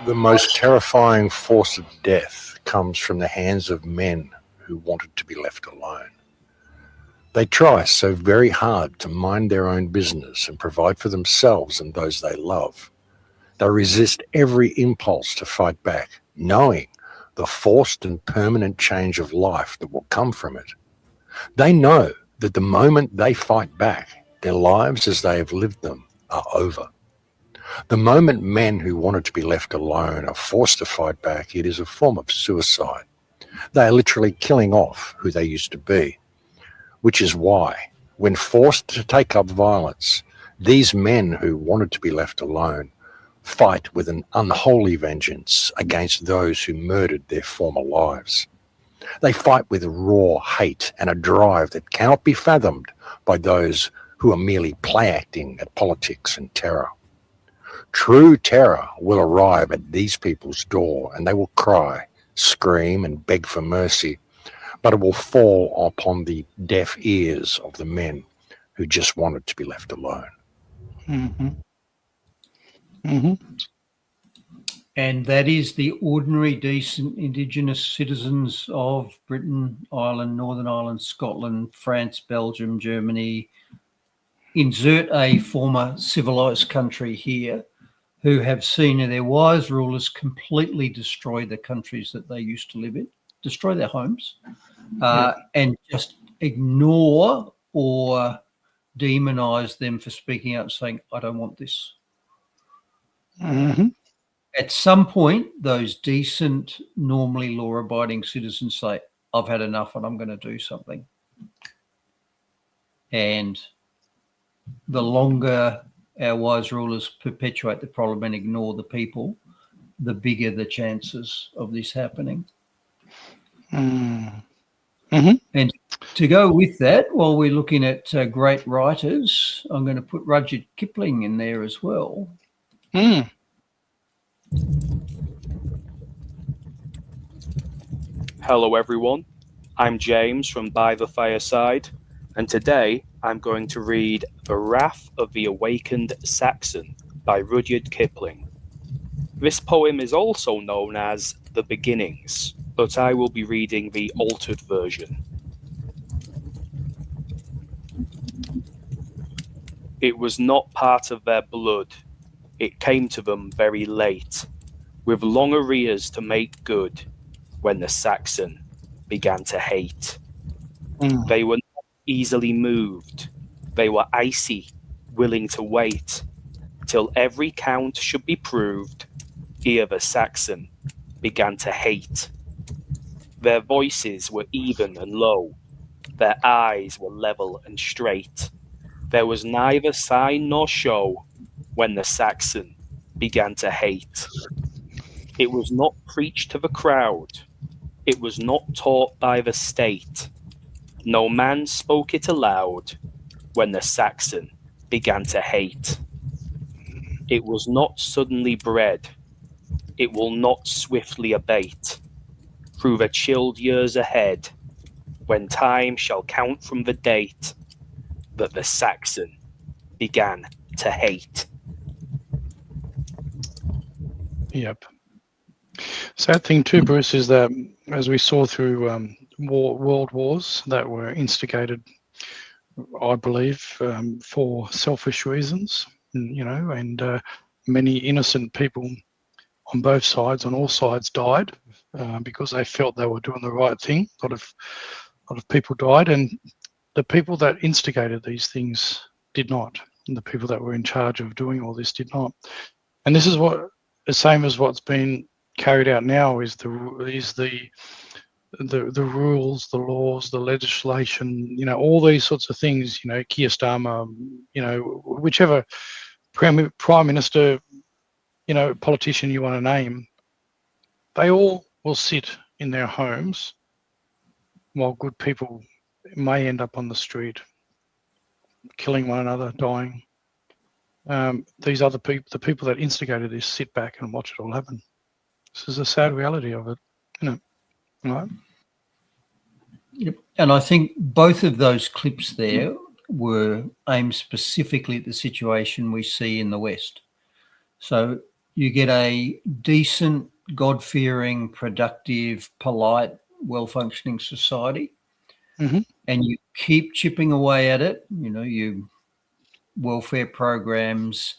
The most terrifying force of death comes from the hands of men who wanted to be left alone. They try so very hard to mind their own business and provide for themselves and those they love. They resist every impulse to fight back, knowing the forced and permanent change of life that will come from it. They know that the moment they fight back, their lives as they have lived them are over. The moment men who wanted to be left alone are forced to fight back, it is a form of suicide. They are literally killing off who they used to be. which is why, when forced to take up violence, these men who wanted to be left alone fight with an unholy vengeance against those who murdered their former lives. They fight with raw hate and a drive that cannot be fathomed by those who are merely play-acting at politics and terror. True terror will arrive at these people's door, and they will cry, scream, and beg for mercy, but it will fall upon the deaf ears of the men who just wanted to be left alone. Mm-hmm. Mm-hmm. And that is the ordinary, decent Indigenous citizens of Britain, Ireland, Northern Ireland, Scotland, France, Belgium, Germany, insert a former civilised country here, who have seen their wise rulers completely destroy the countries that they used to live in, destroy their homes, and just ignore or demonise them for speaking out and saying, I don't want this. Mm-hmm. At some point, those decent, normally law-abiding citizens say, I've had enough and I'm going to do something. And the longer our wise rulers perpetuate the problem and ignore the people, the bigger the chances of this happening. Mm-hmm. And to go with that, while we're looking at great writers, I'm going to put Rudyard Kipling in there as well. Mm. Hello everyone, I'm James from By the Fireside, and today I'm going to read The Wrath of the Awakened Saxon by Rudyard Kipling. This poem is also known as The Beginnings, but I will be reading the altered version. It was not part of their blood, it came to them very late, with long arrears to make good, when the Saxon began to hate. They were not easily moved. They were icy, willing to wait, till every count should be proved, ere the Saxon began to hate. Their voices were even and low. Their eyes were level and straight. There was neither sign nor show when the Saxon began to hate. It was not preached to the crowd. It was not taught by the state. No man spoke it aloud when the Saxon began to hate. It was not suddenly bred. It will not swiftly abate. Through the chilled years ahead, when time shall count from the date that the Saxon began to hate. Yep. Sad thing too, Bruce, is that as we saw through world wars that were instigated, I believe, for selfish reasons, and many innocent people on both sides, on all sides, died because they felt they were doing the right thing. A lot of people died, and the people that instigated these things did not, and the people that were in charge of doing all this did not. And this is what the same as what's been carried out now is the rules, the laws, the legislation, all these sorts of things, Keir Starmer, whichever prime minister, politician you want to name, they all will sit in their homes while good people may end up on the street, killing one another, dying. These other people, the people that instigated this, sit back and watch it all happen. This is a sad reality of it, right? Yep. And I think both of those clips there were aimed specifically at the situation we see in the West. So you get a decent, God-fearing, productive, polite, well-functioning society, and you keep chipping away at it, you welfare programs,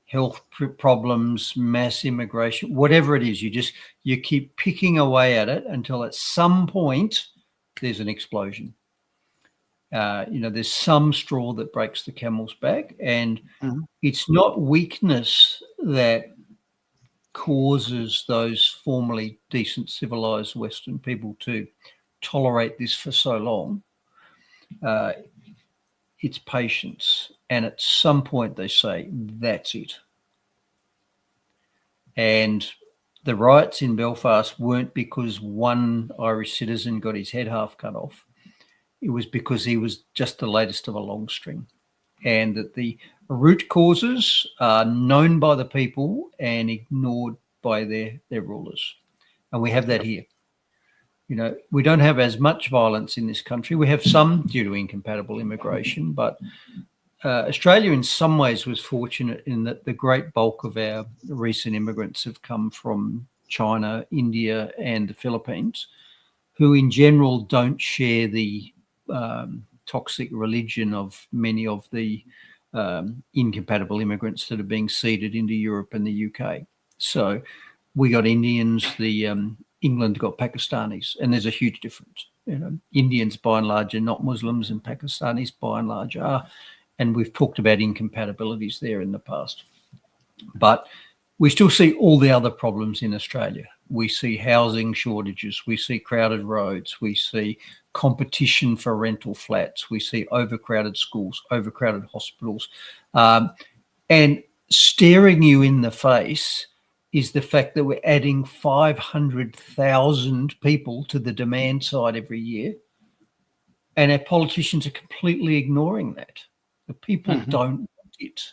health problems, mass immigration, whatever it is, you keep picking away at it until at some point there's an explosion. There's some straw that breaks the camel's back, and it's not weakness that causes those formerly decent, civilized Western people to tolerate this for so long. it's patience. And at some point they say, that's it. And the riots in Belfast weren't because one Irish citizen got his head half cut off. It was because he was just the latest of a long string. And that the root causes are known by the people and ignored by their rulers. And we have that here. You know, we don't have as much violence in this country. We have some due to incompatible immigration, but Australia in some ways was fortunate in that the great bulk of our recent immigrants have come from China, India, and the Philippines, who in general don't share the toxic religion of many of the incompatible immigrants that are being seeded into Europe and the UK. So we got Indians, England got Pakistanis, and there's a huge difference. You know, Indians by and large are not Muslims, and Pakistanis by and large are. And we've talked about incompatibilities there in the past. But we still see all the other problems in Australia. We see housing shortages, we see crowded roads, we see competition for rental flats, we see overcrowded schools, overcrowded hospitals. And staring you in the face is the fact that we're adding 500,000 people to the demand side every year. And our politicians are completely ignoring that. The people don't want it.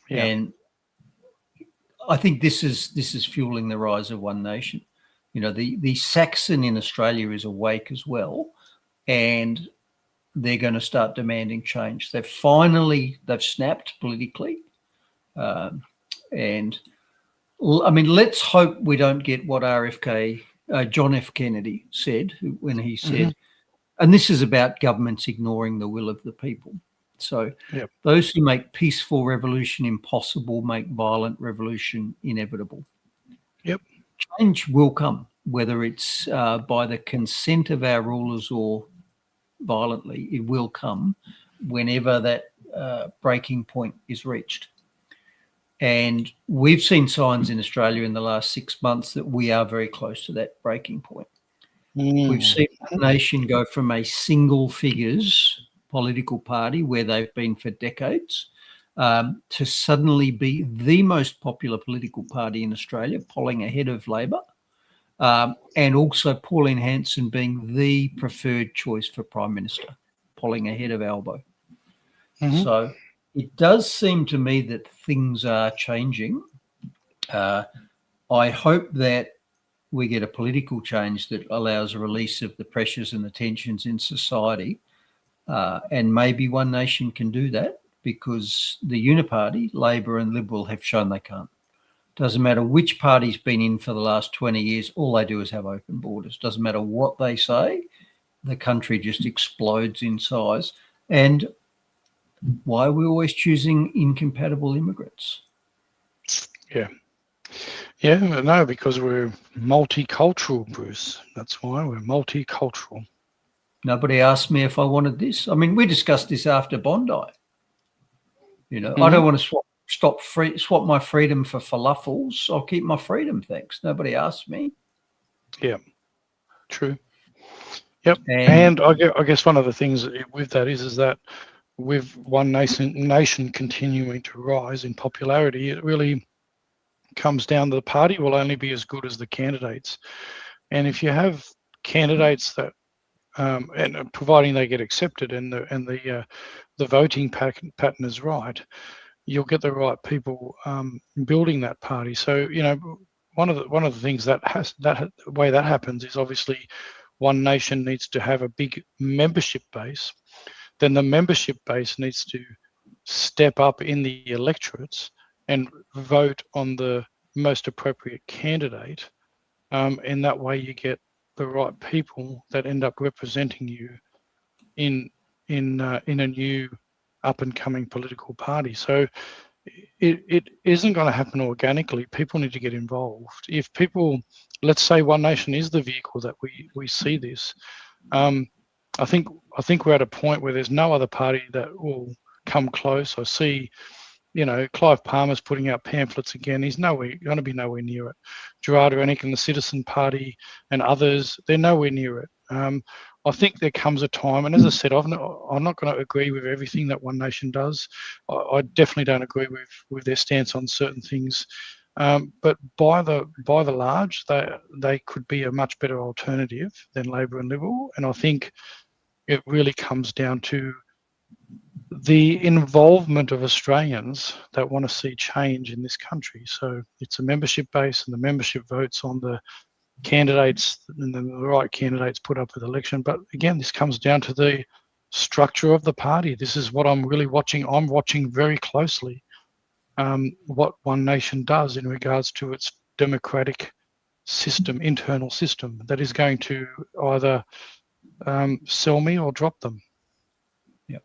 Yeah. And I think this is fueling the rise of One Nation. You know, the Saxon in Australia is awake as well, and they're going to start demanding change. They've snapped politically. And I mean, let's hope we don't get what John F. Kennedy said when he said, and this is about governments ignoring the will of the people. So those who make peaceful revolution impossible make violent revolution inevitable. Yep. Change will come, whether it's by the consent of our rulers or violently. It will come whenever that breaking point is reached. And we've seen signs in Australia in the last 6 months that we are very close to that breaking point. We've seen the nation go from a single figures political party where they've been for decades to suddenly be the most popular political party in Australia, polling ahead of Labor, and also Pauline Hanson being the preferred choice for Prime Minister, polling ahead of Albo. So it does seem to me that things are changing. I hope that we get a political change that allows a release of the pressures and the tensions in society. And maybe One Nation can do that because the Uniparty, Labor and Liberal, have shown they can't. Doesn't matter which party's been in for the last 20 years, all they do is have open borders. Doesn't matter what they say, the country just explodes in size. And why are we always choosing incompatible immigrants? Yeah. Yeah, no, because we're multicultural, Bruce. That's why we're multicultural. Nobody asked me if I wanted this. I mean, we discussed this after Bondi. You know, I don't want to swap my freedom for falafels. I'll keep my freedom, thanks. Nobody asked me. Yeah, true. Yep. And I guess one of the things with that is that with One Nation continuing to rise in popularity, it really comes down to the party will only be as good as the candidates. And if you have candidates that and providing they get accepted and the voting pattern is right, you'll get the right people building that party. So you know, one of the things the way that happens is obviously One Nation needs to have a big membership base. Then the membership base needs to step up in the electorates and vote on the most appropriate candidate. And that way you get the right people that end up representing you in a new up and coming political party. So it isn't going to happen organically. People need to get involved. If people, let's say One Nation is the vehicle that we see this, I think we're at a point where there's no other party that will come close. I see, you know, Clive Palmer's putting out pamphlets again. He's going to be nowhere near it. Gerard Rennick and the Citizen Party and others, they're nowhere near it. I think there comes a time, and as I said, I'm not going to agree with everything that One Nation does. I definitely don't agree with their stance on certain things, but by the large, they could be a much better alternative than Labor and Liberal. And I think it really comes down to the involvement of Australians that want to see change in this country. So it's a membership base, and the membership votes on the candidates, and the right candidates put up with election. But again, this comes down to the structure of the party. This is what I'm really watching. I'm watching very closely what One Nation does in regards to its democratic system, internal system, that is going to either sell me or drop them. Yeah.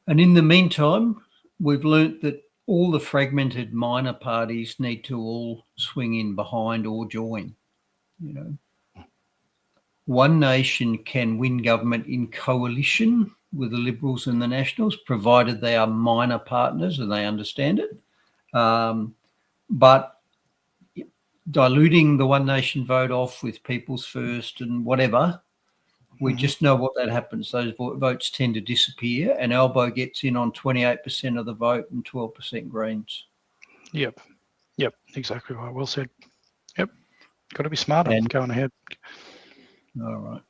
And in the meantime, we've learnt that all the fragmented minor parties need to all swing in behind or join. You know, One Nation can win government in coalition with the Liberals and the Nationals, provided they are minor partners and they understand it. But diluting the One Nation vote off with People's First and whatever, we just know what that happens. Those votes tend to disappear, and Albo gets in on 28% of the vote and 12% Greens. Yep, exactly right. Well said. Yep, got to be smarter. Going ahead. All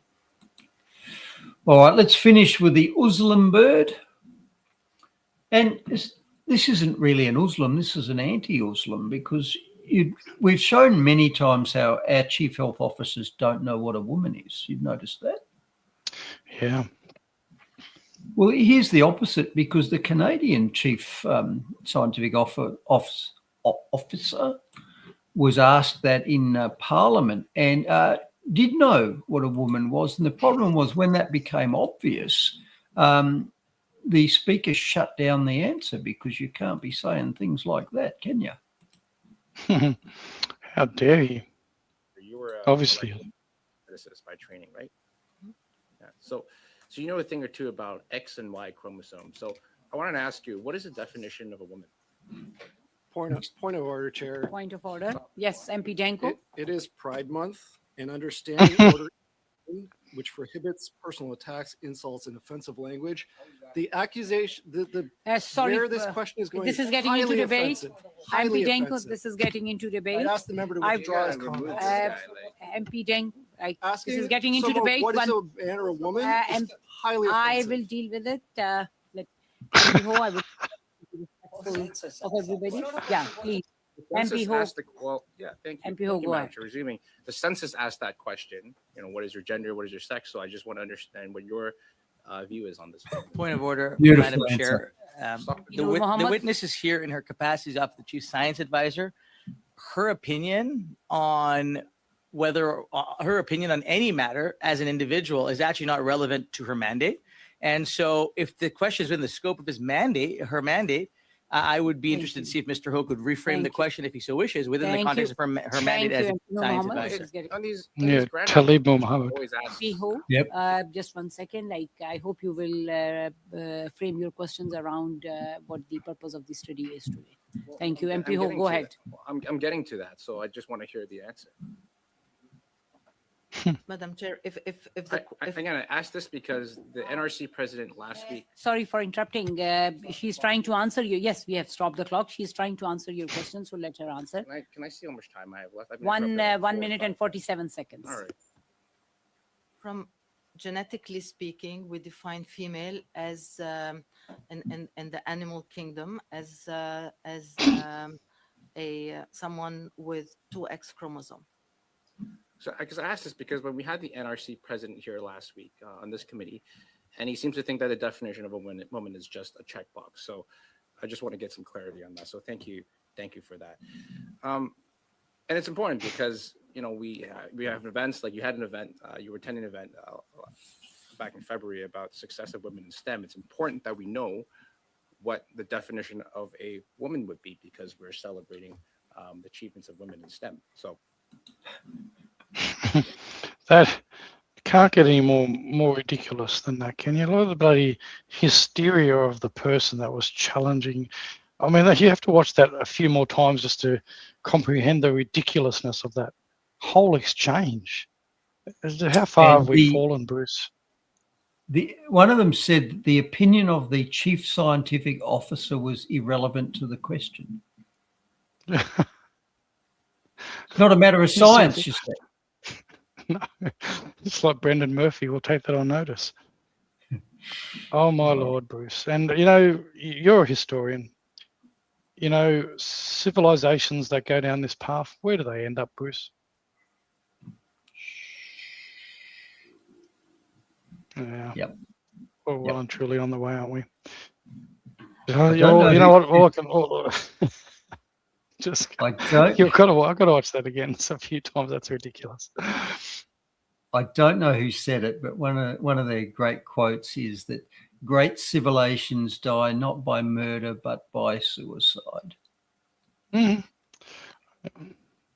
right, let's finish with the Uslam bird. And this isn't really an Uslam, this is an anti-Uslam, because we've shown many times how our chief health officers don't know what a woman is. You've noticed that? Yeah. Well, here's the opposite, because the Canadian chief scientific officer was asked that in Parliament and did know what a woman was. And the problem was when that became obvious, the speaker shut down the answer, because you can't be saying things like that, can you? How dare you? You were obviously physicist by training, right? Yeah. So you know a thing or two about X and Y chromosomes. So I wanted to ask you, what is the definition of a woman? Point of order, Chair. Point of order. Yes, MP Danko. It is Pride Month, and understanding order, which prohibits personal attacks, insults, and offensive language. The accusation, sorry, where this question is going, this is getting into debate. Highly MP Danko, offensive. this is getting into debate. I asked the member to withdraw his comments. MP Danko, this is Asking getting into someone debate. what is a man or a woman is highly I offensive. will deal with it. MP Ho, I will of everybody. Yeah, please. MP Ho. Thank you. MP Ho, go ahead. Resuming, the census asked that question. You know, what is your gender? What is your sex? So I just want to understand what your view is on this. Point of order, Beautiful Madam answer. Chair. The witness is here in her capacity of the Chief Science Advisor. Her opinion on whether her opinion on any matter as an individual is actually not relevant to her mandate. And so if the question is in the scope of his mandate, her mandate, I would be interested to see if Mr. Ho could reframe the question, if he so wishes, within the context of her mandate as a science advisor. Talib Mohammed. MP Ho, just 1 second. I hope you will frame your questions around what the purpose of this study is today. Thank you. MP Ho, go ahead. I'm getting to that, so I just want to hear the answer. Madam Chair, again, I asked this because the NRC president last week. Sorry for interrupting. She's trying to answer you. Yes, we have stopped the clock. She's trying to answer your question, so let her answer. Can I see how much time I have left? 1 minute and 47 seconds. All right. From genetically speaking, we define female as in the animal kingdom as someone with 2 X chromosome. So, because I asked this because when we had the NRC president here last week on this committee, and he seems to think that the definition of a woman is just a checkbox. So, I just want to get some clarity on that. So, thank you for that. And it's important because we have events like you had an event, you were attending an event back in February about success of women in STEM. It's important that we know what the definition of a woman would be because we're celebrating the achievements of women in STEM. So. That can't get any more ridiculous than that, can you? A lot of the bloody hysteria of the person that was challenging. I mean, you have to watch that a few more times just to comprehend the ridiculousness of that whole exchange. How far And have we fallen, Bruce? One of them said the opinion of the chief scientific officer was irrelevant to the question. It's not a matter of science, she said. No, it's like Brendan Murphy. We'll take that on notice. Oh my Lord, Bruce. And you know, you're a historian. You know, civilizations that go down this path, where do they end up, Bruce? Yeah. Yep. We're well and truly on the way, aren't we? I don't know you know what? All I can, just I don't. I've got to watch that again. It's a few times. That's ridiculous. I don't know who said it, but one of their great quotes is that great civilizations die not by murder but by suicide. Mm.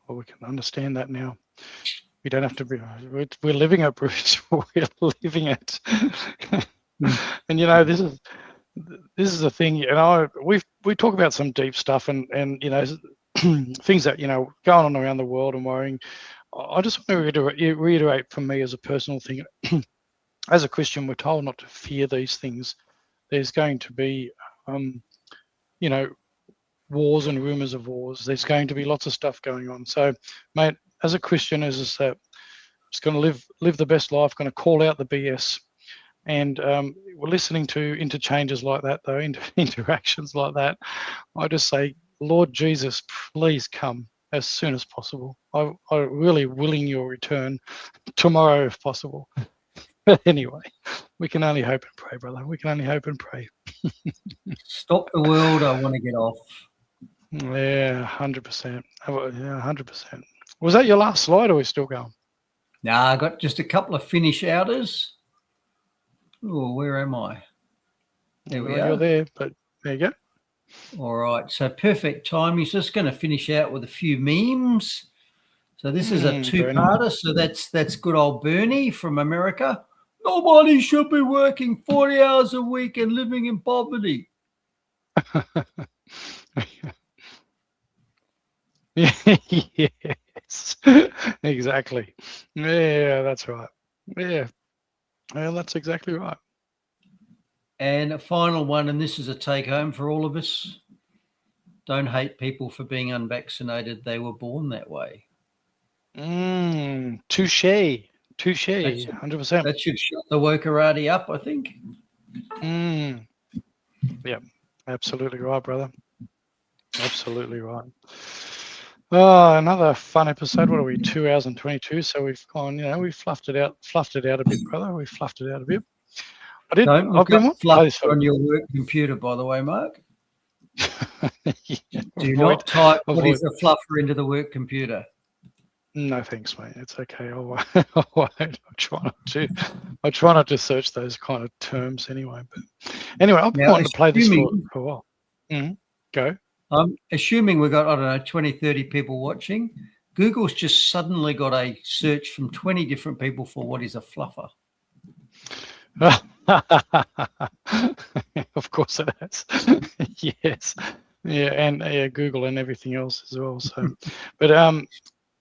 Well, we can understand that now. We don't have to be. We're living it, Bruce. We're living it. And you know, this is the thing. You know, we talk about some deep stuff and you know things that you know going on around the world and worrying. I just want to reiterate from me as a personal thing. As a Christian, we're told not to fear these things. There's going to be, you know, wars and rumors of wars. There's going to be lots of stuff going on. So, mate, as a Christian, as I said, just going to live the best life. Going to call out the BS, and we're listening to interchanges like that, though, interactions like that. I just say, Lord Jesus, please come as soon as possible. I'm really willing your return tomorrow if possible. But anyway, we can only hope and pray, brother. We can only hope and pray. Stop the world. I want to get off. Yeah, 100%. Yeah, 100%. Was that your last slide or are we still going? Nah, I got just a couple of finish outers. Oh, where am I? There we are. You're there, but there you go. All right, so perfect time. He's just going to finish out with a few memes. So this is a two-parter. So that's good old Bernie from America. Nobody should be working 40 hours a week and living in poverty. Yes, exactly. Yeah, that's right. Yeah, well, that's exactly right. And a final one, and this is a take-home for all of us. Don't hate people for being unvaccinated. They were born that way. Touche. 100%. That should shut the wokerati up, I think. Yeah, absolutely right, brother. Absolutely right. Oh, another fun episode. What are we? 2 hours and 22. So we've gone. You know, we fluffed it out a bit, brother. We fluffed it out a bit. Don't look up fluffer on your work computer, by the way, Mark. Yeah, Do not type what is a fluffer into the work computer. No, thanks, mate. It's okay. I won't. I'll try not to search those kind of terms anyway. But anyway, I've been wanting to play this for a while. Go. I'm assuming we've got, I don't know, 20, 30 people watching. Google's just suddenly got a search from 20 different people for what is a fluffer. Of course it has. Yes. Yeah, and Google and everything else as well. So, but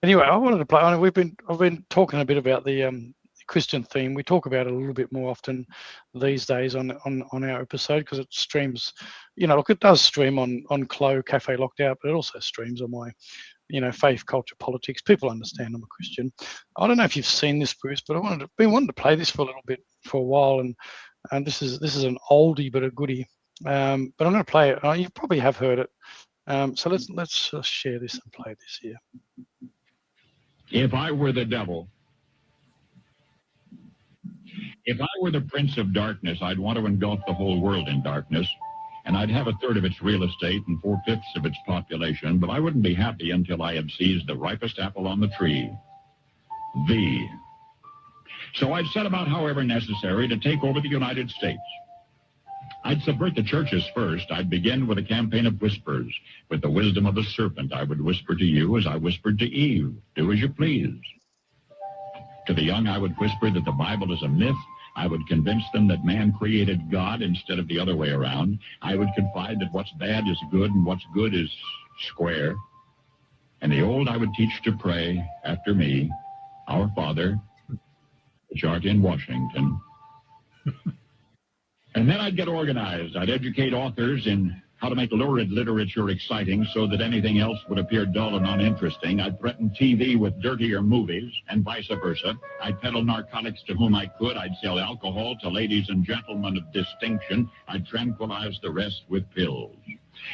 anyway, I wanted to play. I've been talking a bit about the Christian theme. We talk about it a little bit more often these days on our episode because it streams. You know, look, it does stream on Clo Cafe Locked Out, but it also streams on my, you know, faith, culture, politics. People understand I'm a Christian. I don't know if you've seen this, Bruce, but been wanting to play this for a little bit for a while, and this is an oldie but a goodie. But I'm going to play it. You probably have heard it. So let's share this and play this here. If I were the devil, if I were the prince of darkness, I'd want to engulf the whole world in darkness, and I'd have 1/3 of its real estate and 4/5 of its population, but I wouldn't be happy until I had seized the ripest apple on the tree. So I'd set about, however necessary, to take over the United States. I'd subvert the churches first. I'd begin with a campaign of whispers. With the wisdom of the serpent, I would whisper to you as I whispered to Eve, do as you please. To the young, I would whisper that the Bible is a myth. I would convince them that man created God instead of the other way around. I would confide that what's bad is good and what's good is square. And the old I would teach to pray after me, Our Father, which aren't in Washington. And then I'd get organized. I'd educate authors in how to make lurid literature exciting so that anything else would appear dull and uninteresting. I'd threaten TV with dirtier movies and vice versa. I'd peddle narcotics to whom I could. I'd sell alcohol to ladies and gentlemen of distinction. I'd tranquilize the rest with pills.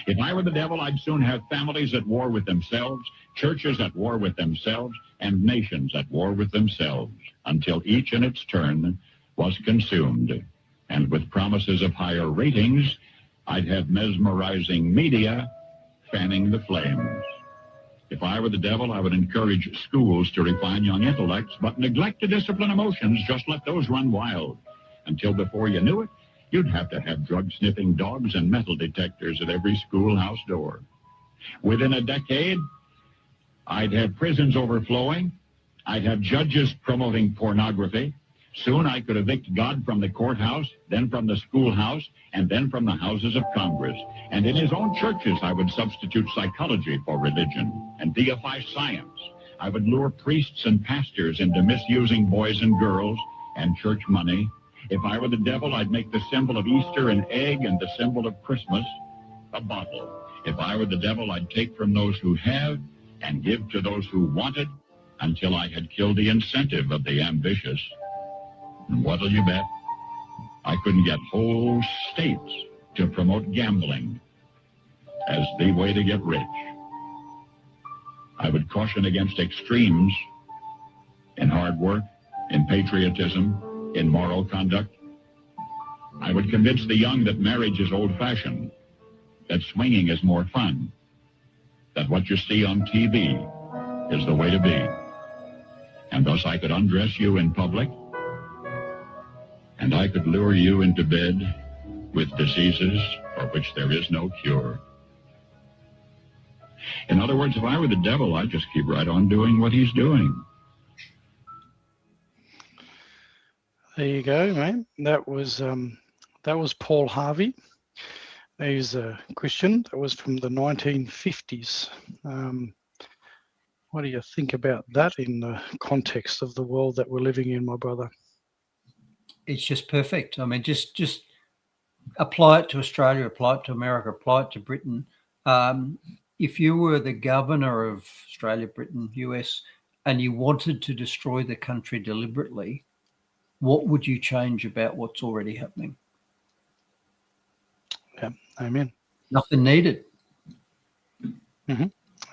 If I were the devil, I'd soon have families at war with themselves, churches at war with themselves, and nations at war with themselves, until each in its turn was consumed. And with promises of higher ratings, I'd have mesmerizing media fanning the flames. If I were the devil, I would encourage schools to refine young intellects, but neglect to discipline emotions, just let those run wild. Until before you knew it, you'd have to have drug-sniffing dogs and metal detectors at every schoolhouse door. Within a decade, I'd have prisons overflowing. I'd have judges promoting pornography. Soon I could evict God from the courthouse, then from the schoolhouse, and then from the houses of Congress. And in his own churches, I would substitute psychology for religion and deify science. I would lure priests and pastors into misusing boys and girls and church money. If I were the devil, I'd make the symbol of Easter an egg and the symbol of Christmas a bottle. If I were the devil, I'd take from those who have and give to those who wanted until I had killed the incentive of the ambitious. And what'll you bet? I couldn't get whole states to promote gambling as the way to get rich. I would caution against extremes in hard work, in patriotism, in moral conduct. I would convince the young that marriage is old-fashioned, that swinging is more fun, that what you see on TV is the way to be. And thus I could undress you in public, and I could lure you into bed with diseases for which there is no cure. In other words, if I were the devil, I'd just keep right on doing what he's doing. There you go, man. That was Paul Harvey. He's a Christian. That was from the 1950s. What do you think about that in the context of the world that we're living in, my brother? It's just perfect. I mean, just apply it to Australia, apply it to America, apply it to Britain. If you were the governor of Australia, Britain, US, and you wanted to destroy the country deliberately, what would you change about what's already happening? Yeah, amen. Nothing needed. Mm-hmm.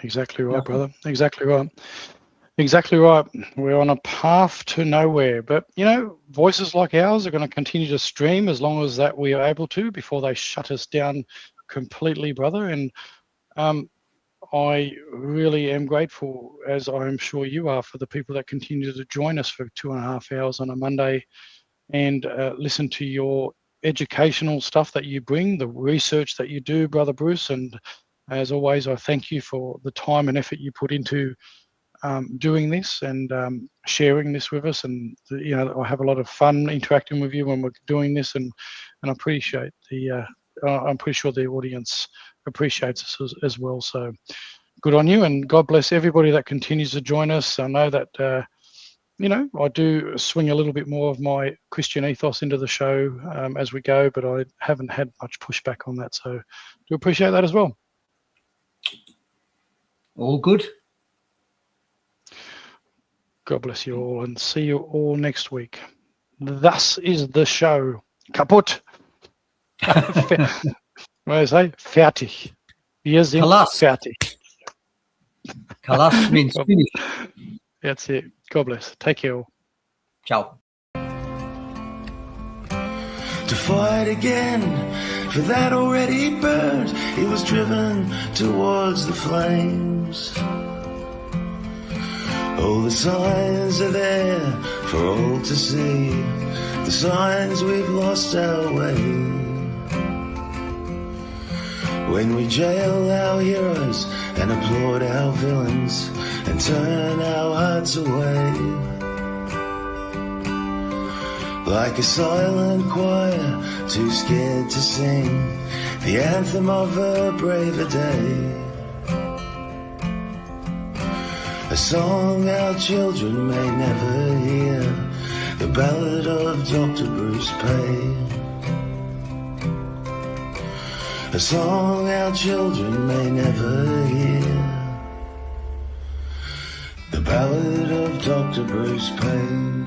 Exactly right, brother. Exactly right. Exactly right. We're on a path to nowhere, but you know, voices like ours are going to continue to stream as long as that we are able to before they shut us down completely, brother. And I really am grateful, as I'm sure you are, for the people that continue to join us for 2.5 hours on a Monday and listen to your educational stuff that you bring, the research that you do, Brother Bruce. And as always, I thank you for the time and effort you put into doing this and sharing this with us. And you know, I have a lot of fun interacting with you when we're doing this, and I appreciate the. I'm pretty sure the audience appreciates us as well. So good on you, and God bless everybody that continues to join us. I know that you know, I do swing a little bit more of my Christian ethos into the show as we go, but I haven't had much pushback on that. So do appreciate that as well. All good. God bless you all, and see you all next week. Thus is the show. Kaput. What do I say? Fertig. Wir sind fertig. Kalas means finish. That's it. God bless. Take care all. Ciao. To fight again for that already burned, he was driven towards the flames. All the signs are there for all to see, the signs we've lost our way. When we jail our heroes and applaud our villains and turn our hearts away, like a silent choir too scared to sing the anthem of a braver day, a song our children may never hear, The ballad of Dr. Bruce Paix. A song our children may never hear. The ballad of Dr. Bruce Paix.